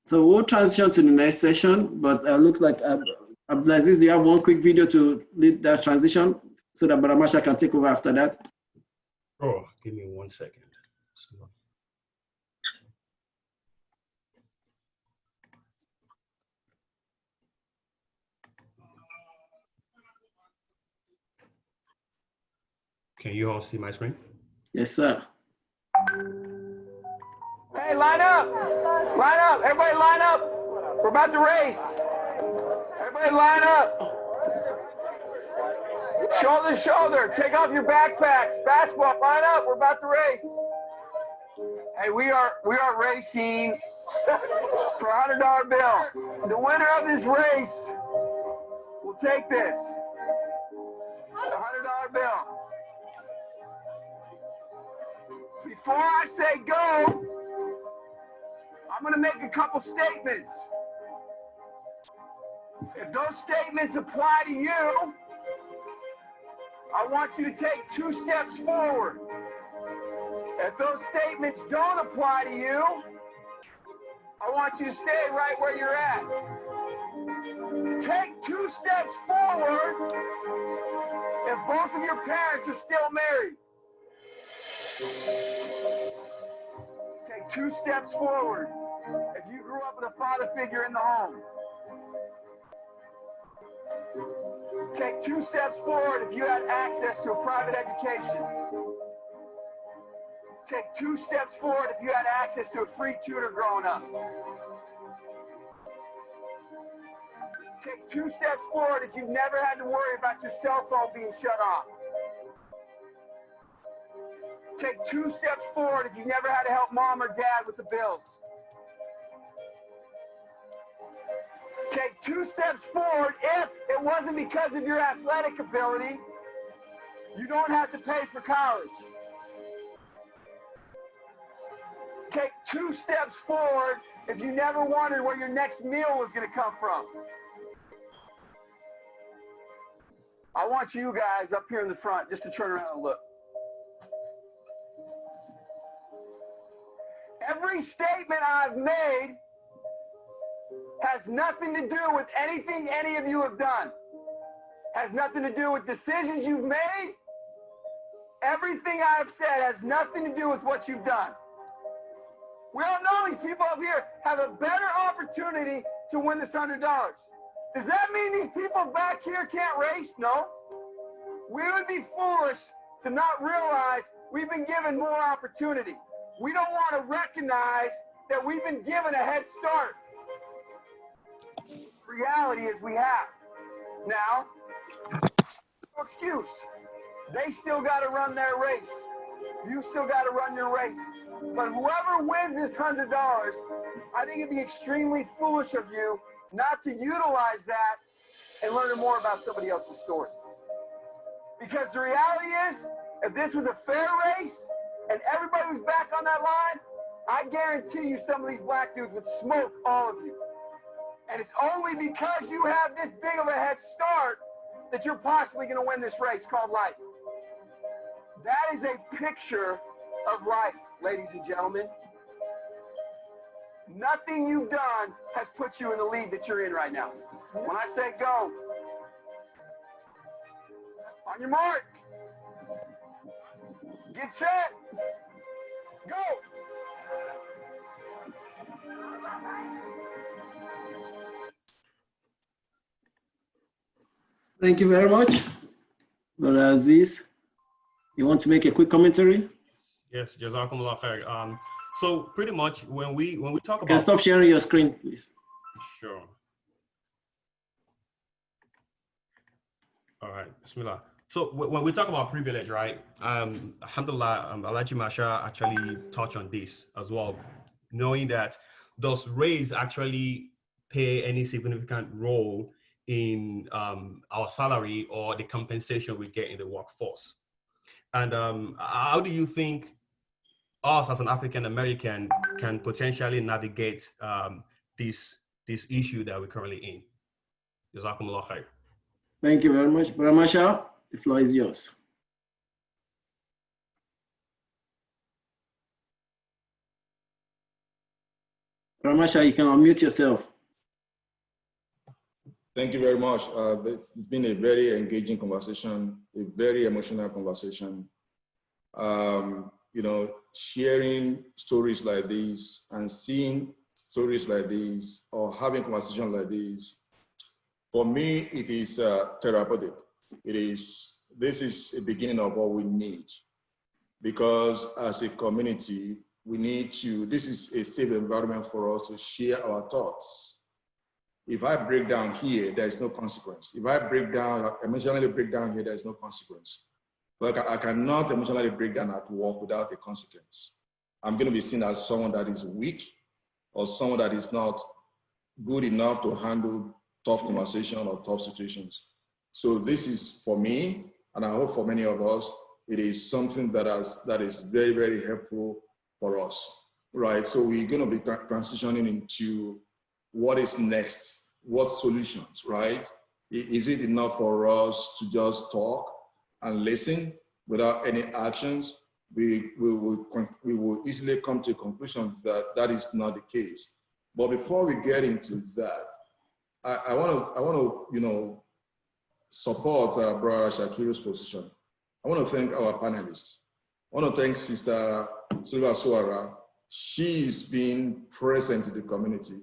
so we'll transition to the next session, but looks like Abdulaziz, do you have one quick video to lead that transition so that Baramasha can take over after that? Oh, give me 1 second. Can you all see my screen? Yes, sir. Hey, line up! Line up! Everybody line up! We're about to race. Everybody line up. Shoulder to shoulder. Take off your backpacks. Basketball, line up. We're about to race. Hey, we are racing for a $100 bill. The winner of this race will take this. It's a $100 bill. Before I say go, I'm going to make a couple statements. If those statements apply to you, I want you to take 2 steps forward. If those statements don't apply to you, I want you to stay right where you're at. Take 2 steps forward if both of your parents are still married. Take 2 steps forward if you grew up with a father figure in the home. Take 2 steps forward if you had access to a private education. Take 2 steps forward if you had access to a free tutor growing up. Take 2 steps forward if you've never had to worry about your cell phone being shut off. Take 2 steps forward if you've never had to help mom or dad with the bills. Take 2 steps forward if it wasn't because of your athletic ability. You don't have to pay for college. Take 2 steps forward if you never wondered where your next meal was going to come from. I want you guys up here in the front just to turn around and look. Every statement I've made has nothing to do with anything any of you have done. Has nothing to do with decisions you've made. Everything I've said has nothing to do with what you've done. We all know these people up here have a better opportunity to win this $100. Does that mean these people back here can't race? No. We would be foolish to not realize we've been given more opportunity. We don't want to recognize that we've been given a head start. Reality is we have. Now, no excuse. They still got to run their race. You still got to run your race. But whoever wins this $100, I think it'd be extremely foolish of you not to utilize that and learn more about somebody else's story. Because the reality is, if this was a fair race and everybody was back on that line, I guarantee you some of these black dudes would smoke all of you. And it's only because you have this big of a head start that you're possibly going to win this race called life. That is a picture of life, ladies and gentlemen. Nothing you've done has put you in the lead that you're in right now. When I say go, on your mark, get set, go. Thank you very much. Brother Aziz, you want to make a quick commentary? Yes, Jazakumullah khair. So pretty much when we talk about— Can stop sharing your screen, please. Sure. All right, Bismillah. So when we talk about privilege, right? Alhamdulillah, Alaji Masha actually touched on this as well, knowing that does race actually play any significant role in our salary or the compensation we get in the workforce? And how do you think us as an African American can potentially navigate this issue that we're currently in? Jazakumullah khair. Thank you very much. Brahmasha, the floor is yours. Ramasha, you can unmute yourself. Thank you very much. It's been a very engaging conversation, a very emotional conversation. You know, sharing stories like these and seeing stories like these or having conversations like these, for me, it is therapeutic. This is a beginning of what we need, because as a community, we need to, this is a safe environment for us to share our thoughts. If I break down here, there is no consequence. If I break down, emotionally break down here, there is no consequence. Like I cannot emotionally break down at work without a consequence. I'm going to be seen as someone that is weak or someone that is not good enough to handle tough conversation or tough situations. So this is for me, and I hope for many of us, it is something that is very, very helpful for us, right? So we're going to be transitioning into what is next. What solutions, right? Is it enough for us to just talk and listen without any actions? We will easily come to a conclusion that that is not the case. But before we get into that, I want to, you know, support Brother Shakiru's position. I want to thank our panelists. I want to thank Sister Silva Suara. She's been present in the community.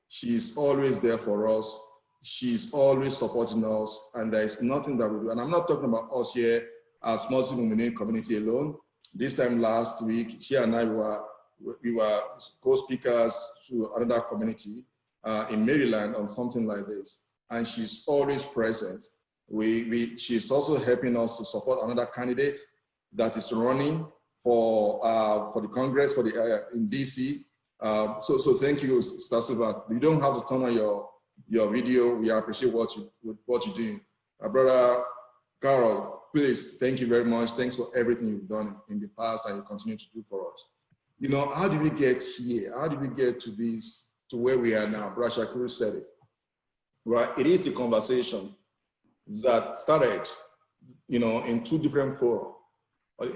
She's always there for us. She's always supporting us, and there is nothing that we do. And I'm not talking about us here as Muslim community alone. This time last week, she and I were co-speakers to another community in Maryland on something like this, and she's always present. She's also helping us to support another candidate that is running for the Congress in DC. So thank you, Sister Silva. You don't have to turn on your video. We appreciate what you're doing. Brother Carol, please, thank you very much. Thanks for everything you've done in the past and you continue to do for us. You know, how did we get here? How did we get to this, to where we are now? Brother Shakiru said it, right? It is a conversation that started, you know, in two different forums,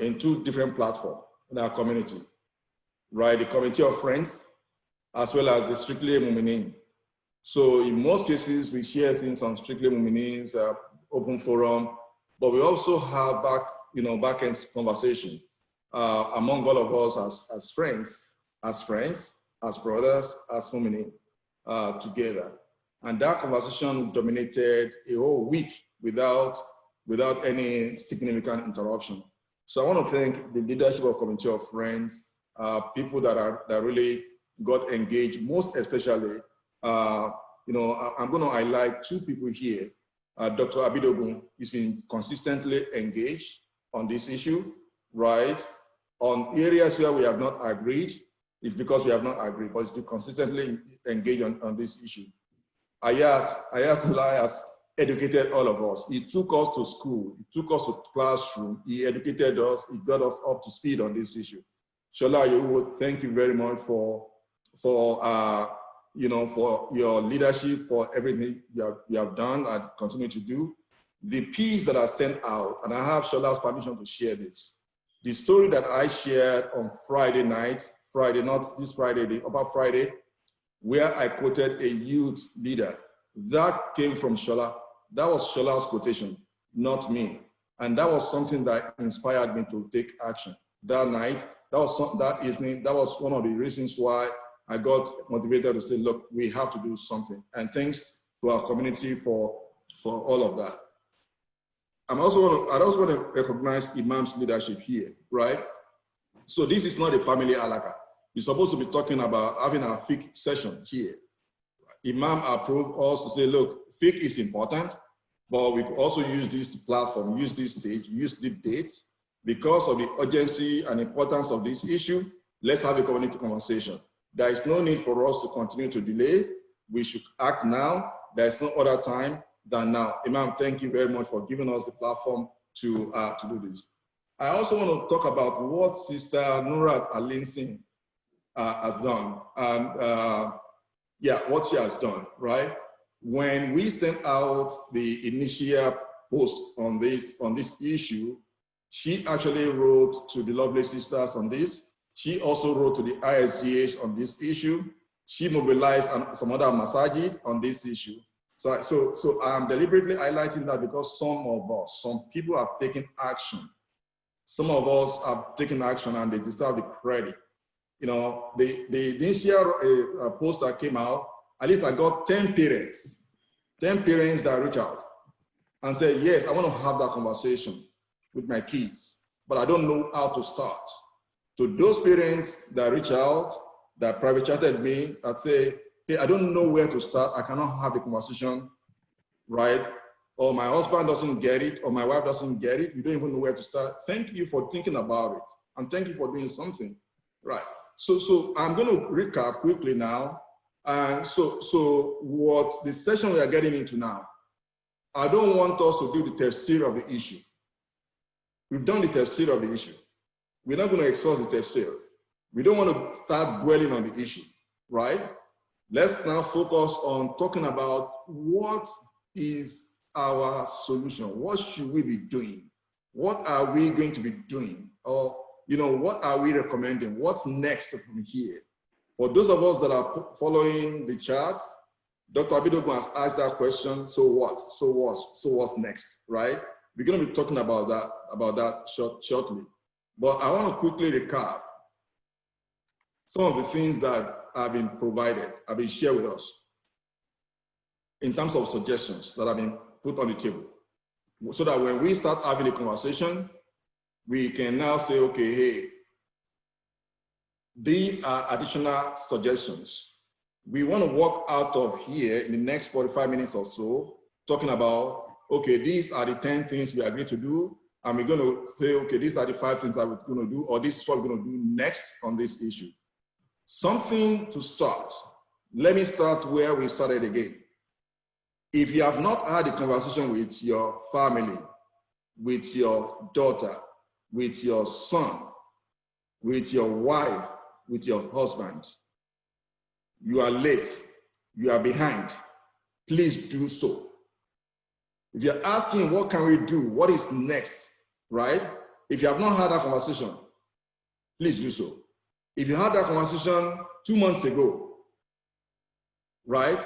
in two different platforms in our community, right? The Committee of Friends, as well as the Strictly Muminin. So in most cases, we share things on Strictly Muminins, open forum, but we also have back-end conversation among all of us as friends, as brothers, as Muminin together. And that conversation dominated a whole week without any significant interruption. So I want to thank the leadership of Committee of Friends, people that really got engaged, most especially, you know, I'm going to highlight two people here. Dr. Abidogun has been consistently engaged on this issue, right? On areas where we have not agreed, it's because we have not agreed, but it's been consistently engaged on this issue. Ayatollah has educated all of us. He took us to school, he took us to classroom, he educated us, he got us up to speed on this issue. Shola Yowo, thank you very much for your leadership, for everything you have done and continue to do. The piece that I sent out, and I have Shola's permission to share this. The story that I shared on Friday night, not this Friday, the upper Friday, where I quoted a youth leader, that came from Shola. That was Shola's quotation, not me. And that was something that inspired me to take action. That night, that evening, that was one of the reasons why I got motivated to say, look, we have to do something. And thanks to our community for all of that. I also want to recognize Imam's leadership here, right? So this is not a family alaka. We're supposed to be talking about having our fiqh session here. Imam approved us to say, look, fiqh is important, but we could also use this platform, use this stage, use the dates. Because of the urgency and importance of this issue, let's have a community conversation. There is no need for us to continue to delay. We should act now. There is no other time than now. Imam, thank you very much for giving us the platform to do this. I also want to talk about what Sister Nurat Alinsin has done. And what she has done, right? When we sent out the initial post on this issue, she actually wrote to the lovely sisters on this. She also wrote to the ISGH on this issue. she mobilized some other masajid on this issue. So I'm deliberately highlighting that because some people have taken action. Some of us have taken action and they deserve the credit. You know, they didn't share a post that came out. At least I got 10 parents that reach out and say, yes, I want to have that conversation with my kids, but I don't know how to start. To those parents that reach out, that private chatted me, that say, hey, I don't know where to start. I cannot have the conversation, right? Or my husband doesn't get it, or my wife doesn't get it. You don't even know where to start. Thank you for thinking about it. And thank you for doing something, right? So I'm going to recap quickly now. So what the session we are getting into now, I don't want us to do the tafsir of the issue. We've done the tafsir of the issue. We're not going to exhaust the tafsir. We don't want to start dwelling on the issue, right? Let's now focus on talking about what is our solution. What should we be doing? What are we going to be doing? Or, you know, what are we recommending? What's next from here? For those of us that are following the chart, Dr. Abidogun has asked that question, so what? So what's next, right? We're going to be talking about that shortly. But I want to quickly recap some of the things that have been provided, have been shared with us in terms of suggestions that have been put on the table. So that when we start having a conversation, we can now say, okay, hey, these are additional suggestions. We want to walk out of here in the next 45 minutes or so, talking about, okay, these are the 10 things we agreed to do, and we're going to say, okay, these are the 5 things that we're going to do, or this is what we're going to do next on this issue. Something to start. Let me start where we started again. If you have not had a conversation with your family, with your daughter, with your son, with your wife, with your husband, you are late, you are behind, please do so. If you're asking what can we do, what is next, right? If you have not had that conversation, please do so. If you had that conversation 2 months ago, right?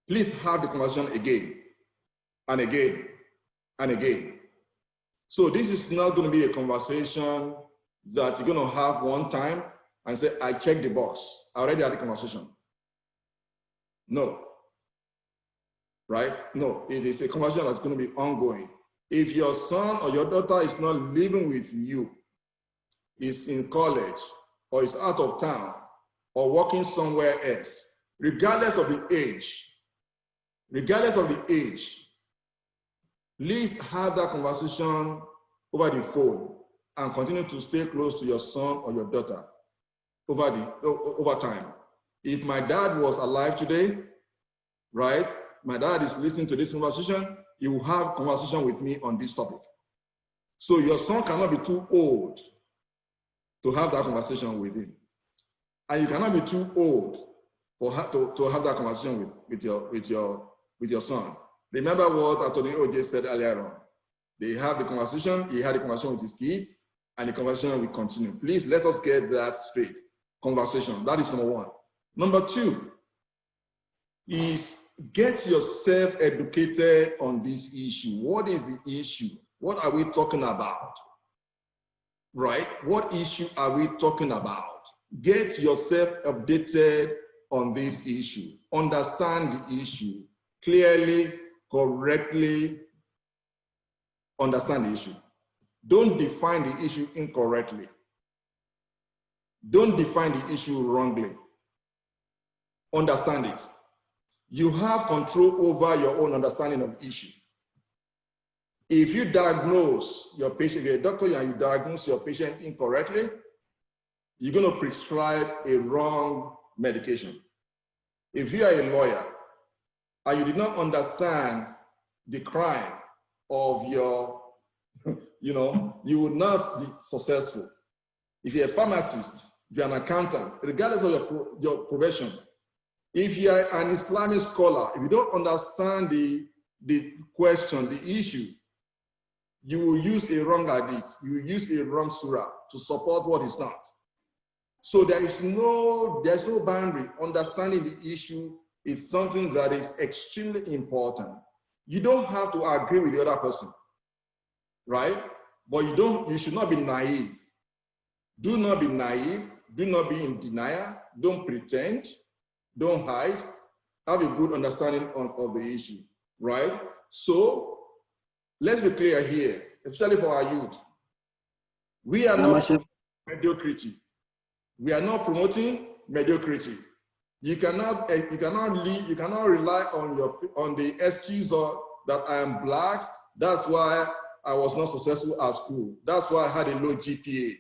Please have the conversation again and again and again. So this is not going to be a conversation that you're going to have one time and say, I checked the box. I already had the conversation. No. Right? No, it is a conversation that's going to be ongoing. If your son or your daughter is not living with you, is in college, or is out of town, or working somewhere else, regardless of the age, please have that conversation over the phone and continue to stay close to your son or your daughter over time. If my dad was alive today, right, my dad is listening to this conversation, he will have conversation with me on this topic. So your son cannot be too old to have that conversation with him. And you cannot be too old to have that conversation with your son. Remember what Anthony O.J. said earlier on. They have the conversation, he had a conversation with his kids, and the conversation will continue. Please let us get that straight. Conversation, that is number 1. Number 2 is get yourself educated on this issue. What is the issue? What are we talking about? Right? What issue are we talking about? Get yourself updated on this issue. Understand the issue clearly, correctly. Understand the issue. Don't define the issue incorrectly. Don't define the issue wrongly. Understand it. You have control over your own understanding of the issue. If you diagnose your patient, if you're a doctor and you diagnose your patient incorrectly, you're going to prescribe a wrong medication. If you are a lawyer and you did not understand the crime of your, you will not be successful. If you're a pharmacist, if you're an accountant, regardless of your profession, if you are an Islamic scholar, if you don't understand the question, the issue, you will use a wrong hadith, you will use a wrong surah to support what is not. So there's no boundary. Understanding the issue is something that is extremely important. You don't have to agree with the other person, right? But you should not be naive. Do not be naive. Do not be in denial. Don't pretend. Don't hide. Have a good understanding of the issue, right? So let's be clear here, especially for our youth. We are not promoting mediocrity. We are not promoting mediocrity. You cannot rely on the excuse that I am black. That's why I was not successful at school. That's why I had a low GPA.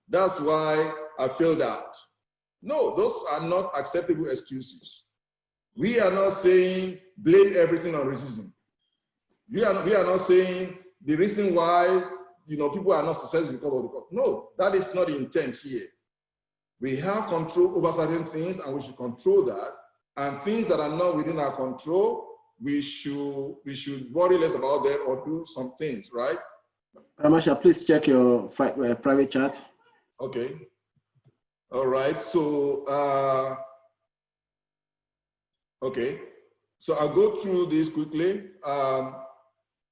That's why I failed out. No, those are not acceptable excuses. We are not saying blame everything on racism. We are not saying the reason why people are not successful because of the cost. No, that is not the intent here. We have control over certain things and we should control that. And things that are not within our control, we should worry less about them or do some things, right? Ramasha, please check your private chat. Okay. All right. So, okay. So I'll go through this quickly.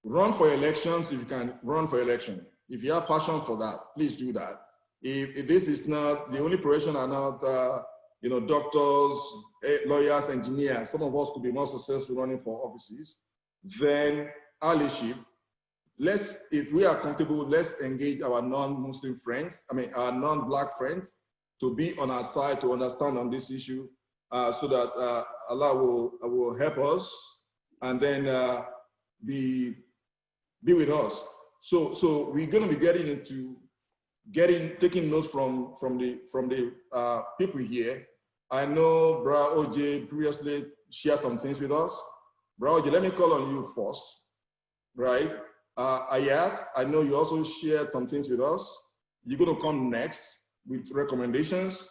Run for elections if you can run for election. If you have passion for that, please do that. If this is not, the only profession are not, doctors, lawyers, engineers, some of us could be more successful running for offices, then allyship. If we are comfortable, let's engage our non-Muslim friends, our non-Black friends, to be on our side, to understand on this issue, so that Allah will help us and then be with us. So we're going to be taking notes from the people here. I know Bra OJ previously shared some things with us. Bra OJ, let me call on you first, right? Ayat, I know you also shared some things with us. You're going to come next with recommendations.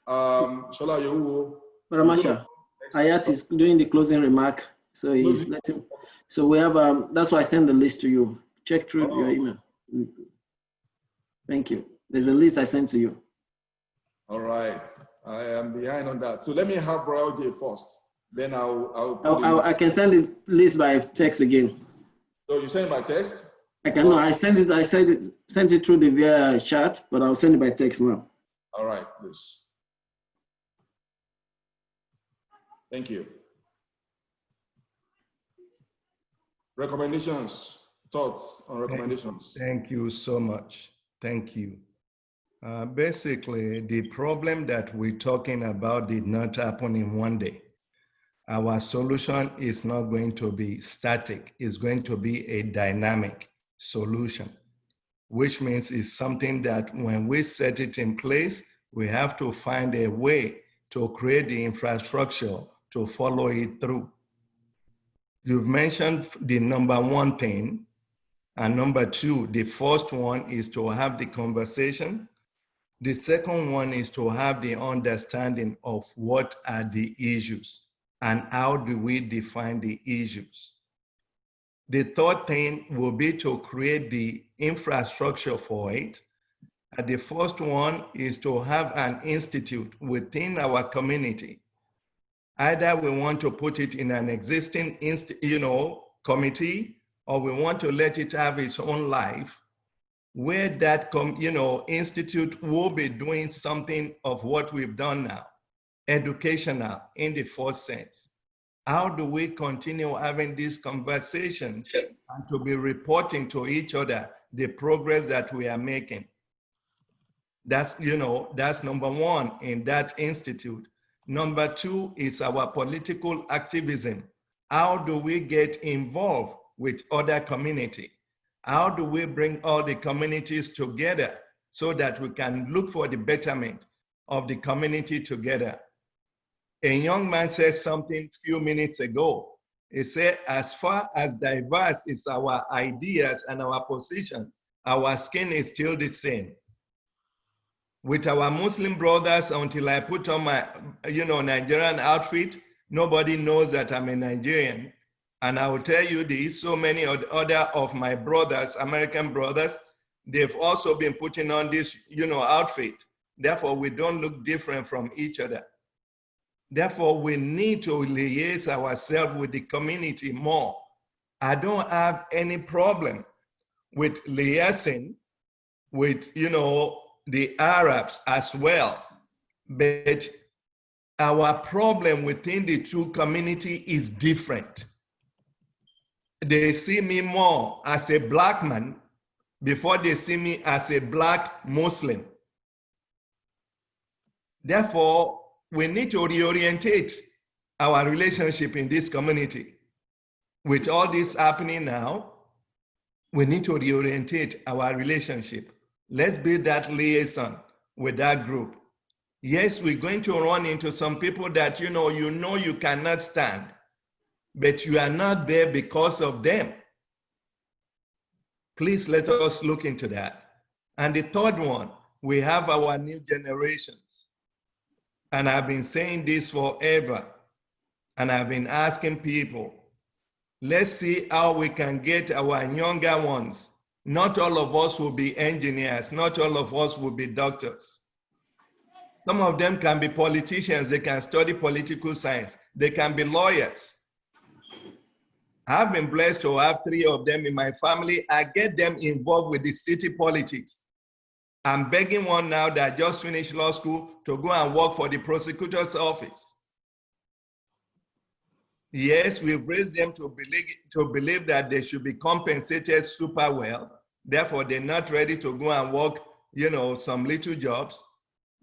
Shola Yehuwo. Ramasha, Ayat is doing the closing remark, so he's letting. So we have that's why I sent the list to you. Check through your email. Thank you. There's a list I sent to you. All right, I am behind on that. So let me have Bra OJ first. Then I can send the list by text again. So you send it by text? I can. No, I sent it through the via chat, but I'll send it by text now. All right, please. Thank you. Recommendations, thoughts on recommendations. Thank you so much. Thank you. Basically, the problem that we're talking about did not happen in one day. Our solution is not going to be static. It's going to be a dynamic solution, which means it's something that when we set it in place, we have to find a way to create the infrastructure to follow it through. You've mentioned the number one thing, and number two, the first one is to have the conversation. The second one is to have the understanding of what are the issues and how do we define the issues. The third thing will be to create the infrastructure for it. And the first one is to have an institute within our community. Either we want to put it in an existing committee, or we want to let it have its own life, where that institute will be doing something of what we've done now, educational in the first sense. How do we continue having this conversation and to be reporting to each other the progress that we are making? That's number one in that institute. Number two is our political activism. How do we get involved with other community? How do we bring all the communities together so that we can look for the betterment of the community together? A young man said something a few minutes ago. He said, as far as diverse is our ideas and our position, our skin is still the same. With our Muslim brothers, until I put on my, Nigerian outfit, nobody knows that I'm a Nigerian. And I will tell you this, so many other of my brothers, American brothers, they've also been putting on this, outfit. Therefore, we don't look different from each other. Therefore, we need to liaise ourselves with the community more. I don't have any problem with liaising with, the Arabs as well. But our problem within the two community is different. They see me more as a black man before they see me as a black Muslim. Therefore, we need to reorientate our relationship in this community. With all this happening now, we need to reorientate our relationship. Let's build that liaison with that group. Yes, we're going to run into some people that you know you cannot stand, but you are not there because of them. Please let us look into that. And the third one, we have our new generations. And I've been saying this forever. And I've been asking people, let's see how we can get our younger ones. Not all of us will be engineers. Not all of us will be doctors. Some of them can be politicians. They can study political science. They can be lawyers. I've been blessed to have 3 of them in my family. I get them involved with the city politics. I'm begging one now that just finished law school to go and work for the prosecutor's office. Yes, we've raised them to believe that they should be compensated super well. Therefore, they're not ready to go and work, some little jobs.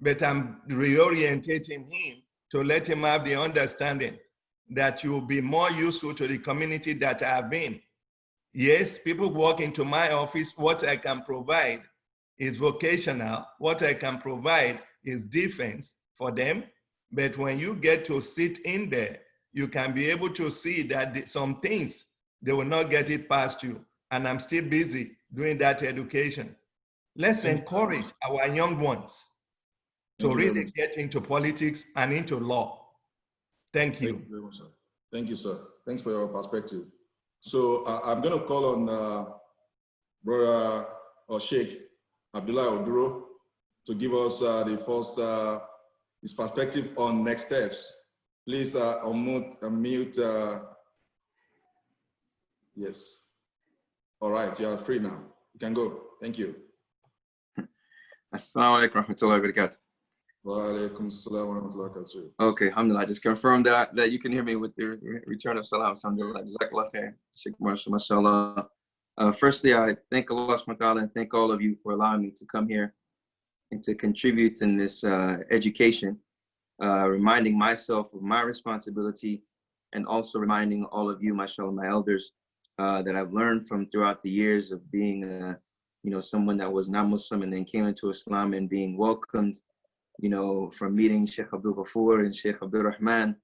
But I'm reorientating him to let him have the understanding that you will be more useful to the community that I have been. Yes, people walk into my office. What I can provide is vocational. What I can provide is defense for them. But when you get to sit in there, you can be able to see that some things, they will not get it past you. And I'm still busy doing that education. Let's encourage our young ones to really get into politics and into law. Thank you. Thank you very much, sir. Thank you, sir. Thanks for your perspective. So I'm going to call on Brother Sheikh Abdullah Oduro to give us the first his perspective on next steps. Please unmute. Yes. All right, you are free now. You can go. Thank you. Assalamu alaikum warahmatullahi wabarakatuh. Wa alaikum assalam wa rahmatullahi wa barakatuh. Okay, alhamdulillah. Just confirm that you can hear me with the return of salam. Alhamdulillah. Jazakallah khair. Sheikh Marshall, mashallah. Firstly, I thank Allah subhanahu wa ta'ala and thank all of you for allowing me to come here and to contribute in this education, reminding myself of my responsibility and also reminding all of you, mashallah, my elders, that I've learned from throughout the years of being, someone that was not Muslim and then came into Islam and being welcomed, from meeting Sheikh Abdul Ghafoor and Sheikh Abdul Rahman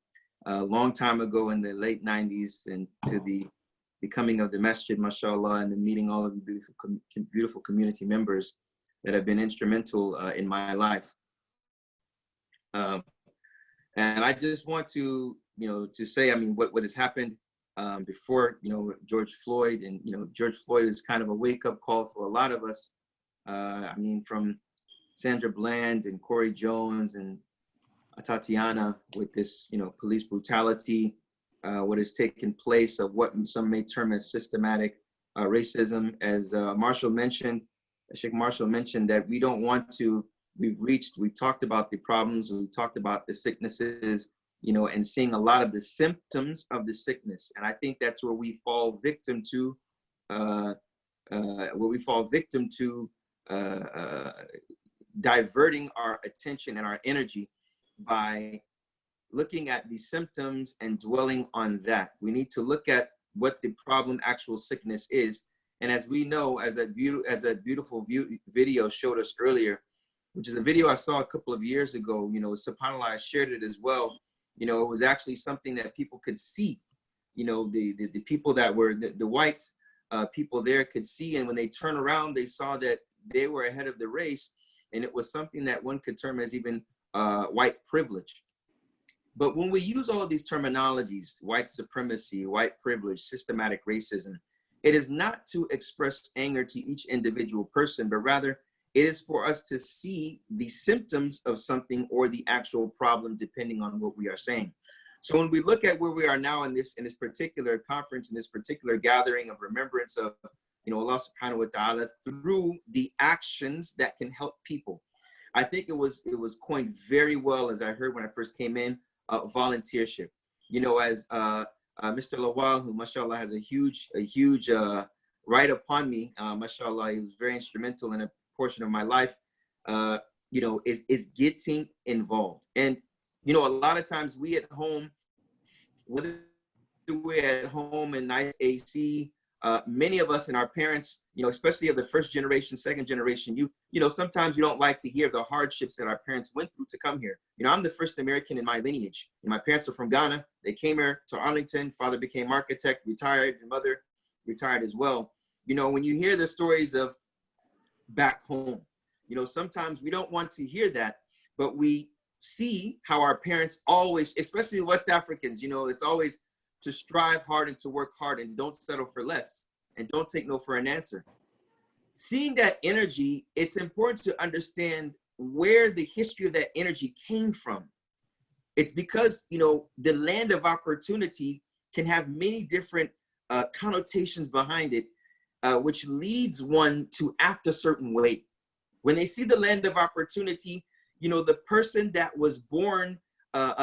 a long time ago in the late 90s and to the coming of the masjid, mashallah, and then meeting all of the beautiful community members that have been instrumental in my life. And I just want to, to say, what has happened before, George Floyd, and, George Floyd is kind of a wake-up call for a lot of us. From Sandra Bland and Corey Jones and Tatiana with this, police brutality, what has taken place of what some may term as systematic racism. As Marshall mentioned, Sheikh Marshall mentioned that we don't want to, we've talked about the problems, and we talked about the sicknesses, and seeing a lot of the symptoms of the sickness. And I think that's where we fall victim to, diverting our attention and our energy by looking at the symptoms and dwelling on that. We need to look at what the problem, actual sickness is. And as we know, as that beautiful video showed us earlier, which is a video I saw a couple of years ago, SubhanAllah, I shared it as well. It was actually something that people could see, the people that were, the white people there could see. And when they turn around, they saw that they were ahead of the race. And it was something that one could term as even white privilege. But when we use all of these terminologies, white supremacy, white privilege, systematic racism, it is not to express anger to each individual person, but rather It is for us to see the symptoms of something or the actual problem, depending on what we are saying. So when we look at where we are now in this particular conference, in this particular gathering of remembrance of, Allah subhanahu wa ta'ala through the actions that can help people. I think it was coined very well, as I heard when I first came in, volunteership. As Mr. Lawal, who mashallah has a huge right upon me, mashallah, he was very instrumental in a portion of my life, is getting involved. And a lot of times we at home, whether we're at home in nice AC, many of us and our parents, especially of the first generation, second generation youth, sometimes you don't like to hear the hardships that our parents went through to come here. I'm the first American in my lineage. My parents are from Ghana. They came here to Arlington. Father became architect, retired, and mother retired as well. When you hear the stories of back home, sometimes we don't want to hear that, but we see how our parents always, especially West Africans, it's always to strive hard and to work hard and don't settle for less and don't take no for an answer. Seeing that energy, it's important to understand where the history of that energy came from. It's because, the land of opportunity can have many different connotations behind it, which leads one to act a certain way. When they see the land of opportunity, the person that was born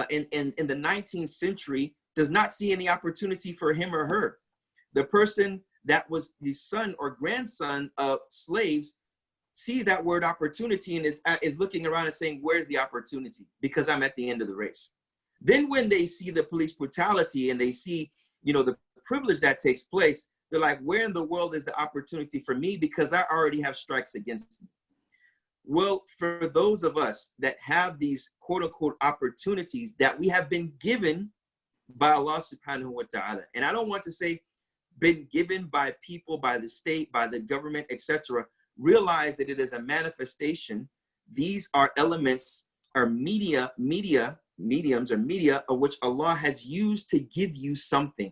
in the 19th century does not see any opportunity for him or her. The person that was the son or grandson of slaves sees that word opportunity and is looking around and saying, where's the opportunity? Because I'm at the end of the race. Then when they see the police brutality and they see, the privilege that takes place, they're like, where in the world is the opportunity for me? Because I already have strikes against me. Well, for those of us that have these quote unquote opportunities that we have been given by Allah subhanahu wa ta'ala, and I don't want to say been given by people, by the state, by the government, etc., realize that it is a manifestation. These are elements, are mediums of which Allah has used to give you something.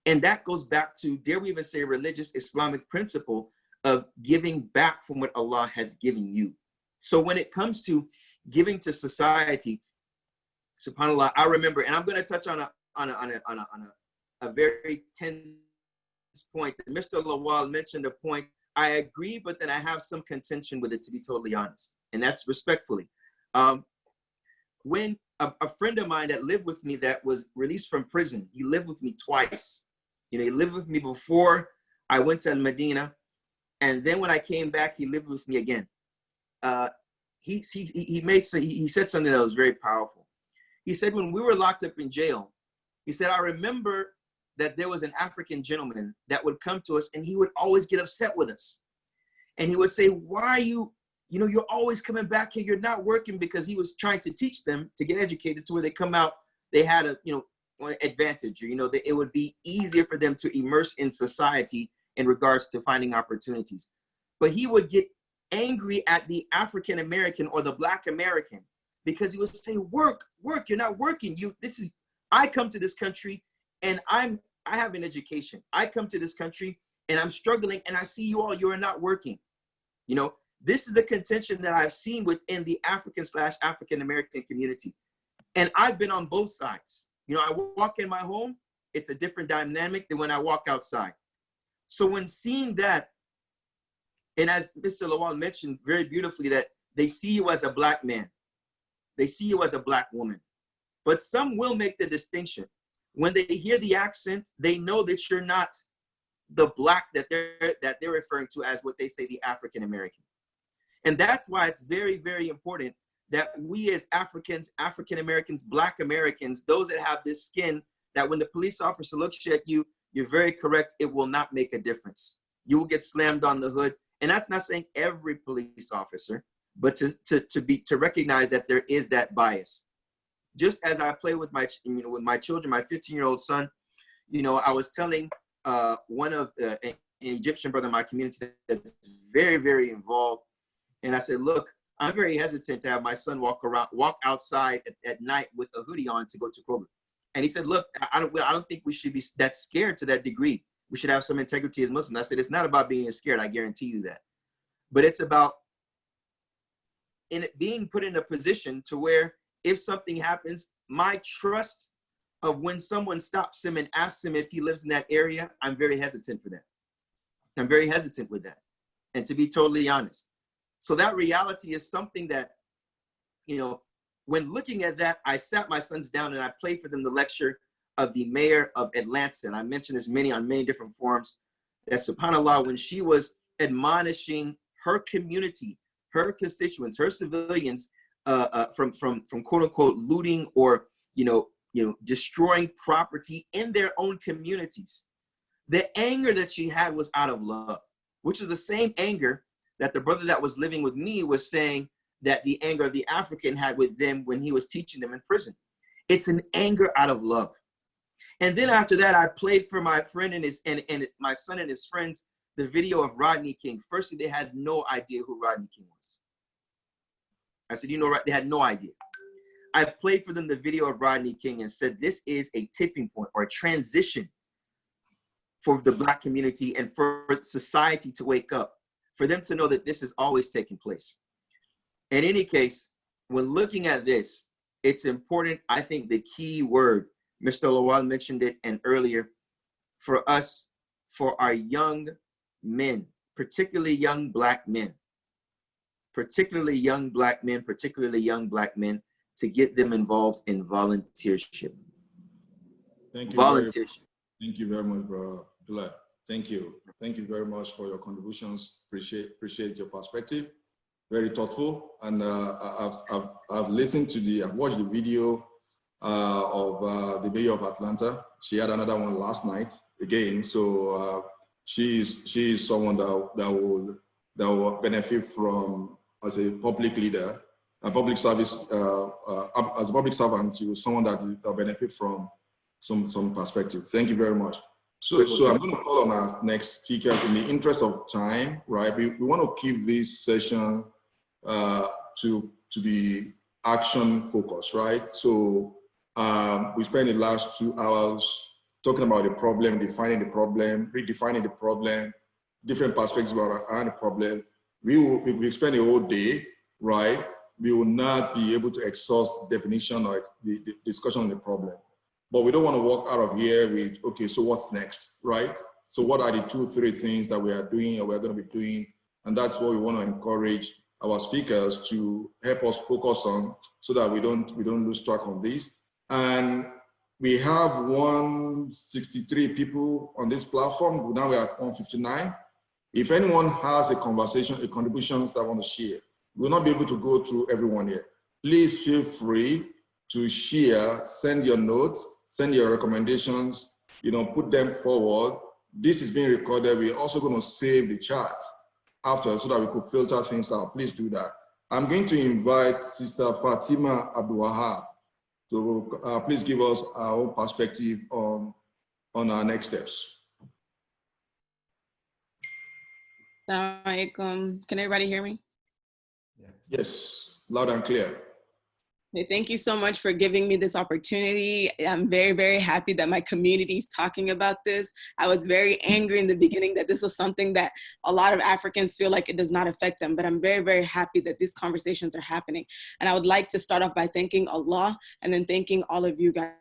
And that goes back to, dare we even say, religious Islamic principle of giving back from what Allah has given you. So when it comes to giving to society, subhanAllah, I remember, and I'm going to touch on a very tense point. Mr. Lawal mentioned a point. I agree, but then I have some contention with it, to be totally honest, and that's respectfully. When a friend of mine that lived with me that was released from prison, he lived with me twice. He lived with me before I went to Al-Medina, and then when I came back, he lived with me again. He said something that was very powerful. He said, when we were locked up in jail, he said, I remember that there was an African gentleman that would come to us and he would always get upset with us. And he would say, why are you, you're always coming back here, you're not working, because he was trying to teach them to get educated to where they come out, they had a, an advantage, or, that it would be easier for them to immerse in society in regards to finding opportunities. But he would get angry at the African American or the Black American because he would say, work, you're not working. I come to this country and I have an education. I come to this country and I'm struggling and I see you all, you're not working. This is the contention that I've seen within the African American community. And I've been on both sides. I walk in my home, it's a different dynamic than when I walk outside. So when seeing that, and as Mr. Lawal mentioned very beautifully, that they see you as a Black man, they see you as a Black woman, but some will make the distinction. When they hear the accent, they know that you're not the Black that they're referring to as what they say the African American. And that's why it's very, very important that we as Africans, African Americans, Black Americans, those that have this skin, that when the police officer looks at you, you're very correct, it will not make a difference. You will get slammed on the hood. And that's not saying every police officer, but to recognize that there is that bias. Just as I play with my children, my 15-year-old son, I was telling one of an Egyptian brother in my community that's very, very involved. And I said, look, I'm very hesitant to have my son walk outside at night with a hoodie on to go to Kroger. And he said, look, I don't think we should be that scared to that degree. We should have some integrity as Muslims. I said, it's not about being scared. I guarantee you that. But it's about in it being put in a position to where if something happens, my trust of when someone stops him and asks him if he lives in that area, I'm very hesitant for that. I'm very hesitant with that. And to be totally honest. So that reality is something that, you know, when looking at that, I sat my sons down and I played for them the lecture of the mayor of Atlanta. And I mentioned this on many different forums, that subhanAllah, when she was admonishing her community, her constituents, her civilians from quote unquote looting or, destroying property in their own communities. The anger that she had was out of love, which is the same anger that the brother that was living with me was saying that the anger of the African had with them when he was teaching them in prison. It's an anger out of love. And then after that, I played for my friend and my son and his friends the video of Rodney King. Firstly, they had no idea who Rodney King was. I said, they had no idea. I played for them the video of Rodney King and said, this is a tipping point or a transition for the Black community and for society to wake up, for them to know that this is always taking place. In any case, when looking at this, it's important, I think the key word, Mr. Lawal mentioned it and earlier, for us, for our young men, particularly young Black men, to get them involved in volunteership. Thank you very much, bro. Thank you very much for your contributions. Appreciate your perspective. Very thoughtful. And I've listened to I've watched the video of the mayor of Atlanta. She had another one last night again. So she is someone that will benefit from, as a public leader, a public service, as a public servant, she was someone that will benefit from some perspective. Thank you very much. So I'm going to call on our next speakers in the interest of time, right? We want to keep this session to be action focused, right? So we spent the last 2 hours talking about the problem, defining the problem, redefining the problem, different perspectives around the problem. We spend a whole day, right? We will not be able to exhaust definition or the discussion on the problem. But we don't want to walk out of here with, okay, so what's next, right? So what are the 2-3 things that we are doing or we're going to be doing? And that's what we want to encourage our speakers to help us focus on, so that we don't lose track on this. And we have 163 people on this platform. Now we're at 159. If anyone has a contributions that I want to share, we'll not be able to go through everyone here. Please feel free to share, send your notes, send your recommendations, put them forward. This is being recorded. We're also going to save the chat after so that we could filter things out. Please do that. I'm going to invite Sister Fatima Abdul-Wahab to please give us our own perspective on our next steps. Assalamu alaikum. Can everybody hear me? Yes, loud and clear. Hey, thank you so much for giving me this opportunity. I'm very, very happy that my community is talking about this. I was very angry in the beginning that this was something that a lot of Africans feel like it does not affect them, but I'm very, very happy that these conversations are happening. And I would like to start off by thanking Allah and then thanking all of you guys.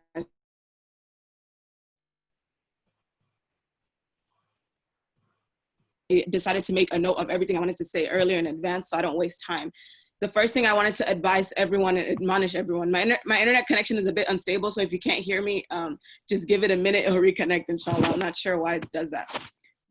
I decided to make a note of everything I wanted to say earlier in advance so I don't waste time. The first thing I wanted to advise everyone and admonish everyone, my internet connection is a bit unstable, so if you can't hear me, just give it a minute, it'll reconnect, inshallah. I'm not sure why it does that.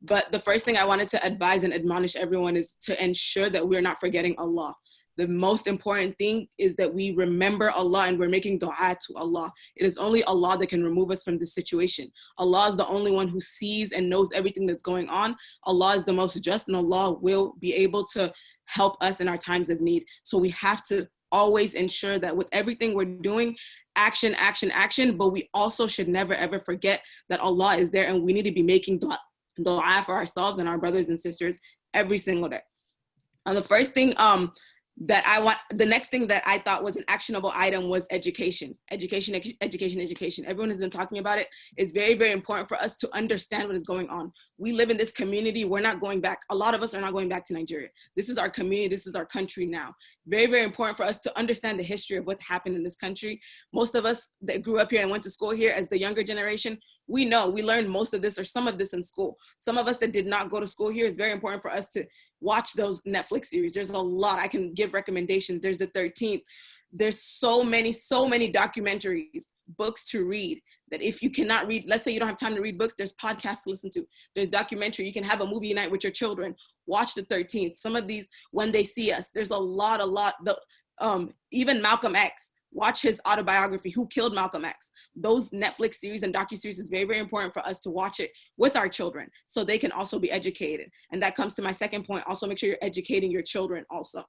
But the first thing I wanted to advise and admonish everyone is to ensure that we're not forgetting Allah. The most important thing is that we remember Allah and we're making dua to Allah. It is only Allah that can remove us from this situation. Allah is the only one who sees and knows everything that's going on. Allah is the most just and Allah will be able to help us in our times of need. So we have to always ensure that with everything we're doing, action, action, action, but we also should never ever forget that Allah is there and we need to be making dua for ourselves and our brothers and sisters every single day. And the first thing the next thing that I thought was an actionable item was education. Everyone has been talking about it. It's very, very important for us to understand what is going on. We live in this community. We're not going back. A lot of us are not going back to Nigeria. This is our community. This is our country now. Very, very important for us to understand the history of what happened in this country. Most of us that grew up here and went to school here as the younger generation, we know, we learned most of this or some of this in school. Some of us that did not go to school here, it's very important for us to watch those Netflix series. There's a lot. I can give recommendations. There's the 13th. There's so many documentaries, books to read, that if you cannot read, let's say you don't have time to read books, there's podcasts to listen to. There's documentary. You can have a movie night with your children. Watch the 13th. Some of these, When They See Us. There's a lot. Even Malcolm X. Watch his autobiography, Who Killed Malcolm X. Those Netflix series and docuseries is very, very important for us to watch it with our children so they can also be educated. And that comes to my second point. Also make sure you're educating your children also.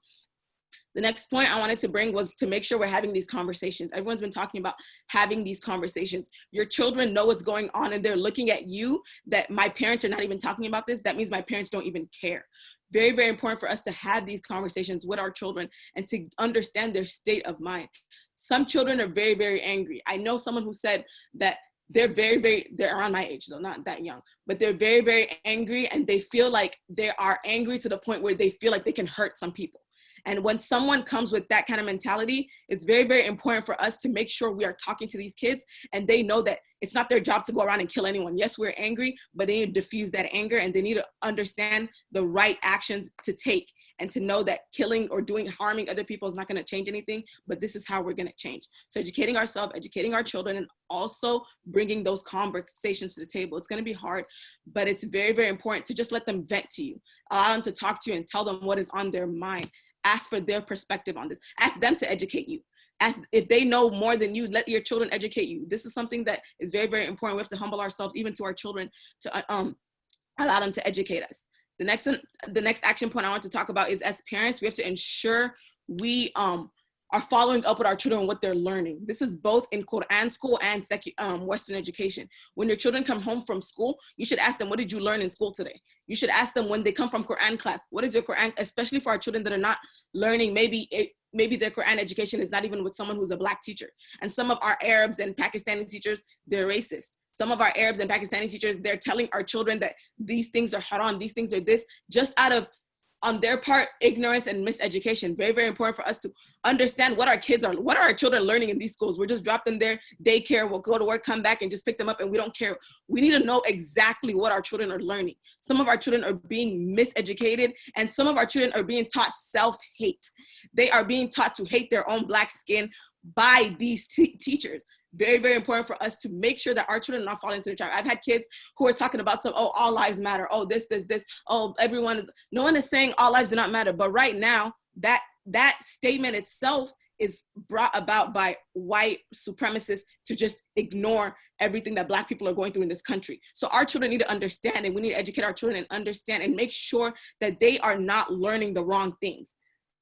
The next point I wanted to bring was to make sure we're having these conversations. Everyone's been talking about having these conversations. Your children know what's going on and they're looking at you that my parents are not even talking about this. That means my parents don't even care. Very, very important for us to have these conversations with our children and to understand their state of mind. Some children are very, very angry. I know someone who said that they're they're around my age though, not that young, but they're very, very angry and they feel like they are angry to the point where they feel like they can hurt some people. And when someone comes with that kind of mentality, it's very, very important for us to make sure we are talking to these kids and they know that it's not their job to go around and kill anyone. Yes, we're angry, but they need to diffuse that anger and they need to understand the right actions to take and to know that killing or harming other people is not going to change anything, but this is how we're going to change. So educating ourselves, educating our children, and also bringing those conversations to the table. It's going to be hard, but it's very, very important to just let them vent to you, allow them to talk to you and tell them what is on their mind. Ask for their perspective on this. Ask them to educate you. Ask if they know more than you, let your children educate you. This is something that is very, very important. We have to humble ourselves even to our children to allow them to educate us. The next action point I want to talk about is, as parents, we have to ensure we are following up with our children what they're learning. This is both in Quran school and Western education. When your children come home from school, you should ask them, what did you learn in school today? You should ask them when they come from Quran class, what is your Quran, especially for our children that are not learning, maybe their Quran education is not even with someone who's a Black teacher. And some of our Arabs and Pakistani teachers, they're racist. Some of our Arabs and Pakistani teachers, they're telling our children that these things are haram, these things are this, just out of, on their part, ignorance and miseducation. Very, very important for us to understand what our children learning in these schools. We're just drop them there, daycare, we'll go to work, come back and just pick them up and we don't care. We need to know exactly what our children are learning. Some of our children are being miseducated and some of our children are being taught self-hate. They are being taught to hate their own Black skin by these teachers. Very, very important for us to make sure that our children are not falling into the trap. I've had kids who are talking about all lives matter. Oh, this, oh, everyone, no one is saying all lives do not matter. But right now, that statement itself is brought about by white supremacists to just ignore everything that Black people are going through in this country. So our children need to understand, and we need to educate our children and understand and make sure that they are not learning the wrong things.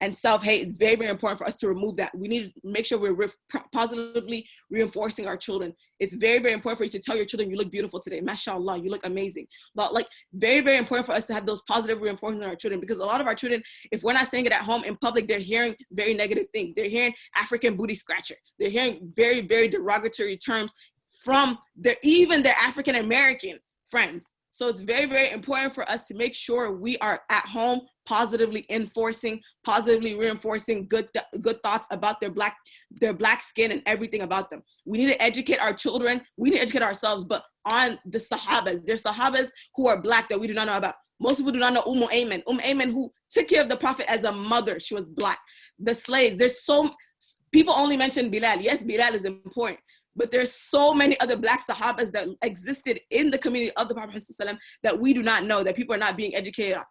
And self-hate is very, very important for us to remove that. We need to make sure we're positively reinforcing our children. It's very, very important for you to tell your children, you look beautiful today. MashaAllah, you look amazing. But very, very important for us to have those positive reinforcements in our children, because a lot of our children, if we're not saying it at home, in public, they're hearing very negative things. They're hearing African booty scratcher. They're hearing very, very derogatory terms from even their African American friends. So it's very, very important for us to make sure we are at home positively reinforcing good thoughts about their black skin and everything about them. We need to educate our children. We need to educate ourselves, but on the Sahabas. There's Sahabas who are Black that we do not know about. Most people do not know Ayman. Ayman, who took care of the Prophet as a mother. She was Black. The slaves. People only mention Bilal. Yes, Bilal is important. But there's so many other Black Sahabas that existed in the community of the Prophet ﷺ that we do not know, that people are not being educated on.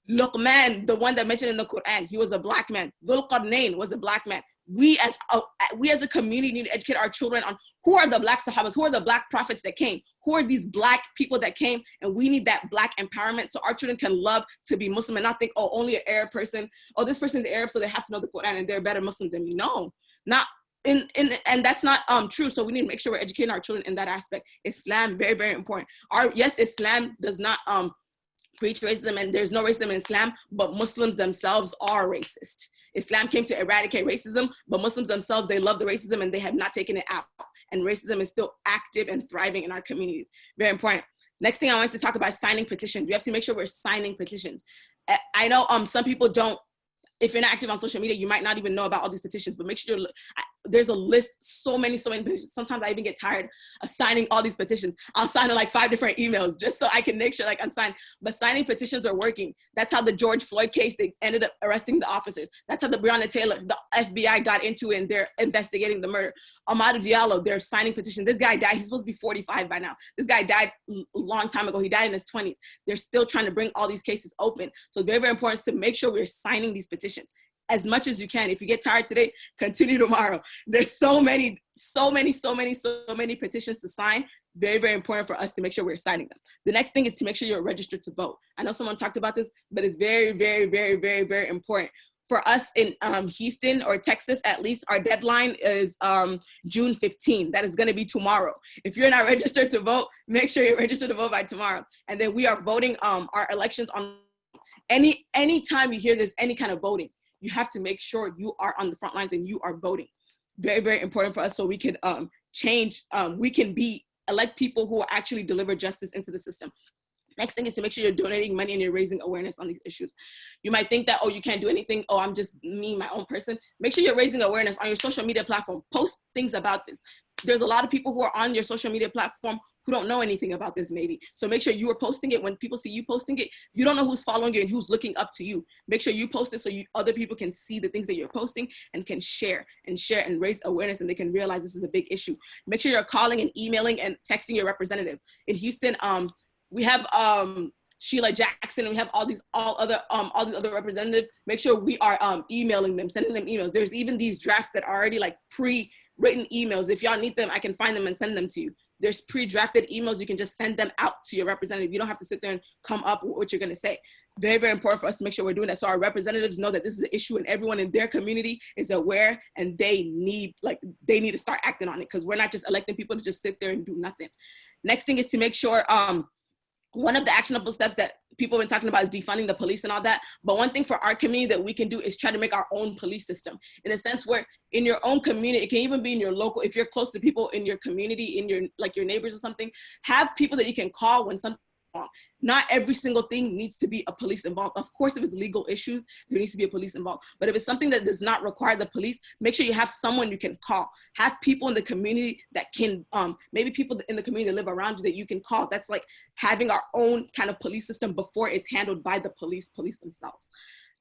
Luqman, the one that mentioned in the Quran, he was a Black man. Dhul Qarnayn was a Black man. We as a community need to educate our children on who are the Black Sahabas, who are the Black prophets that came, who are these Black people that came, and we need that Black empowerment so our children can love to be Muslim and not think, oh, only an Arab person, oh, this person's Arab, so they have to know the Quran and they're better Muslim than me. No, not. And that's not true. So we need to make sure we're educating our children in that aspect. Islam, very, very important. Yes, Islam does not preach racism, and there's no racism in Islam, but Muslims themselves are racist. Islam came to eradicate racism, but Muslims themselves, they love the racism and they have not taken it out. And racism is still active and thriving in our communities. Very important. Next thing I want to talk about is signing petitions. We have to make sure we're signing petitions. I know some people don't, if you're not active on social media, you might not even know about all these petitions, but make sure there's a list, so many petitions. Sometimes I even get tired of signing all these petitions. I'll sign like 5 different emails just so I can make sure like I'm signed. But signing petitions are working. That's how the George Floyd case, they ended up arresting the officers. That's how the Breonna Taylor, the FBI got into it and they're investigating the murder. Amadou Diallo, they're signing petitions. This guy died, he's supposed to be 45 by now. This guy died a long time ago. He died in his 20s. They're still trying to bring all these cases open. So it's very, very important to make sure we're signing these petitions as much as you can. If you get tired today, continue tomorrow. There's so many petitions to sign. Very, very important for us to make sure we're signing them. The next thing is to make sure you're registered to vote. I know someone talked about this, but it's very, very, very, very, very important. For us in Houston or Texas, at least, our deadline is June 15. That is going to be tomorrow. If you're not registered to vote, make sure you're registered to vote by tomorrow. And then we are voting our elections on any time you hear there's any kind of voting, you have to make sure you are on the front lines and you are voting. Very, very important for us so we can change, we can elect people who will actually deliver justice into the system. Next thing is to make sure you're donating money and you're raising awareness on these issues. You might think that, oh, you can't do anything. Oh, I'm just me, my own person. Make sure you're raising awareness on your social media platform. Post things about this. There's a lot of people who are on your social media platform who don't know anything about this maybe. So make sure you are posting it. When people see you posting it, you don't know who's following you and who's looking up to you. Make sure you post it so other people can see the things that you're posting and can share and raise awareness, and they can realize this is a big issue. Make sure you're calling and emailing and texting your representative. In Houston, we have Sheila Jackson, and we have all these other representatives. Make sure we are emailing them, sending them emails. There's even these drafts that are already like pre-written emails. If y'all need them, I can find them and send them to you. There's pre-drafted emails. You can just send them out to your representative. You don't have to sit there and come up with what you're going to say. Very, very important for us to make sure we're doing that, so our representatives know that this is an issue and everyone in their community is aware, and they need to start acting on it, because we're not just electing people to just sit there and do nothing. Next thing is to make sure one of the actionable steps that people have been talking about is defunding the police and all that. But one thing for our community that we can do is try to make our own police system, in a sense where in your own community, it can even be in your local, if you're close to people in your community, in your neighbors or something, have people that you can call when something wrong. Not every single thing needs to be a police involved. Of course, if it's legal issues, there needs to be a police involved. But if it's something that does not require the police, make sure you have someone you can call. Have people in the community that can, maybe people in the community that live around you that you can call. That's like having our own kind of police system before it's handled by the police themselves.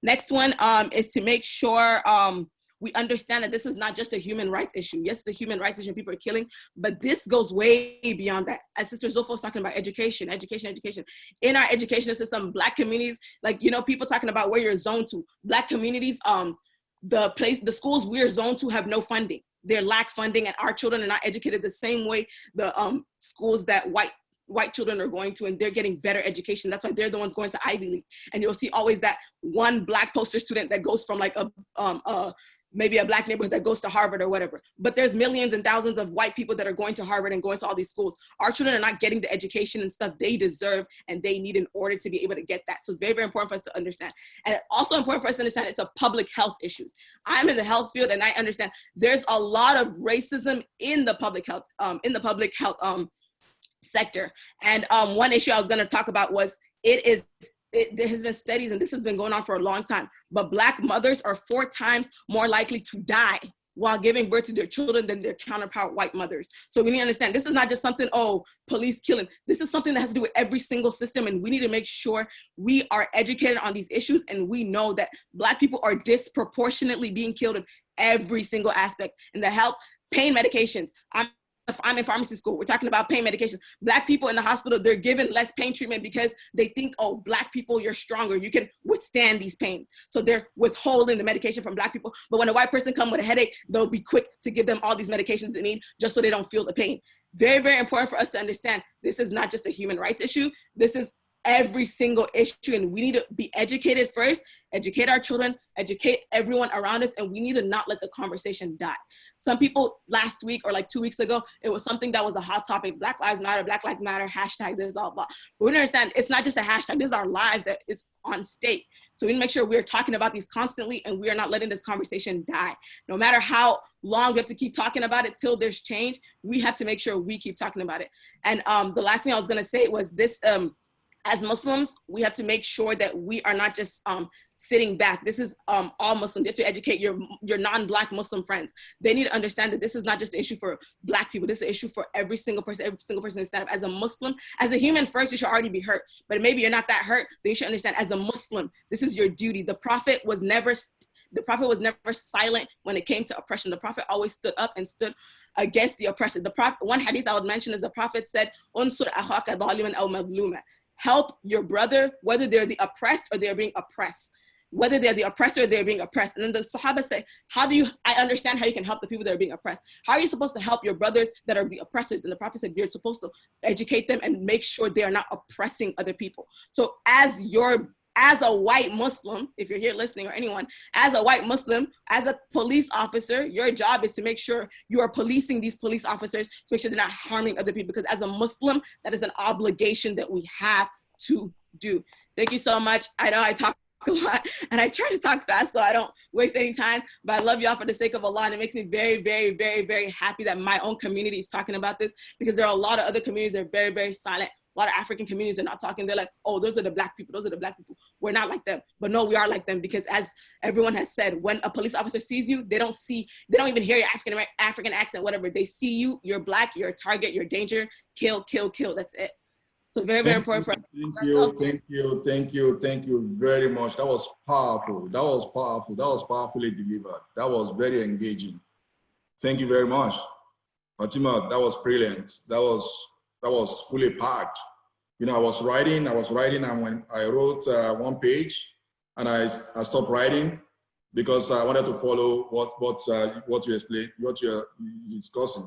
Next one is to make sure we understand that this is not just a human rights issue. Yes, it's a human rights issue, people are killing, but this goes way beyond that. As Sister Zulfa was talking about education. In our educational system, Black communities, like, people talking about where you're zoned to. Black communities, the schools we're zoned to have no funding. They lack funding, and our children are not educated the same way the schools that white children are going to, and they're getting better education. That's why they're the ones going to Ivy League. And you'll see always that one Black poster student that goes from like maybe a Black neighborhood that goes to Harvard or whatever. But there's millions and thousands of white people that are going to Harvard and going to all these schools. Our children are not getting the education and stuff they deserve and they need in order to be able to get that. So it's very, very important for us to understand. And it's also important for us to understand it's a public health issue. I'm in the health field, and I understand there's a lot of racism in the public health sector. And one issue I was going to talk about was there has been studies, and this has been going on for a long time, but Black mothers are 4 times more likely to die while giving birth to their children than their counterpart white mothers. So we need to understand, this is not just something, police killing. This is something that has to do with every single system, and we need to make sure we are educated on these issues, and we know that Black people are disproportionately being killed in every single aspect. And the health, pain medications. I'm in pharmacy school. We're talking about pain medications. Black people in the hospital, they're given less pain treatment because they think, Black people, you're stronger. You can withstand these pain. So they're withholding the medication from Black people. But when a white person comes with a headache, they'll be quick to give them all these medications they need just so they don't feel the pain. Very, very important for us to understand this is not just a human rights issue. This is every single issue, and we need to be educated first, educate our children, educate everyone around us, and we need to not let the conversation die. Some people last week or like 2 weeks ago, it was something that was a hot topic, Black Lives Matter, hashtag this, blah, blah. But we understand it's not just a hashtag, this is our lives that is on stake. So we need to make sure we're talking about these constantly and we are not letting this conversation die. No matter how long we have to keep talking about it till there's change, we have to make sure we keep talking about it. And the last thing I was gonna say was this, as Muslims, we have to make sure that we are not just sitting back. This is all Muslims. You have to educate your non-Black Muslim friends. They need to understand that this is not just an issue for Black people. This is an issue for every single person to stand up. As a Muslim, as a human first, you should already be hurt. But maybe you're not that hurt, then you should understand as a Muslim, this is your duty. The Prophet was never silent when it came to oppression. The Prophet always stood up and stood against the oppressor. The Prophet, one hadith I would mention is the Prophet said, "Unsur akhaka zaliman aw mazluma." Help your brother, whether they're the oppressed or they're being oppressed. Whether they're the oppressor or they're being oppressed. And then the Sahaba say, I understand how you can help the people that are being oppressed. How are you supposed to help your brothers that are the oppressors? And the Prophet said, you're supposed to educate them and make sure they are not oppressing other people. So as a white Muslim, if you're here listening or anyone, as a white Muslim, as a police officer, your job is to make sure you are policing these police officers to make sure they're not harming other people. Because as a Muslim, that is an obligation that we have to do. Thank you so much. I know I talk a lot and I try to talk fast so I don't waste any time, but I love y'all for the sake of Allah, and it makes me very, very, very, very happy that my own community is talking about this, because there are a lot of other communities that are very, very silent. A lot of African communities are not talking. They're like, oh, those are the Black people. Those are the Black people. We're not like them. But no, we are like them, because as everyone has said, when a police officer sees you, they don't even hear your African accent, whatever. They see you, you're Black, you're a target, you're a danger, kill, kill, kill. That's it. So very, very important for us. Thank you very much. That was powerful. That was powerfully delivered. That was very engaging. Thank you very much. Fatima, that was brilliant. That was fully packed. You know, I was writing, and when I wrote one page, and I stopped writing because I wanted to follow what you explained, what you're discussing,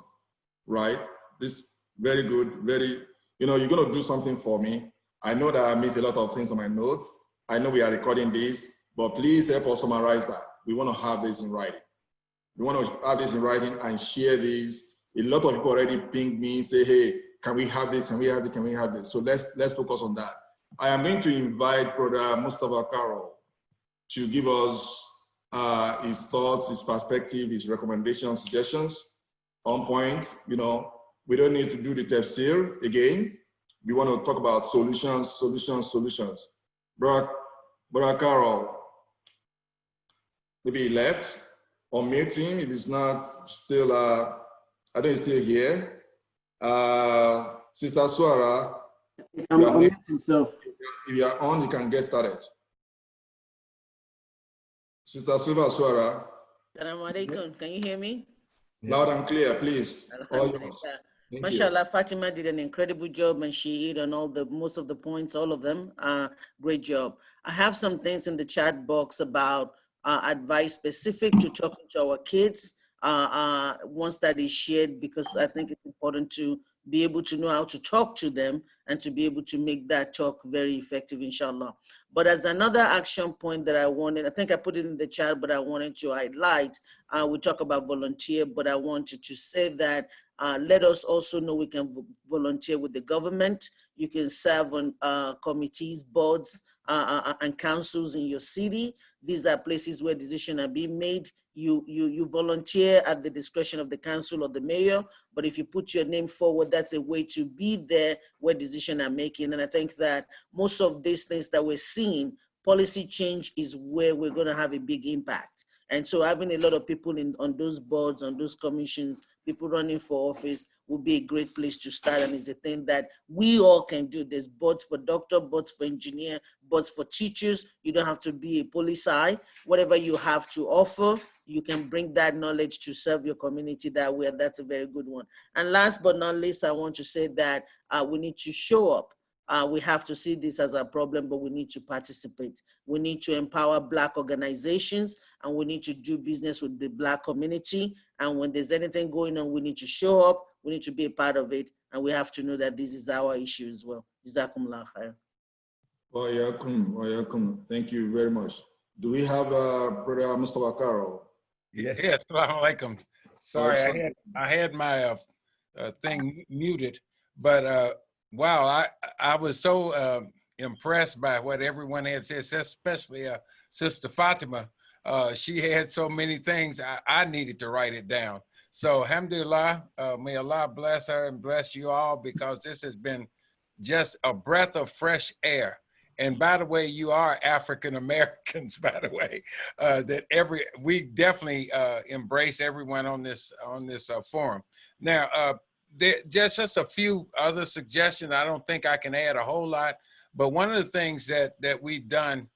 right? This very good, very, you know, you're gonna do something for me. I know that I missed a lot of things on my notes. I know we are recording this, but please help us summarize that. We wanna have this in writing. We wanna have this in writing and share this. A lot of people already pinged me, say, hey, can we have this? Can we have this? Can we have this? So let's focus on that. I am going to invite Brother Mustafa Carroll to give us his thoughts, his perspective, his recommendations, suggestions on point. You know, we don't need to do the tafsir again. We want to talk about solutions. Brother Carroll, maybe he left, or mute him if he's not still, I think he's still here. Sister Suara, if you are on, you can get started. Sister Suara. Assalamu alaikum. Can you hear me? Loud and clear, please. All yours. Mashallah, Fatima did an incredible job, and she hit on most of the points, all of them. Great job. I have some things in the chat box about advice specific to talking to our kids. Once that is shared, because I think it's important to be able to know how to talk to them and to be able to make that talk very effective, inshallah. But as another action point that I wanted, I think I put it in the chat, but I wanted to highlight, we talk about volunteer, but I wanted to say that let us also know we can volunteer with the government. You can serve on committees, boards, and councils in your city. These are places where decisions are being made. You volunteer at the discretion of the council or the mayor, but if you put your name forward, that's a way to be there where decisions are making. And I think that most of these things that we're seeing, policy change is where we're going to have a big impact. And so having a lot of people on those boards, on those commissions, people running for office would be a great place to start. And it's a thing that we all can do. There's boards for doctor, boards for engineer, boards for teachers. You don't have to be a police eye. Whatever you have to offer, you can bring that knowledge to serve your community that way. And that's a very good one. And last but not least, I want to say that we need to show up. We have to see this as a problem, but we need to participate. We need to empower Black organizations, and we need to do business with the Black community. And when there's anything going on, we need to show up, we need to be a part of it, and we have to know that this is our issue as well. Jazakumullah khair. Welcome. Thank you very much. Do we have Brother Mustafa Karo? Yes. Yes. Assalamu alaikum. Sorry, I had my thing muted, but wow, I was so impressed by what everyone had said, especially Sister Fatima. She had so many things I needed to write it down. So alhamdulillah, may Allah bless her and bless you all, because this has been just a breath of fresh air. And by the way, you are African Americans, by the way, we definitely embrace everyone on this forum. Now, just a few other suggestions. I don't think I can add a whole lot, but one of the things that we've done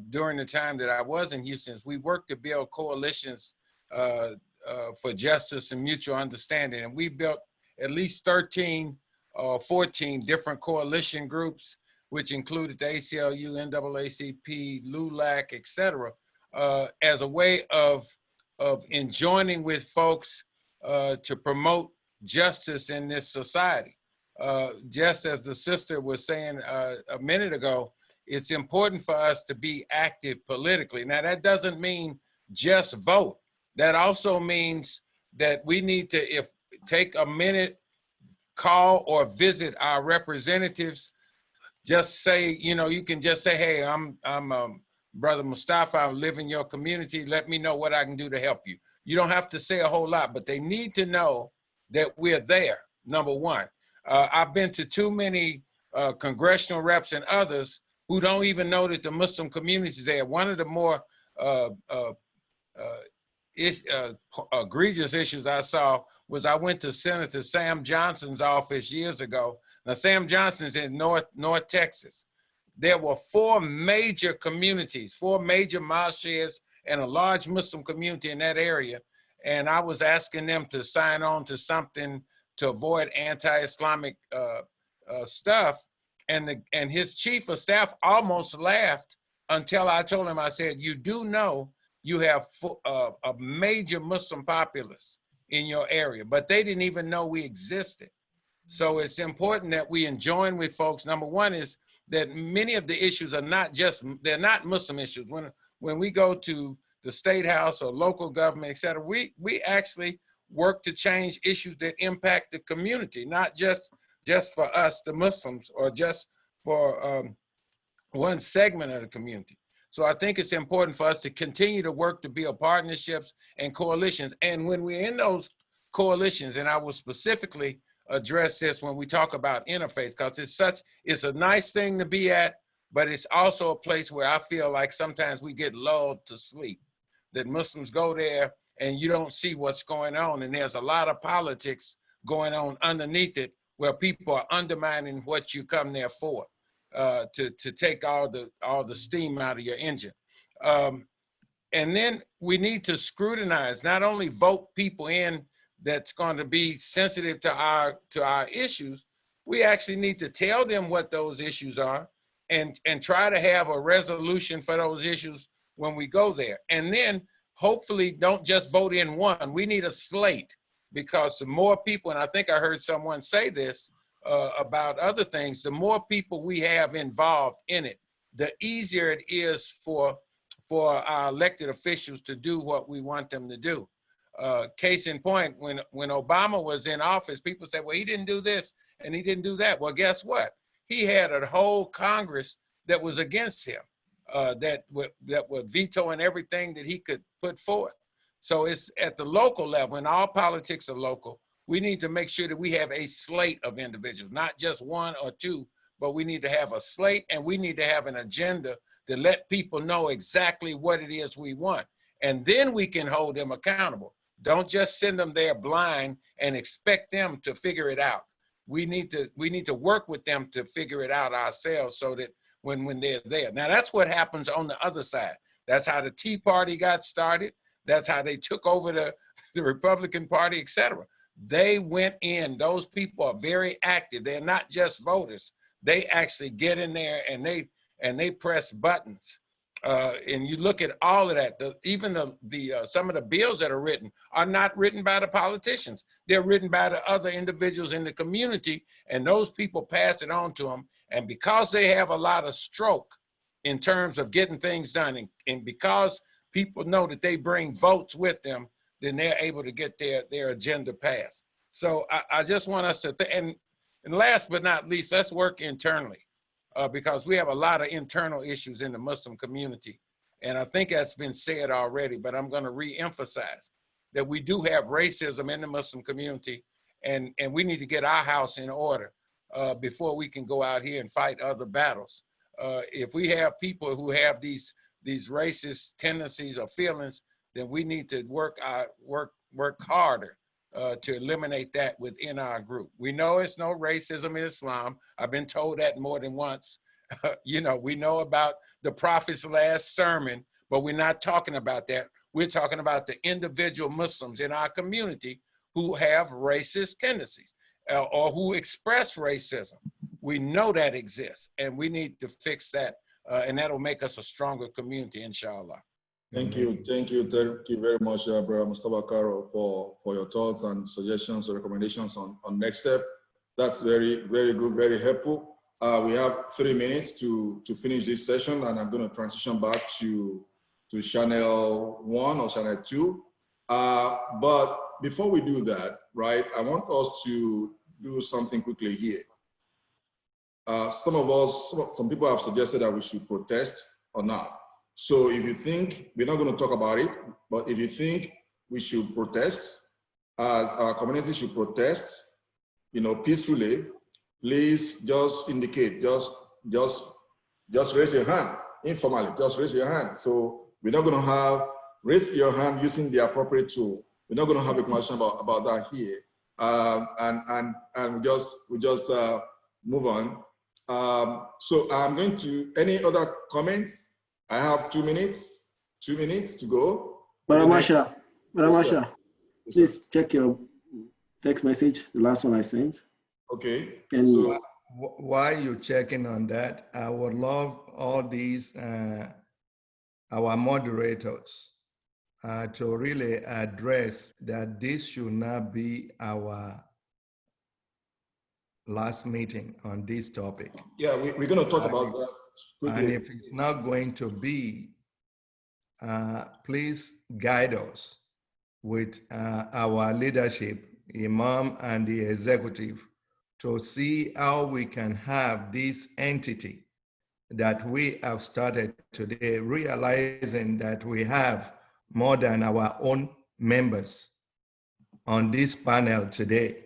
during the time that I was in Houston is we worked to build coalitions for justice and mutual understanding. And we built at least 13 or 14 different coalition groups, which included the ACLU, NAACP, LULAC, et cetera, as a way of enjoining with folks to promote justice in this society. Just as the sister was saying a minute ago, it's important for us to be active politically. Now, that doesn't mean just vote. That also means that we need to take a minute, call or visit our representatives. Just say, you can just say, hey, I'm Brother Mustafa, I live in your community. Let me know what I can do to help you. You don't have to say a whole lot, but they need to know that we're there, number one. I've been to too many congressional reps and others who don't even know that the Muslim community is there. One of the more egregious issues I saw was I went to Senator Sam Johnson's office years ago. Now, Sam Johnson's in North Texas. There were 4 major communities, 4 major mosques and a large Muslim community in that area. And I was asking them to sign on to something to avoid anti-Islamic stuff. And his chief of staff almost laughed until I told him, I said, you do know you have a major Muslim populace in your area, but they didn't even know we existed. So it's important that we join with folks. Number one is that many of the issues are they're not Muslim issues. When we go to the state house or local government, et cetera, we actually work to change issues that impact the community, not just for us, the Muslims, or just for one segment of the community. So I think it's important for us to continue to work to build partnerships and coalitions. And when we're in those coalitions, and I will specifically address this when we talk about interfaith, because it's a nice thing to be at, but it's also a place where I feel like sometimes we get lulled to sleep, that Muslims go there and you don't see what's going on. And there's a lot of politics going on underneath it where people are undermining what you come there for, to take all the steam out of your engine. And then we need to scrutinize, not only vote people in that's going to be sensitive to our issues, we actually need to tell them what those issues are and try to have a resolution for those issues when we go there. And then hopefully don't just vote in one. We need a slate, because the more people, and I think I heard someone say this about other things, the more people we have involved in it, the easier it is for our elected officials to do what we want them to do. Case in point, when Obama was in office, people said, well, he didn't do this and he didn't do that. Well, guess what? He had a whole Congress that was against him, that were vetoing everything that he could put forth. So it's at the local level, and all politics are local. We need to make sure that we have a slate of individuals, not just one or two, but we need to have a slate, and we need to have an agenda to let people know exactly what it is we want. And then we can hold them accountable. Don't just send them there blind and expect them to figure it out. We need to work with them to figure it out ourselves, so that when they're there. Now, that's what happens on the other side. That's how the Tea Party got started. That's how they took over the Republican Party, et cetera. They went in. Those people are very active. They're not just voters. They actually get in there and they press buttons. And you look at all of that, even some of the bills that are written are not written by the politicians. They're written by the other individuals in the community, and those people pass it on to them. And because they have a lot of stroke in terms of getting things done, and because people know that they bring votes with them, then they're able to get their agenda passed. So I just want us to, and last but not least, let's work internally. Because we have a lot of internal issues in the Muslim community. And I think that's been said already, but I'm going to re-emphasize that we do have racism in the Muslim community, and we need to get our house in order before we can go out here and fight other battles. If we have people who have these racist tendencies or feelings, then we need to work harder to eliminate that within our group. We know it's no racism in Islam. I've been told that more than once. You know, we know about the Prophet's last sermon, but we're not talking about that. We're talking about the individual Muslims in our community who have racist tendencies or who express racism. We know that exists, and we need to fix that, and that'll make us a stronger community, inshallah. Thank you very much, Brother Mustafa Karo, for your thoughts and suggestions or recommendations on next step. That's very, very good, very helpful. We have 3 minutes to finish this session, and I'm going to transition back to channel 1 or channel 2. But before we do that, right, I want us to do something quickly here. Some people have suggested that we should protest or not. So if you think, we're not going to talk about it, but if you think we should protest, as our community should protest, you know, peacefully, please just indicate, just raise your hand, informally, just raise your hand. So we're not going to raise your hand using the appropriate tool. We're not going to have a conversation about that here. And we just move on. So I'm going to, any other comments? I have 2 minutes to go. Brother Masha, please check your text message, the last one I sent. Okay. So while you're checking on that, I would love all these, our moderators, to really address that this should not be our last meeting on this topic. Yeah, we're going to talk about that quickly. And if it's not going to be, please guide us with our leadership, Imam and the executive, to see how we can have this entity that we have started today, realizing that we have more than our own members on this panel today.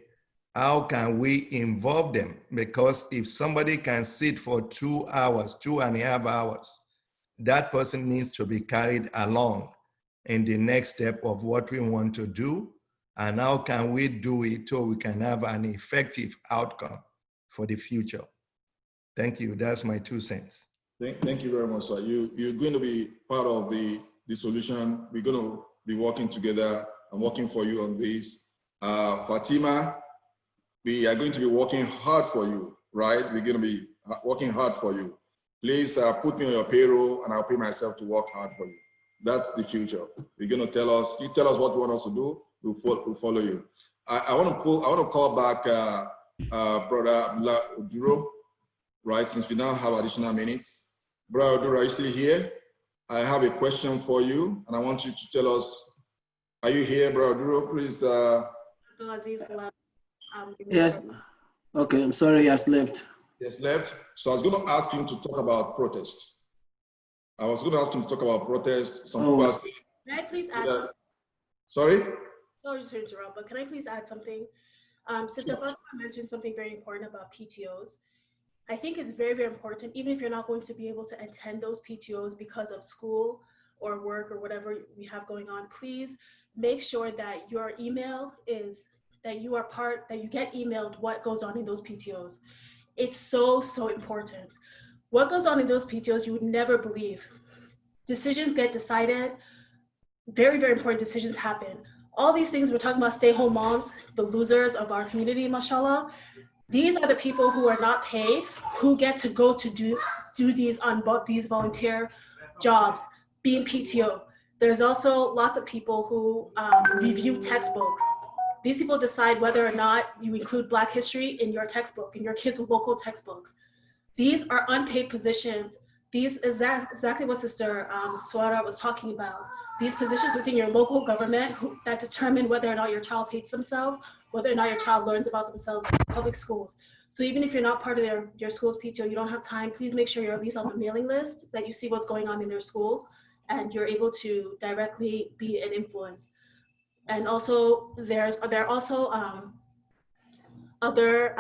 How can we involve them? Because if somebody can sit for 2 hours, 2.5 hours, that person needs to be carried along in the next step of what we want to do. And how can we do it so we can have an effective outcome for the future? Thank you. That's my 2 cents. Thank you very much, sir. You're going to be part of the solution. We're going to be working together and working for you on this. Fatima, we are going to be working hard for you, right? We're going to be working hard for you. Please put me on your payroll and I'll pay myself to work hard for you. That's the future. You're going to tell us, you tell us what you want us to do, we'll follow you. I want to call back Brother Oduro, right? Since we now have additional minutes. Brother Oduro, are you still here? I have a question for you and I want you to tell us, are you here, Brother Oduro? Please. Yes. Okay, I'm sorry, he has left. Yes, left. So I was going to ask him to talk about protests. Some people are saying, can I please add? Sorry? Sorry to interrupt, but can I please add something? Sister Fatima mentioned something very important about PTOs. I think it's very, very important, even if you're not going to be able to attend those PTOs because of school or work or whatever we have going on, please make sure that your email is, that you get emailed what goes on in those PTOs. It's so, so important. What goes on in those PTOs, you would never believe. Decisions get decided, very, very important decisions happen. All these things, we're talking about stay-home moms, the losers of our community, mashallah. These are the people who are not paid, who get to go to do these volunteer jobs, being PTO. There's also lots of people who review textbooks. These people decide whether or not you include Black history in your textbook, in your kids' local textbooks. These are unpaid positions. These is that exactly what Sister Suara was talking about. These positions within your local government that determine whether or not your child hates themselves, whether or not your child learns about themselves in public schools. So even if you're not part of your school's PTO, you don't have time, please make sure you're at least on the mailing list, that you see what's going on in their schools, and you're able to directly be an influence. And also, there are also other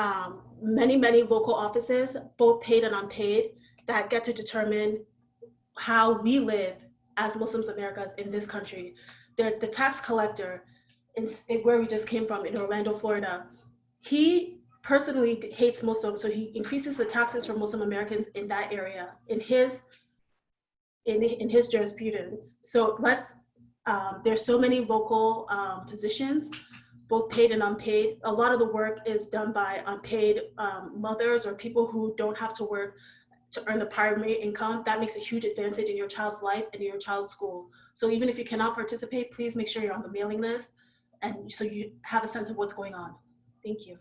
many local offices, both paid and unpaid, that get to determine how we live as Muslims Americans in this country. The tax collector, in where we just came from, in Orlando, Florida, he personally hates Muslims, so he increases the taxes for Muslim Americans in that area, in his jurisprudence. So there's so many local positions, both paid and unpaid. A lot of the work is done by unpaid mothers or people who don't have to work to earn the primary income. That makes a huge advantage in your child's life and in your child's school. So even if you cannot participate, please make sure you're on the mailing list, and so you have a sense of what's going on. Thank you.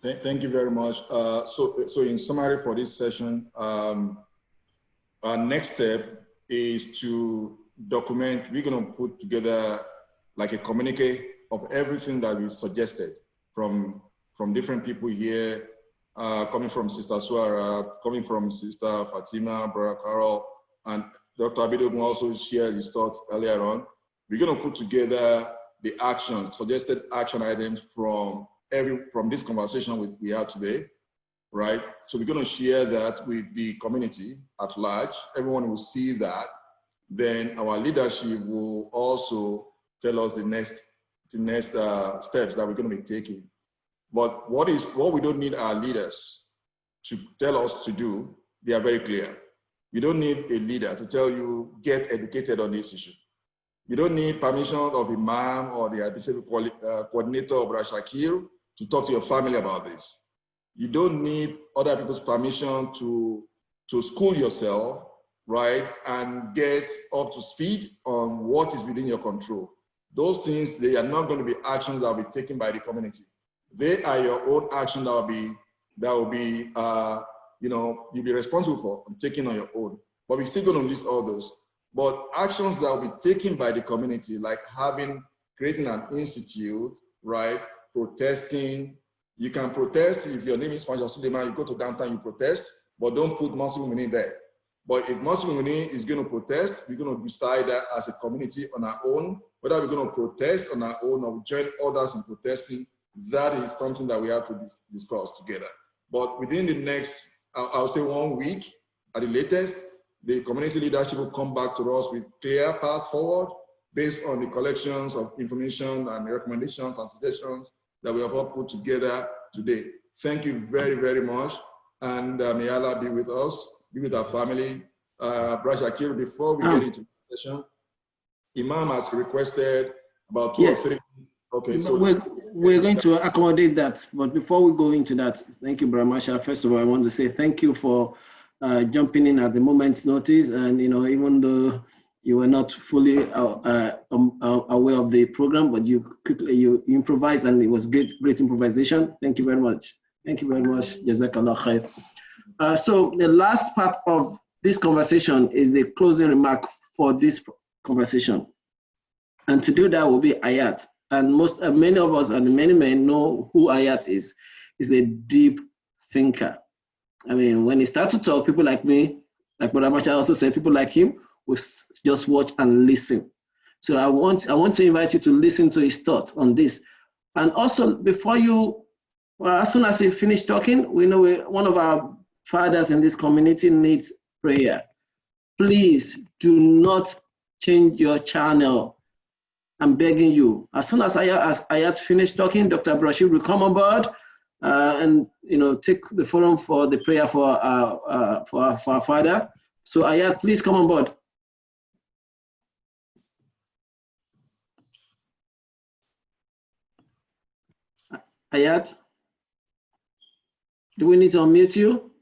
Thank you very much. So in summary for this session, our next step is to document. We're going to put together like a communique of everything that we suggested from different people here, coming from Sister Suara, coming from Sister Fatima, Brother Carol, and Dr. Abidogun also shared his thoughts earlier on. We're going to put together the actions, suggested action items from this conversation we had today, right? So we're going to share that with the community at large. Everyone will see that. Then our leadership will also tell us the next steps that we're going to be taking. But what we don't need our leaders to tell us to do, they are very clear. You don't need a leader to tell you, get educated on this issue. You don't need permission of Imam or the administrative coordinator of Rashakir to talk to your family about this. You don't need other people's permission to school yourself, right, and get up to speed on what is within your control. Those things, they are not going to be actions that will be taken by the community. They are your own action you'll be responsible for and taking on your own. But we're still going to list all those. But actions that will be taken by the community, like creating an institute, right? Protesting. You can protest if your name is Spanja Suleiman, you go to downtown, you protest, but don't put Muslim Muni there. But if Muslim Muni is going to protest, we're going to decide that as a community on our own, whether we're going to protest on our own or join others in protesting. That is something that we have to discuss together. But within the next, I'll say 1 week at the latest, the community leadership will come back to us with clear path forward based on the collections of information and recommendations and suggestions that we have all put together today. Thank you very, very much. And may Allah be with us, be with our family. Brother Shakir, before we get into the session, Imam has requested about 2 or 3. Okay, so we're going to accommodate that. But before we go into that, thank you, Brother Masha. First of all, I want to say thank you for jumping in at the moment's notice. And even though you were not fully aware of the program, but you improvised, and it was great improvisation. Thank you very much. Thank you very much. Jazakallah khair. So the last part of this conversation is the closing remark for this conversation. And to do that will be Ayat. And many of us and many men know who Ayat is. He's a deep thinker. I mean, when he starts to talk, people like me, like Brother Masha also said, people like him will just watch and listen. So I want to invite you to listen to his thoughts on this. And also, as soon as he finished talking, we know one of our fathers in this community needs prayer. Please do not change your channel. I'm begging you. As soon as Ayat finished talking, Dr. Brashid will come on board and take the forum for the prayer for our father. So Ayat, please come on board. Ayat, do we need to unmute you?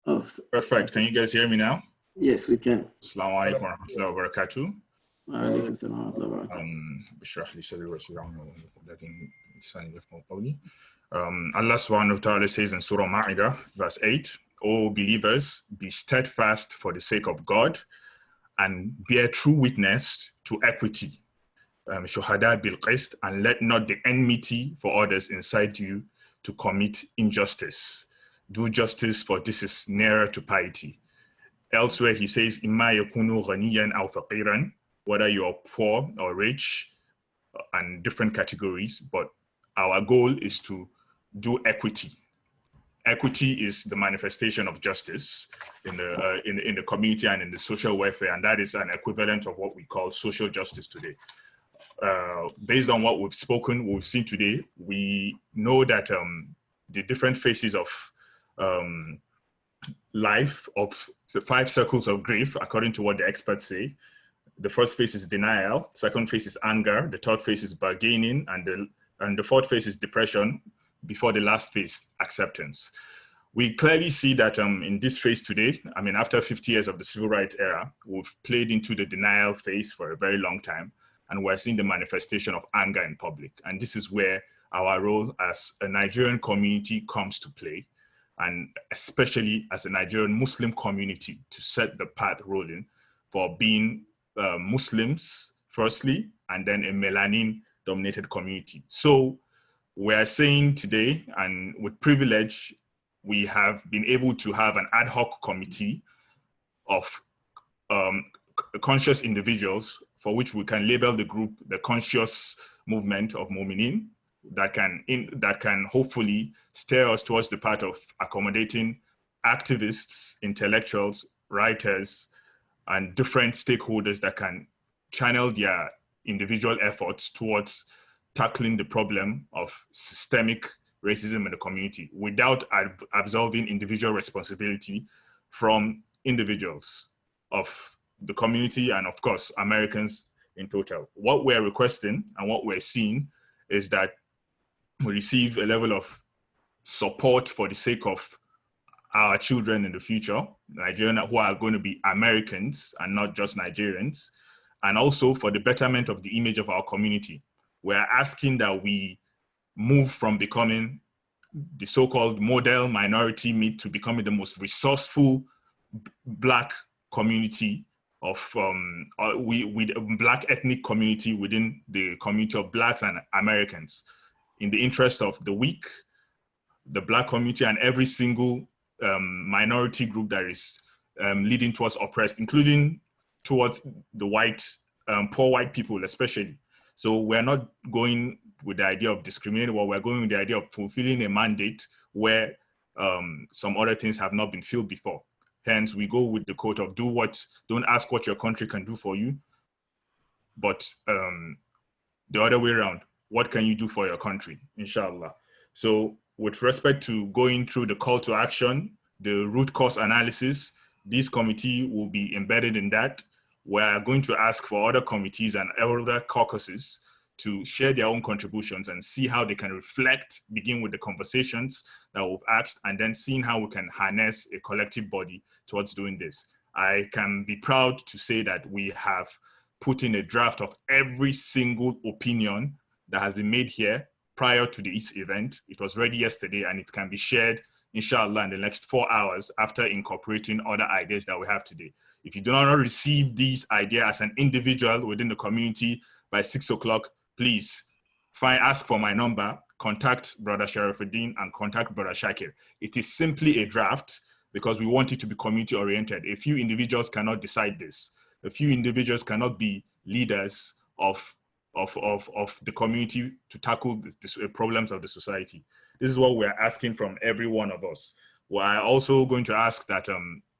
Oh, Perfect. Can you guys hear me now? yes, we can. Assalamu alaikum wa rahmatullahi wa barakatuh. بشرح لي صدري ويسر عمري لكن لساني يفقهوا قولي. Allah subhanahu wa ta'ala says in Surah Ma'idah, verse 8, O believers, be steadfast for the sake of God and bear true witness to equity. Shuhada bil qist, and let not the enmity for others incite you to commit injustice. Do justice, for this is nearer to piety. Elsewhere he says, Imma yakunu ghaniyan aw faqiran, whether you're poor or rich and different categories, but our goal is to do equity. Equity is the manifestation of justice in the community and in the social welfare, and that is an equivalent of what we call social justice today. Based on what we've seen today, we know that the different phases of life, of the 5 circles of grief, according to what the experts say. The first phase is denial, second phase is anger, the third phase is bargaining, and the fourth phase is depression, before the last phase, acceptance. We clearly see that in this phase today, I mean, after 50 years of the civil rights era, we've played into the denial phase for a very long time, and we're seeing the manifestation of anger in public. And this is where our role as a Nigerian community comes to play, and especially as a Nigerian Muslim community, to set the path rolling for being Muslims, firstly, and then a melanin-dominated community. So we're saying today, and with privilege, we have been able to have an ad hoc committee of conscious individuals, for which we can label the group the Conscious Movement of Mu'minin, that can hopefully steer us towards the path of accommodating activists, intellectuals, writers, and different stakeholders that can channel their individual efforts towards tackling the problem of systemic racism in the community without absolving individual responsibility from individuals of the community and, of course, Americans in total. What we're requesting and what we're seeing is that we receive a level of support for the sake of our children in the future, Nigerians who are going to be Americans and not just Nigerians, and also for the betterment of the image of our community. We're asking that we move from becoming the so-called model minority meat to becoming the most resourceful Black community of Black ethnic community within the community of Blacks and Americans, in the interest of the weak, the Black community, and every single minority group that is leading towards oppressed, including towards the white, poor white people especially. So we're not going with the idea of discriminating, but we're going with the idea of fulfilling a mandate where some other things have not been filled before. Hence, we go with the quote of don't ask what your country can do for you, but the other way around, what can you do for your country, inshallah. So with respect to going through the call to action, the root cause analysis, this committee will be embedded in that. We're going to ask for other committees and other caucuses to share their own contributions and see how they can reflect, begin with the conversations that we've asked, and then seeing how we can harness a collective body towards doing this. I can be proud to say that we have put in a draft of every single opinion that has been made here prior to this event. It was ready yesterday, and it can be shared, inshallah, in the next 4 hours after incorporating other ideas that we have today. If you do not receive these ideas as an individual within the community by 6 o'clock, please ask for my number, contact Brother Sharifuddin and contact Brother Shakir. It is simply a draft because we want it to be community oriented. A few individuals cannot decide this. A few individuals cannot be leaders of the community to tackle the problems of the society. This is what we're asking from every one of us. We're also going to ask that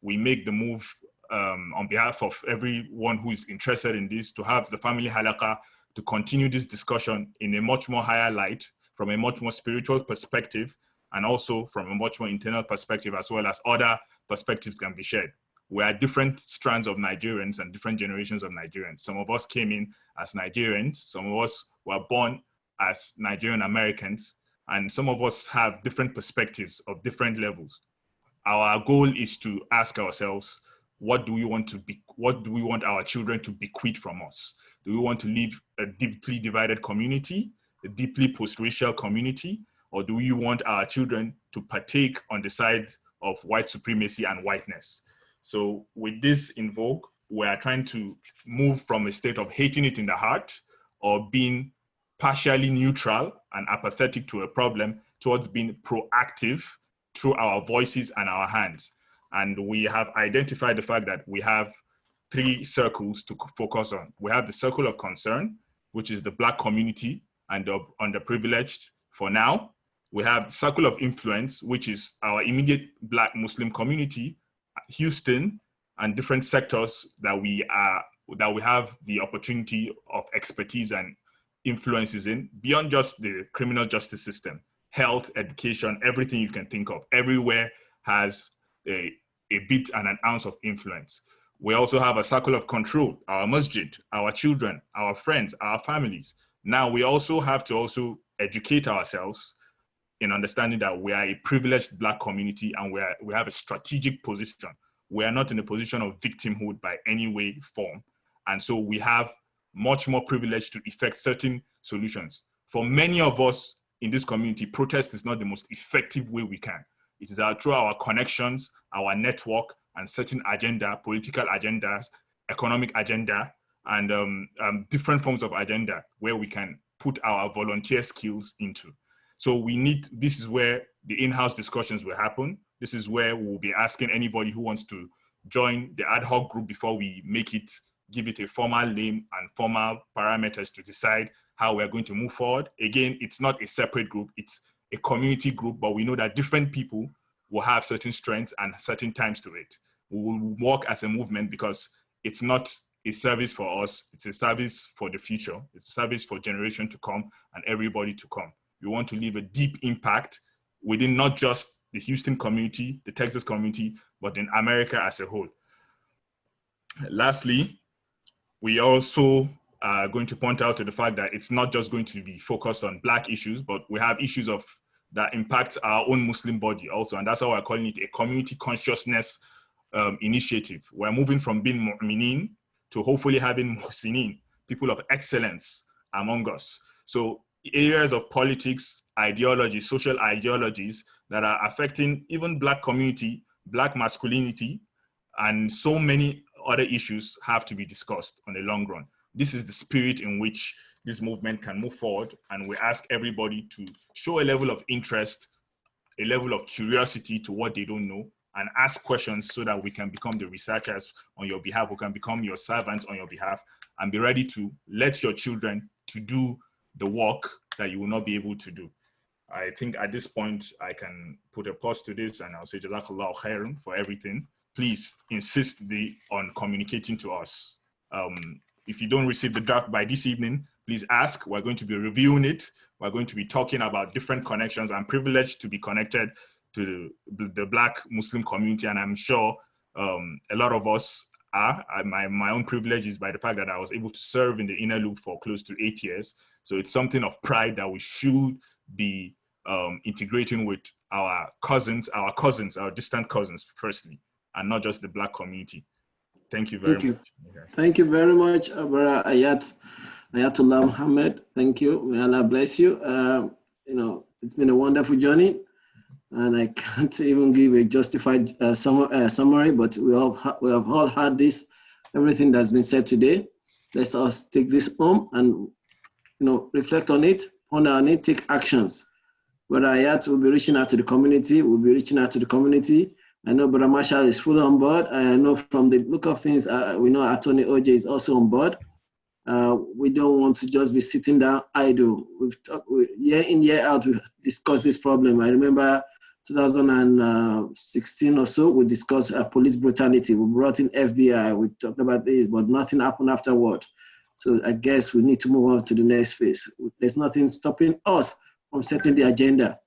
we make the move on behalf of everyone who is interested in this, to have the family halaqah to continue this discussion in a much more higher light, from a much more spiritual perspective, and also from a much more internal perspective, as well as other perspectives can be shared. We are different strands of Nigerians and different generations of Nigerians. Some of us came in as Nigerians, some of us were born as Nigerian Americans, and some of us have different perspectives of different levels. our goal is to ask ourselves, what do we want our children to bequeath from us? Do we want to leave a deeply divided community, a deeply post-racial community, or do we want our children to partake on the side of white supremacy and whiteness? So with this in vogue, we are trying to move from a state of hating it in the heart or being partially neutral and apathetic to a problem towards being proactive through our voices and our hands. And we have identified the fact that we have 3 circles to focus on. We have the circle of concern, which is the Black community and the underprivileged for now. We have the circle of influence, which is our immediate Black Muslim community, Houston, and different sectors that we have the opportunity of expertise and influences in, beyond just the criminal justice system, health, education, everything you can think of. Everywhere has a bit and an ounce of influence. We also have a circle of control, our masjid, our children, our friends, our families. Now we also have to educate ourselves in understanding that we are a privileged Black community and we have a strategic position. We are not in a position of victimhood by any way, form. And so we have much more privilege to effect certain solutions. For many of us in this community, protest is not the most effective way we can. It is through our connections, our network, and certain agenda, political agendas, economic agenda, and different forms of agenda where we can put our volunteer skills into. So this is where the in-house discussions will happen. This is where we'll be asking anybody who wants to join the ad hoc group before we give it a formal name and formal parameters to decide how we're going to move forward. Again, it's not a separate group, it's a community group, but we know that different people will have certain strengths and certain times to it. We will work as a movement because it's not a service for us, it's a service for the future. It's a service for generation to come and everybody to come. We want to leave a deep impact within not just the Houston community, the Texas community, but in America as a whole. Lastly, we also are going to point out to the fact that it's not just going to be focused on Black issues, but we have issues that impact our own Muslim body also, and that's how we're calling it a community consciousness initiative. We're moving from being mu'minin to hopefully having muhsinin, people of excellence among us. So areas of politics, ideology, social ideologies that are affecting even Black community, Black masculinity, and so many other issues have to be discussed on the long run. This is the spirit in which this movement can move forward, and we ask everybody to show a level of interest, a level of curiosity to what they don't know, and ask questions so that we can become the researchers on your behalf, we can become your servants on your behalf, and be ready to let your children to do the work that you will not be able to do. I think at this point, I can put a pause to this and I'll say Jazakallah khairan for everything. Please insist on communicating to us. If you don't receive the draft by this evening, please ask. We're going to be reviewing it. We're going to be talking about different connections. I'm privileged to be connected to the Black Muslim community, and I'm sure a lot of us are. My own privilege is by the fact that I was able to serve in the inner loop for close to 8 years. So it's something of pride that we should be integrating with our cousins, our distant cousins, firstly, and not just the Black community. Thank you very much. Thank you very much, Brother Ayatollah Muhammad. Thank you. May Allah bless you. It's been a wonderful journey, and I can't even give a justified summary, but we have all heard this, everything that's been said today. Let's us take this home and reflect on it, ponder on it, take actions. Brother Ayat will be reaching out to the community. I know Brother Marshall is fully on board. I know from the look of things, we know Attorney OJ is also on board. We don't want to just be sitting down idle. We've talked year in, year out, we've discussed this problem. I remember 2016 or so, we discussed police brutality. We brought in FBI, we talked about this, but nothing happened afterwards. So I guess we need to move on to the next phase. There's nothing stopping us from setting the agenda.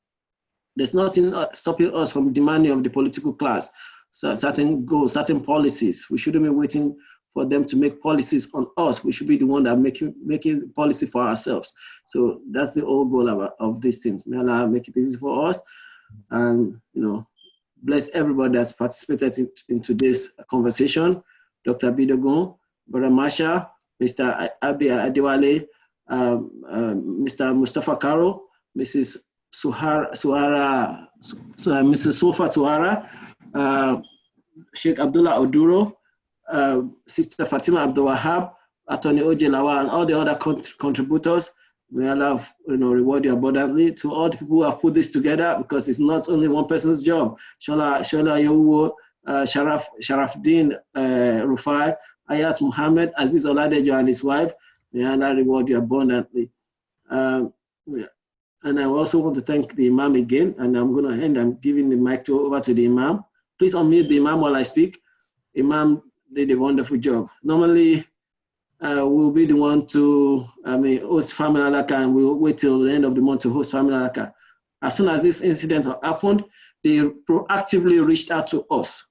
There's nothing stopping us from demanding of the political class certain goals, certain policies. We shouldn't be waiting for them to make policies on us. We should be the one that making policy for ourselves. So that's the whole goal of these things. May Allah make it easy for us, and bless everybody that's participated in today's conversation. Dr. Bidogon, Brother Masha, Mr. Abi Adewale, Mr. Mustafa Karo, Mrs. Mrs. Sofa Suhara, Sheikh Abdullah Oduro, Sister Fatima Abdul Wahab, Attorney Oje Lawal, and all the other contributors. May Allah, reward you abundantly. To all the people who have put this together, because it's not only one person's job. Shola Yehuwo, Sharafuddin Rufai, Ayat Muhammad, Aziz Oladejo and his wife. May Allah reward you abundantly. And I also want to thank the Imam again, and I'm going to end. I'm giving the mic over to the Imam. Please unmute the Imam while I speak. Imam did a wonderful job. Normally, we'll be the one to host Family Alaka, and we'll wait till the end of the month to host Family Alaka. As soon as this incident happened, they proactively reached out to us.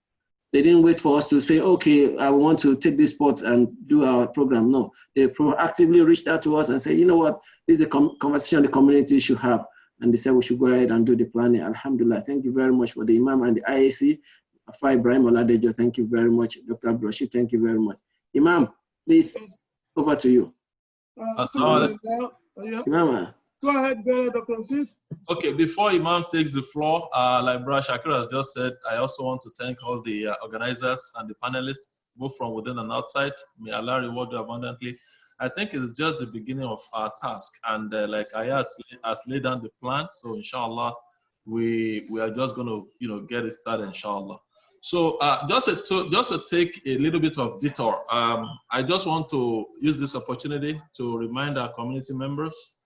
They didn't wait for us to say, okay, I want to take this spot and do our program. No, they proactively reached out to us and said, you know what, this is a conversation the community should have. And they said we should go ahead and do the planning. Alhamdulillah, thank you very much for the Imam and the IAC. Afa Ibrahim Oladejo, thank you very much. Dr. Abdurrashid, thank you very much. Imam, please, over to you. Imam. Go ahead, Dr. Rashid. Okay, before Imam takes the floor, like Brother Shakir has just said, I also want to thank all the organizers and the panelists, both from within and outside. May Allah reward you abundantly. I think it's just the beginning of our task, and like Ayat has laid down the plan, so inshallah, we are just going to get it started, inshallah. So just to take a little bit of detour, I just want to use this opportunity to remind our community members